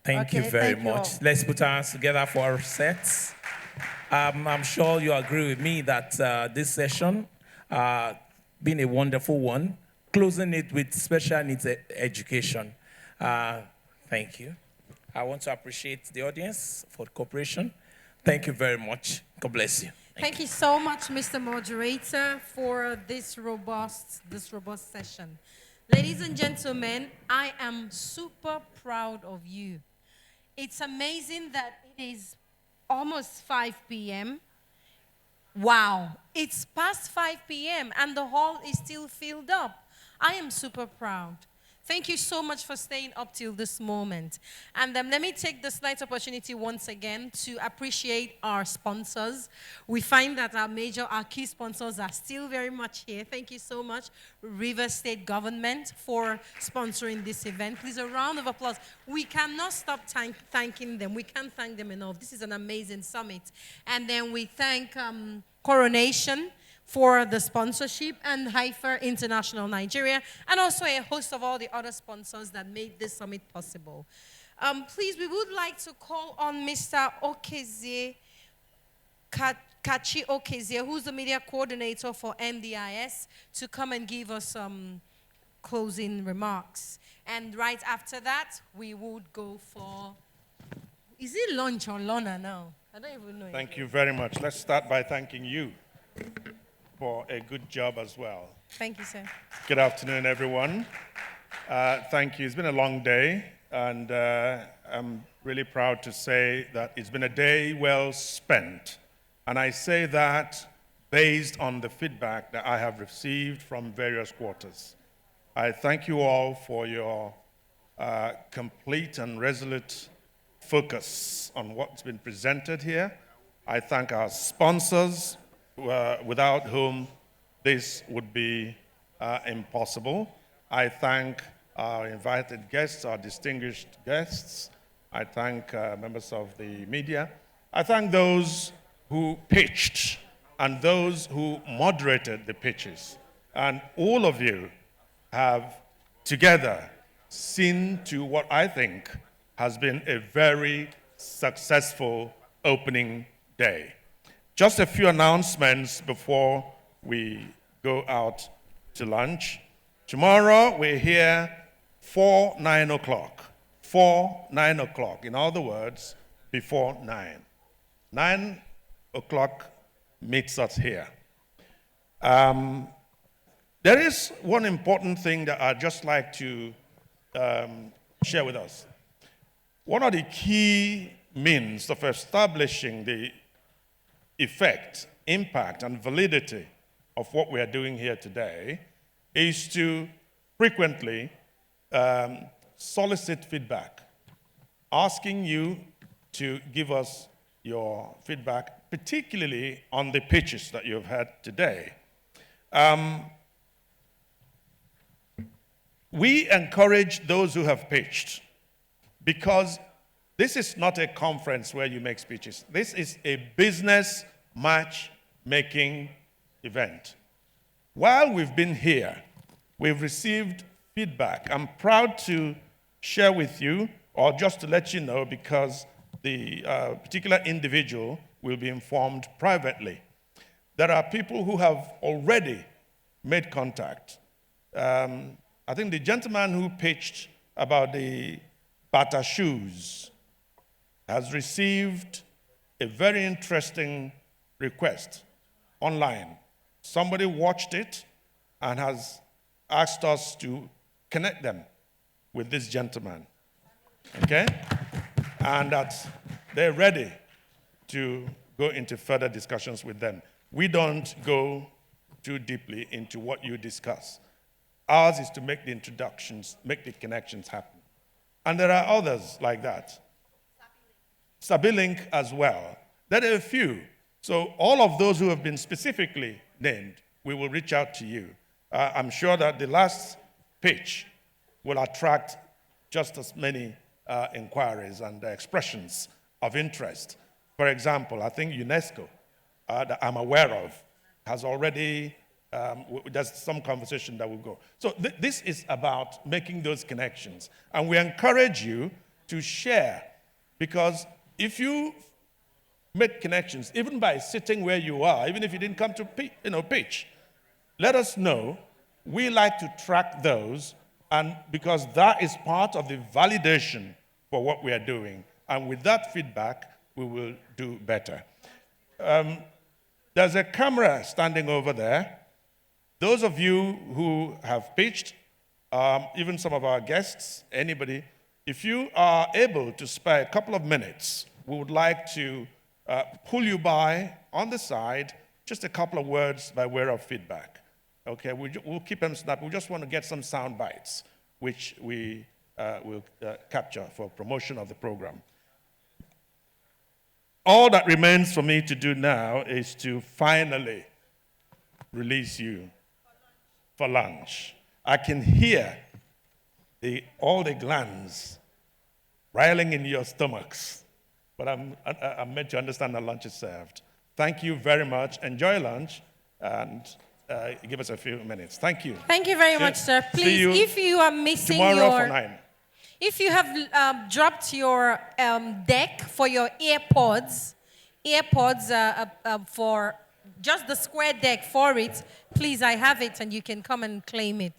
Thank you very much. Let's put our hands together for our sets. I'm sure you agree with me that this session been a wonderful one, closing it with special needs education. Thank you. I want to appreciate the audience for the cooperation. Thank you very much. God bless you. Thank you so much, Mr. Moderator, for this robust session. Ladies and gentlemen, I am super proud of you. It's amazing that it is almost 5 p.m. Wow, it's past 5 p.m. and the hall is still filled up. I am super proud. Thank you so much for staying up till this moment. And let me take this slight opportunity once again to appreciate our sponsors. We find that our key sponsors are still very much here. Thank you so much, Rivers State Government, for sponsoring this event. Please, a round of applause. We cannot stop thanking them. We can't thank them enough. This is an amazing summit. And then we thank Coronation for the sponsorship, and Haifa International Nigeria, and also a host of all the other sponsors that made this summit possible. Please, we would like to call on Mr. Okezie, Kachi Okezie, who's the media coordinator for NDIS, to come and give us some closing remarks. And right after that, we would go for, is it lunch or Lona now? I don't even know. Thank you very much. Let's start by thanking you for a good job as well. Thank you, sir. Good afternoon, everyone. Thank you. It's been a long day, and I'm really proud to say that it's been a day well spent. And I say that based on the feedback that I have received from various quarters. I thank you all for your complete and resolute focus on what's been presented here. I thank our sponsors, without whom this would be impossible. I thank our invited guests, our distinguished guests. I thank members of the media. I thank those who pitched and those who moderated the pitches. And all of you have together seen to what I think has been a very successful opening day. Just a few announcements before we go out to lunch. Tomorrow, we're here for 9 o'clock. For 9 o'clock. In other words, before 9. 9 o'clock meets us here. There is one important thing that I'd just like to share with us. One of the key means of establishing the effect, impact, and validity of what we are doing here today is to frequently solicit feedback, asking you to give us your feedback, particularly on the pitches that you've had today. We encourage those who have pitched, because this is not a conference where you make speeches. This is a business match-making event. While we've been here, we've received feedback. I'm proud to share with you, or just to let you know, because the particular individual will be informed privately. There are people who have already made contact. I think the gentleman who pitched about the Bata shoes has received a very interesting request online. Somebody watched it and has asked us to connect them with this gentleman, okay? And that they're ready to go into further discussions with them. We don't go too deeply into what you discuss. Ours is to make the introductions, make the connections happen. And there are others like that. Sabilinc as well. There are a few. So all of those who have been specifically named, we will reach out to you. I'm sure that the last pitch will attract just as many inquiries and expressions of interest. For example, I think UNESCO, that I'm aware of, has already, there's some conversation that will go. So this is about making those connections. And we encourage you to share, because if you make connections, even by sitting where you are, even if you didn't come to pitch, let us know. We like to track those, and because that is part of the validation for what we are doing. And with that feedback, we will do better. There's a camera standing over there. Those of you who have pitched, even some of our guests, anybody, if you are able to spare a couple of minutes, we would like to pull you by on the side, just a couple of words by way of feedback. Okay, we'll keep them snappy. We just want to get some sound bites which we will capture for promotion of the program. All that remains for me to do now is to finally release you for lunch. I can hear all the glands riling in your stomachs, but I'm meant to understand that lunch is served. Thank you very much. Enjoy lunch, and give us a few minutes. Thank you. Thank you very much, sir. Please, if you are missing tomorrow for 9. If you have dropped your deck for your AirPods for just the square deck for it, please, I have it and you can come and claim it.